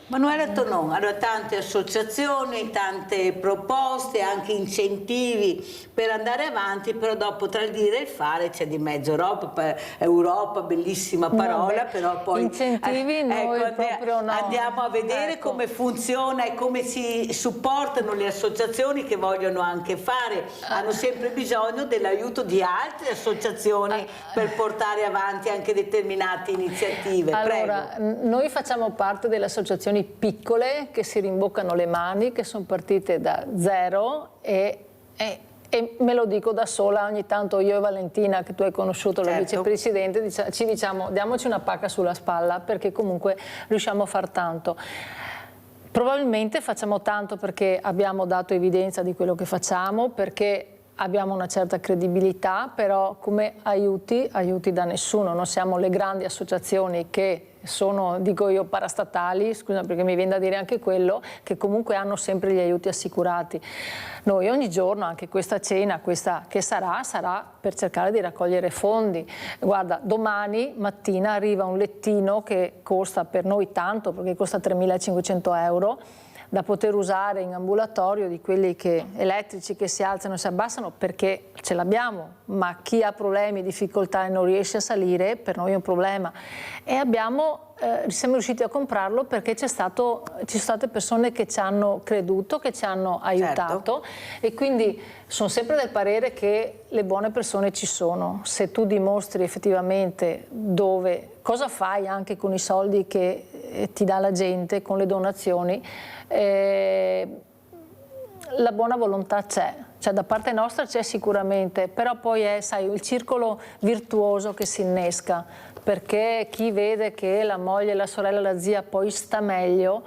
A: Manuela Tonon, allora tante associazioni, tante proposte, anche incentivi per andare avanti, però dopo tra il dire e il fare c'è di mezzo Europa, bellissima parola, però poi
J: incentivi noi proprio no.
A: Andiamo a vedere come funziona e come si supportano le associazioni che vogliono anche fare, hanno sempre bisogno dell'aiuto di altre associazioni per portare avanti anche determinate iniziative.
J: Allora, noi facciamo parte delle associazioni piccole che si rimboccano le mani, che sono partite da zero e me lo dico da sola, ogni tanto io e Valentina, che tu hai conosciuto, la vicepresidente, ci diciamo diamoci una pacca sulla spalla perché comunque riusciamo a far tanto. Probabilmente facciamo tanto perché abbiamo dato evidenza di quello che facciamo, perché abbiamo una certa credibilità, però come aiuti da nessuno, non siamo le grandi associazioni che sono, dico io, parastatali, scusa perché mi viene da dire anche quello, che comunque hanno sempre gli aiuti assicurati. Noi ogni giorno, anche questa cena, questa che sarà per cercare di raccogliere fondi. Guarda, domani mattina arriva un lettino che costa per noi tanto, perché costa 3.500 euro, da poter usare in ambulatorio, di quelli elettrici che si alzano e si abbassano, perché ce l'abbiamo, ma chi ha problemi, difficoltà e non riesce a salire, per noi è un problema. E siamo riusciti a comprarlo perché ci sono state persone che ci hanno creduto, che ci hanno aiutato, e quindi sono sempre del parere che le buone persone ci sono. Se tu dimostri effettivamente cosa fai anche con i soldi che ti dà la gente, con le donazioni, la buona volontà c'è, cioè da parte nostra c'è sicuramente, però poi è, sai, il circolo virtuoso che si innesca, perché chi vede che la moglie, la sorella, la zia poi sta meglio,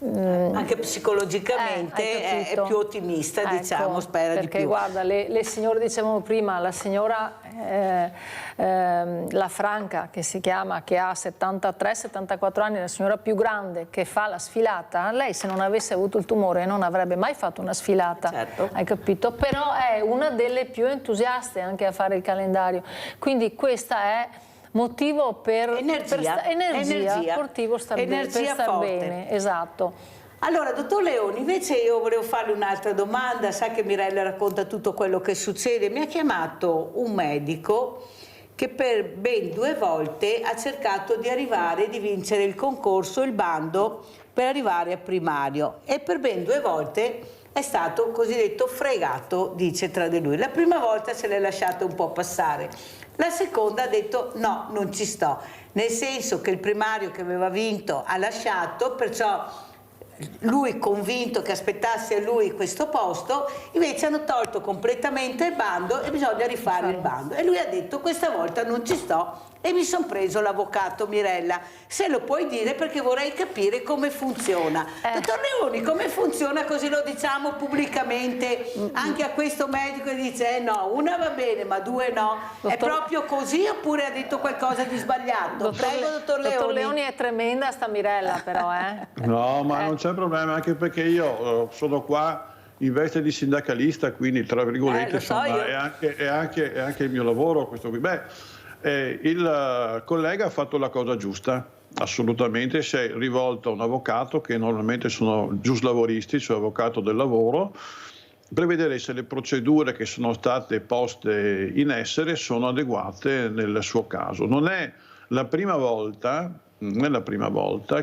A: anche psicologicamente è più ottimista, diciamo, spera di più.
J: Perché guarda, le signore, dicevamo prima, la signora la Franca, che si chiama, che ha 73-74 anni, la signora più grande che fa la sfilata, lei se non avesse avuto il tumore non avrebbe mai fatto una sfilata, hai capito? Però è una delle più entusiaste anche a fare il calendario, quindi questa è motivo per energia, motivo per star bene, esatto.
A: Allora, dottor Leoni, invece io volevo farle un'altra domanda, sa che Mirella racconta tutto quello che succede, mi ha chiamato un medico che per ben 2 volte ha cercato di vincere il concorso, il bando per arrivare a primario, e per ben 2 volte è stato cosiddetto fregato, dice tra di lui. La prima volta se l'è lasciato un po' passare, la seconda ha detto no, non ci sto, nel senso che il primario che aveva vinto ha lasciato, perciò lui convinto che aspettasse a lui questo posto, invece hanno tolto completamente il bando e bisogna rifare il bando. E lui ha detto: questa volta non ci sto, e mi sono preso l'avvocato. Mirella, se lo puoi dire, perché vorrei capire come funziona. Dottor Leoni, come funziona, così lo diciamo pubblicamente anche a questo medico che dice no, una va bene ma due no. È proprio così oppure ha detto qualcosa di sbagliato? Prego, dottor Leoni.
J: Dottor Leoni, è tremenda sta Mirella però,
I: No, ma non c'è problema, anche perché io sono qua in veste di sindacalista, quindi tra virgolette insomma, è anche il mio lavoro questo qui. Il collega ha fatto la cosa giusta, assolutamente. Si è rivolto a un avvocato, che normalmente sono giuslavoristi, cioè avvocato del lavoro, per vedere se le procedure che sono state poste in essere sono adeguate nel suo caso. Non è la prima volta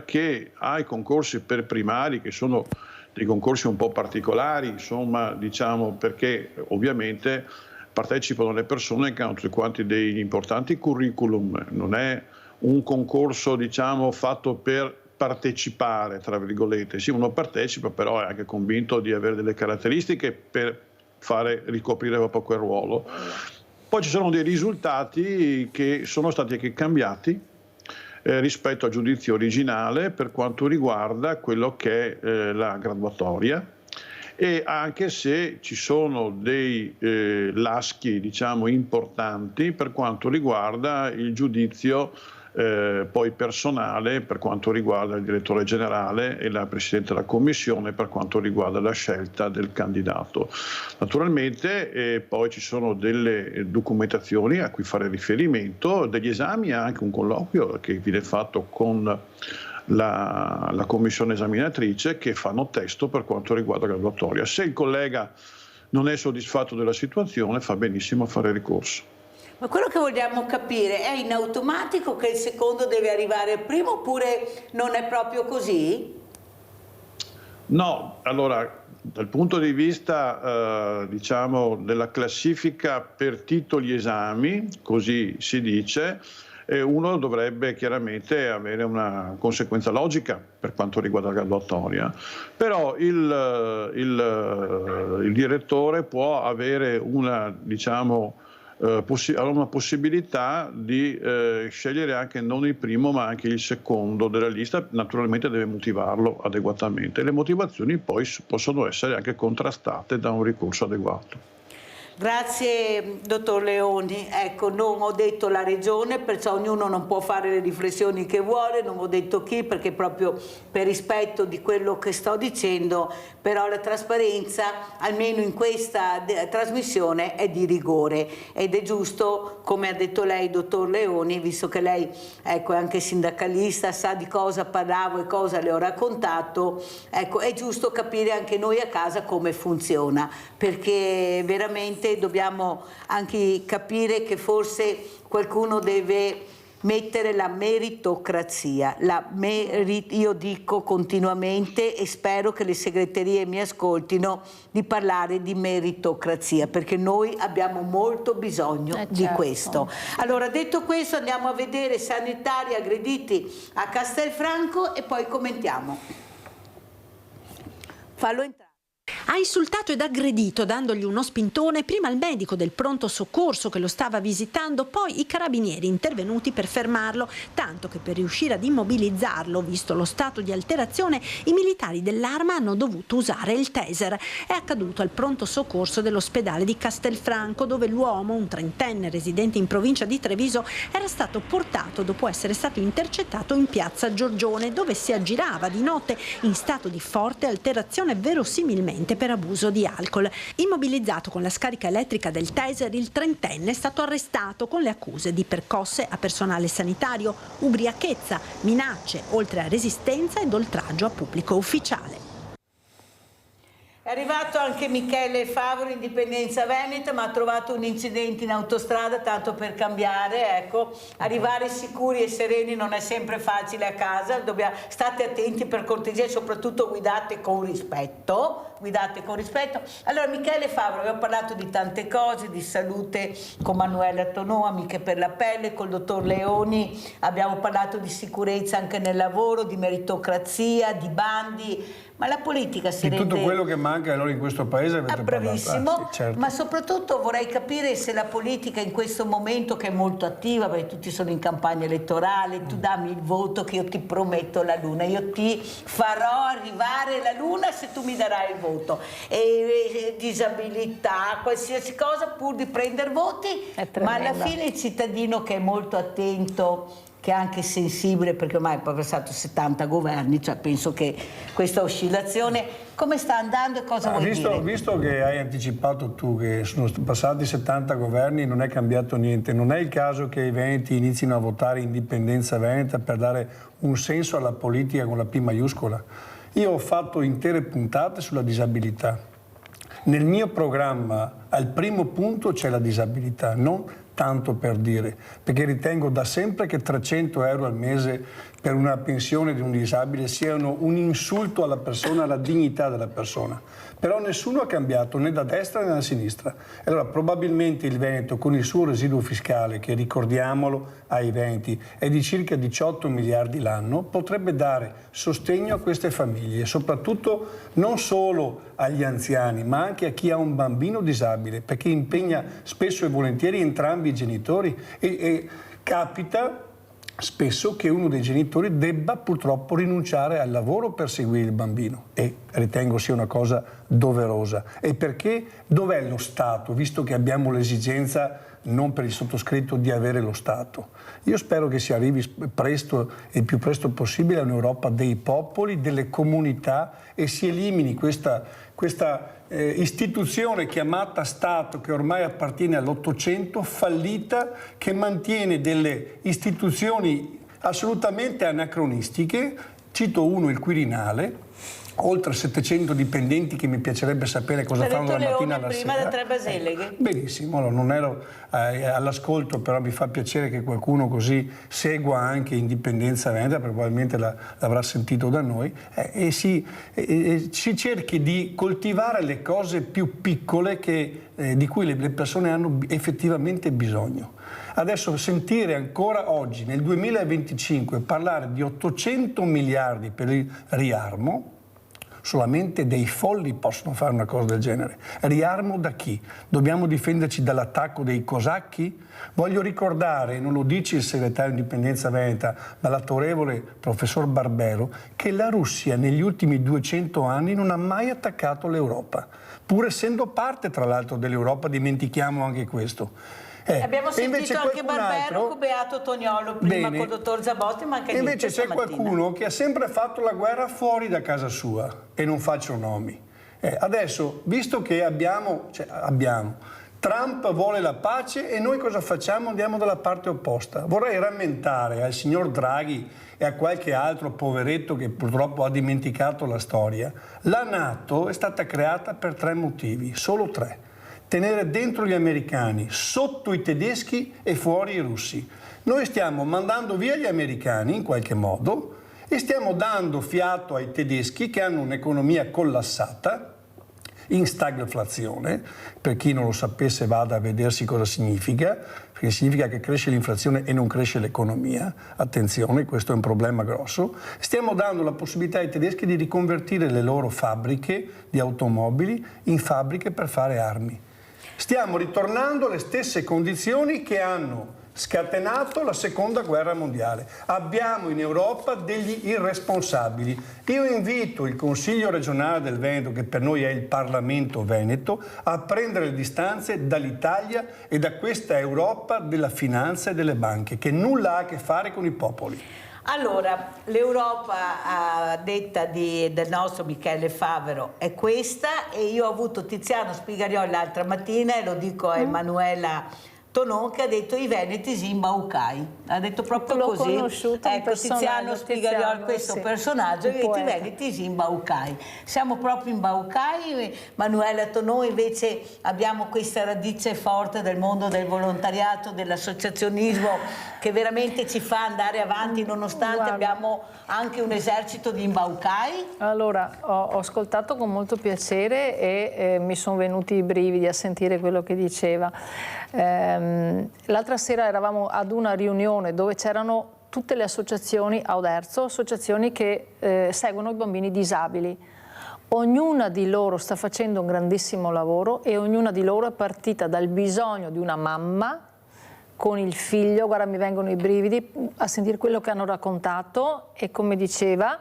I: che ai concorsi per primari, che sono dei concorsi un po' particolari, insomma, diciamo, perché ovviamente partecipano le persone che hanno tutti quanti degli importanti curriculum, non è un concorso, diciamo, fatto per partecipare, tra virgolette. Sì, uno partecipa, però è anche convinto di avere delle caratteristiche per fare ricoprire proprio quel ruolo. Poi ci sono dei risultati che sono stati anche cambiati rispetto al giudizio originale per quanto riguarda quello che è la graduatoria, e anche se ci sono dei laschi, diciamo, importanti per quanto riguarda il giudizio poi personale, per quanto riguarda il direttore generale e la Presidente della Commissione, per quanto riguarda la scelta del candidato. Naturalmente poi ci sono delle documentazioni a cui fare riferimento, degli esami, anche un colloquio che viene fatto con la commissione esaminatrice, che fanno testo per quanto riguarda la graduatoria. Se il collega non è soddisfatto della situazione, fa benissimo a fare ricorso.
A: Ma quello che vogliamo capire è in automatico che il secondo deve arrivare al primo, oppure non è proprio così?
I: No, allora dal punto di vista diciamo della classifica per titoli esami, così si dice, uno dovrebbe chiaramente avere una conseguenza logica per quanto riguarda la graduatoria, però il direttore può avere una, diciamo, una possibilità di scegliere anche non il primo ma anche il secondo della lista. Naturalmente deve motivarlo adeguatamente. Le motivazioni poi possono essere anche contrastate da un ricorso adeguato.
A: Grazie dottor Leoni. Ecco, non ho detto la regione, perciò ognuno non può fare le riflessioni che vuole, non ho detto chi, perché proprio per rispetto di quello che sto dicendo, però la trasparenza, almeno in questa trasmissione, è di rigore ed è giusto, come ha detto lei dottor Leoni, visto che lei, ecco, è anche sindacalista, sa di cosa parlavo e cosa le ho raccontato, ecco, è giusto capire anche noi a casa come funziona, perché veramente dobbiamo anche capire che forse qualcuno deve mettere la meritocrazia. Io dico continuamente, e spero che le segreterie mi ascoltino, di parlare di meritocrazia, perché noi abbiamo molto bisogno di questo. Allora, detto questo, andiamo a vedere sanitari aggrediti a Castelfranco e poi commentiamo. Fallo entrare.
E: Ha insultato ed aggredito, dandogli uno spintone, prima il medico del pronto soccorso che lo stava visitando, poi i carabinieri intervenuti per fermarlo, tanto che per riuscire ad immobilizzarlo, visto lo stato di alterazione, i militari dell'Arma hanno dovuto usare il taser. È accaduto al pronto soccorso dell'ospedale di Castelfranco, dove l'uomo, un trentenne residente in provincia di Treviso, era stato portato dopo essere stato intercettato in piazza Giorgione, dove si aggirava di notte in stato di forte alterazione, verosimilmente per abuso di alcol. Immobilizzato con la scarica elettrica del taser, il trentenne è stato arrestato con le accuse di percosse a personale sanitario, ubriachezza, minacce, oltre a resistenza ed oltraggio a pubblico ufficiale.
A: È arrivato anche Michele Favero, Indipendenza Veneta, ma ha trovato un incidente in autostrada, tanto per cambiare, ecco. Arrivare sicuri e sereni non è sempre facile a casa, state attenti per cortesia e soprattutto guidate con rispetto. Allora, Michele Favero, abbiamo parlato di tante cose, di salute con Manuela Tonò, Amiche per la Pelle, col dottor Leoni, abbiamo parlato di sicurezza anche nel lavoro, di meritocrazia, di bandi, ma la politica si rende...
K: Di tutto quello che manca allora in questo paese avete
A: bravissimo,
K: parlato. Sì, certo.
A: Ma soprattutto vorrei capire se la politica in questo momento, che è molto attiva, perché tutti sono in campagna elettorale, tu dammi il voto che io ti prometto la luna, io ti farò arrivare la luna se tu mi darai il voto, e disabilità, qualsiasi cosa pur di prendere voti, ma alla fine il cittadino che è molto attento, che è anche sensibile, perché ormai è passato 70 governi, cioè penso che questa oscillazione, come sta andando e cosa vuoi dire?
K: Visto che hai anticipato tu che sono passati 70 governi, non è cambiato niente, non è il caso che i veneti inizino a votare Indipendenza Veneta per dare un senso alla politica con la P maiuscola? Io ho fatto intere puntate sulla disabilità. Nel mio programma al primo punto c'è la disabilità, non tanto per dire, perché ritengo da sempre che 300 euro al mese per una pensione di un disabile siano un insulto alla persona, alla dignità della persona. Però nessuno ha cambiato né da destra né da sinistra. Allora probabilmente il Veneto, con il suo residuo fiscale, che ricordiamolo ai veneti è di circa 18 miliardi l'anno, potrebbe dare sostegno a queste famiglie, soprattutto non solo agli anziani, ma anche a chi ha un bambino disabile, perché impegna spesso e volentieri entrambi i genitori e capita spesso che uno dei genitori debba purtroppo rinunciare al lavoro per seguire il bambino, e ritengo sia una cosa doverosa. E perché dov'è lo Stato, visto che abbiamo l'esigenza, non per il sottoscritto, di avere lo Stato? Io spero che si arrivi presto e il più presto possibile a un'Europa dei popoli, delle comunità, e si elimini questa istituzione chiamata Stato, che ormai appartiene all'Ottocento, fallita, che mantiene delle istituzioni assolutamente anacronistiche. Cito uno, il Quirinale, oltre 700 dipendenti che mi piacerebbe sapere cosa fanno dalla mattina alla sera.
A: Prima da tre baseleghe.
K: Benissimo, allora, non ero all'ascolto, però mi fa piacere che qualcuno così segua anche Indipendenza Veneta, perché probabilmente l'avrà sentito da noi, e si cerchi di coltivare le cose più piccole di cui le persone hanno effettivamente bisogno. Adesso sentire ancora oggi, nel 2025, parlare di 800 miliardi per il riarmo, solamente dei folli possono fare una cosa del genere. Riarmo da chi? Dobbiamo difenderci dall'attacco dei cosacchi? Voglio ricordare, non lo dice il segretario di Indipendenza Veneta, ma l'autorevole professor Barbero, che la Russia negli ultimi 200 anni non ha mai attaccato l'Europa, pur essendo parte tra l'altro dell'Europa, dimentichiamo anche questo.
A: Abbiamo sentito anche Barbero con Beato Tognolo prima, col dottor Zabotti, ma anche
K: invece c'è qualcuno che ha sempre fatto la guerra fuori da casa sua, e non faccio nomi. Adesso, visto che abbiamo, Trump vuole la pace e noi cosa facciamo? Andiamo dalla parte opposta. Vorrei rammentare al signor Draghi e a qualche altro poveretto che purtroppo ha dimenticato la storia. La NATO è stata creata per 3 motivi, solo 3. Tenere dentro gli americani, sotto i tedeschi e fuori i russi. Noi stiamo mandando via gli americani in qualche modo e stiamo dando fiato ai tedeschi, che hanno un'economia collassata, in stagflazione. Per chi non lo sapesse vada a vedersi cosa significa, perché significa che cresce l'inflazione e non cresce l'economia. Attenzione, questo è un problema grosso. Stiamo dando la possibilità ai tedeschi di riconvertire le loro fabbriche di automobili in fabbriche per fare armi. Stiamo ritornando alle stesse condizioni che hanno scatenato la seconda guerra mondiale. Abbiamo in Europa degli irresponsabili. Io invito il Consiglio regionale del Veneto, che per noi è il Parlamento veneto, a prendere le distanze dall'Italia e da questa Europa della finanza e delle banche, che nulla ha a che fare con i popoli.
A: Allora, l'Europa a detta del nostro Michele Favero è questa, e io ho avuto Tiziano Spigarioli l'altra mattina, e lo dico a Emanuela Tonon, che ha detto i veneti si imbaucai, ha detto proprio
J: L'ho
A: così.
J: conosciuto, un
A: Ecco, Tiziano Spigariol, questo
J: sì,
A: personaggio,
J: un
A: che i
J: poeta.
A: veneti si imbaucai. Siamo proprio imbaucai. Manuela Tonon invece abbiamo questa radice forte del mondo del volontariato, dell'associazionismo, che veramente ci fa andare avanti nonostante abbiamo anche un esercito di imbaucai.
J: Allora, ho ascoltato con molto piacere e mi sono venuti i brividi a sentire quello che diceva. L'altra sera eravamo ad una riunione dove c'erano tutte le associazioni a Oderzo, associazioni che seguono i bambini disabili. Ognuna di loro sta facendo un grandissimo lavoro e ognuna di loro è partita dal bisogno di una mamma con il figlio. Guarda, mi vengono i brividi a sentire quello che hanno raccontato e come diceva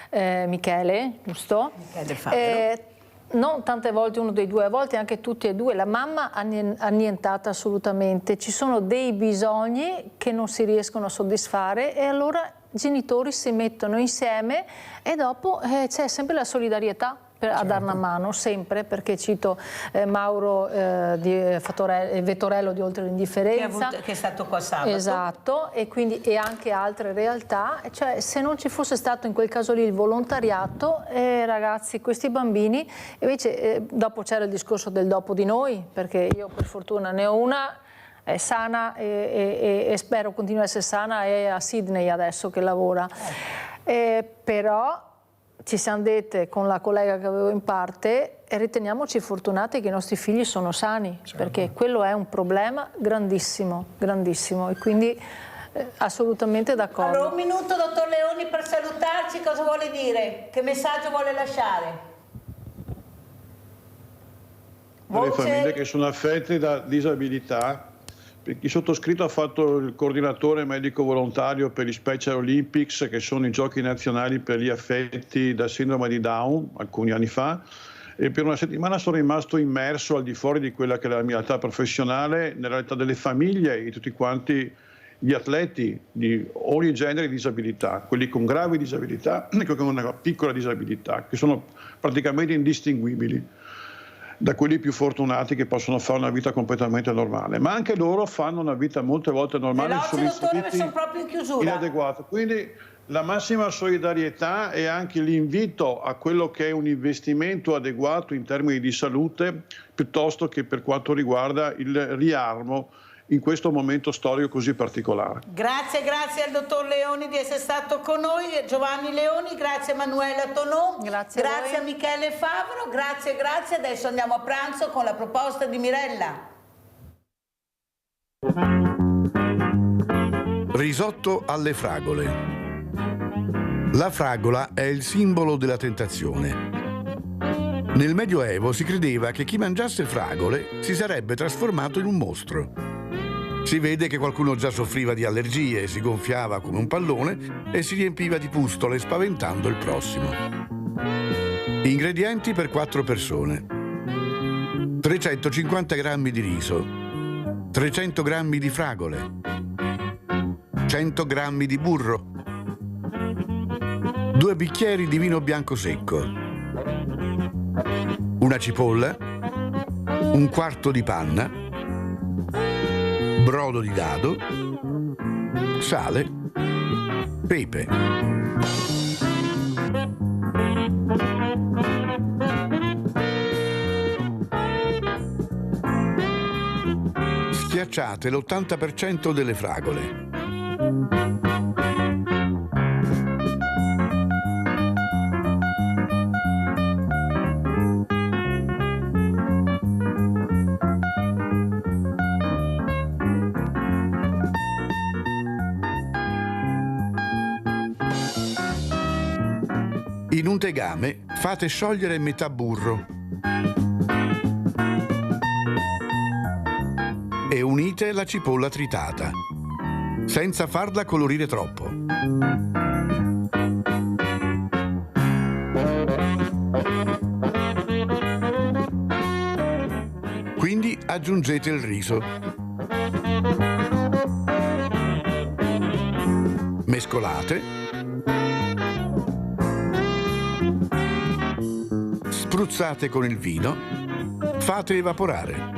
J: Michele, giusto?
A: Michele Favero.
J: Non tante volte uno dei due, a volte anche tutti e due, la mamma annientata assolutamente, ci sono dei bisogni che non si riescono a soddisfare e allora i genitori si mettono insieme e dopo c'è sempre la solidarietà a dare una mano, sempre, perché cito Mauro Vettorello di Oltre l'Indifferenza,
A: che è stato qua sabato.
J: Esatto, e anche altre realtà. Cioè, se non ci fosse stato in quel caso lì il volontariato, ragazzi, questi bambini, invece dopo c'era il discorso del dopo di noi, perché io per fortuna ne ho una, è sana e spero continui a essere sana, è a Sydney adesso che lavora. Però ci siamo dette con la collega che avevo in parte e riteniamoci fortunati che i nostri figli sono sani, perché quello è un problema grandissimo, grandissimo, e quindi assolutamente d'accordo.
A: Allora, un minuto, dottor Leoni, per salutarci, cosa vuole dire? Che messaggio vuole lasciare?
I: Le famiglie che sono affette da disabilità, perché il sottoscritto ha fatto il coordinatore medico volontario per gli Special Olympics, che sono i giochi nazionali per gli affetti da sindrome di Down, alcuni anni fa, e per una settimana sono rimasto immerso al di fuori di quella che è la mia realtà professionale, nella realtà delle famiglie e di tutti quanti gli atleti di ogni genere di disabilità, quelli con gravi disabilità e quelli con una piccola disabilità, che sono praticamente indistinguibili da quelli più fortunati che possono fare una vita completamente normale, ma anche loro fanno una vita molte volte normale e sono
A: sono proprio in chiusura.
I: Inadeguato. Quindi la massima solidarietà e anche l'invito a quello che è un investimento adeguato in termini di salute, piuttosto che per quanto riguarda il riarmo in questo momento storico così particolare.
A: Grazie al dottor Leoni di essere stato con noi, Giovanni Leoni, grazie a Manuela Tonon, grazie a Michele Favero, grazie. Adesso andiamo a pranzo con la proposta di Mirella.
L: Risotto alle fragole. La fragola è il simbolo della tentazione. Nel Medioevo si credeva che chi mangiasse fragole si sarebbe trasformato in un mostro. Si vede che qualcuno già soffriva di allergie, si gonfiava come un pallone e si riempiva di pustole spaventando il prossimo. Ingredienti per 4 persone: 350 g di riso, 300 g di fragole, 100 g di burro, 2 bicchieri di vino bianco secco, una cipolla, un quarto di panna, brodo di dado, sale, pepe. Schiacciate l'80% delle fragole. In un tegame fate sciogliere metà burro e unite la cipolla tritata, senza farla colorire troppo. Quindi aggiungete il riso. Mescolate. Spruzzate con il vino, fate evaporare.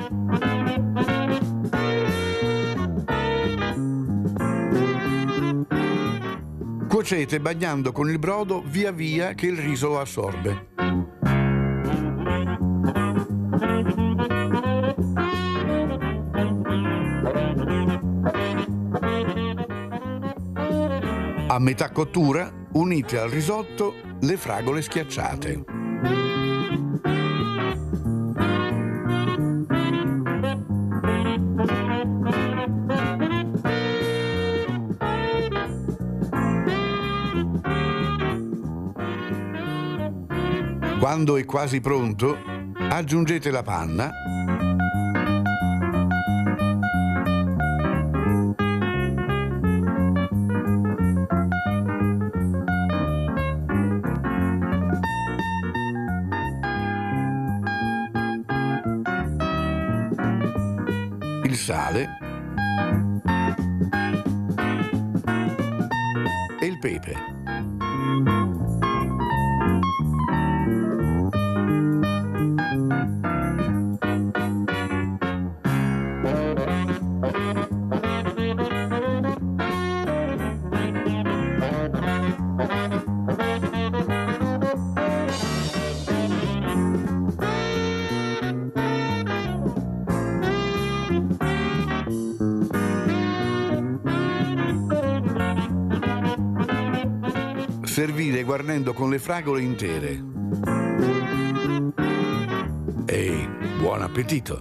L: Procede bagnando con il brodo via via che il riso lo assorbe. A metà cottura unite al risotto le fragole schiacciate. Quando è quasi pronto, aggiungete la panna il sale e il pepe. Servire guarnendo con le fragole intere. E buon appetito!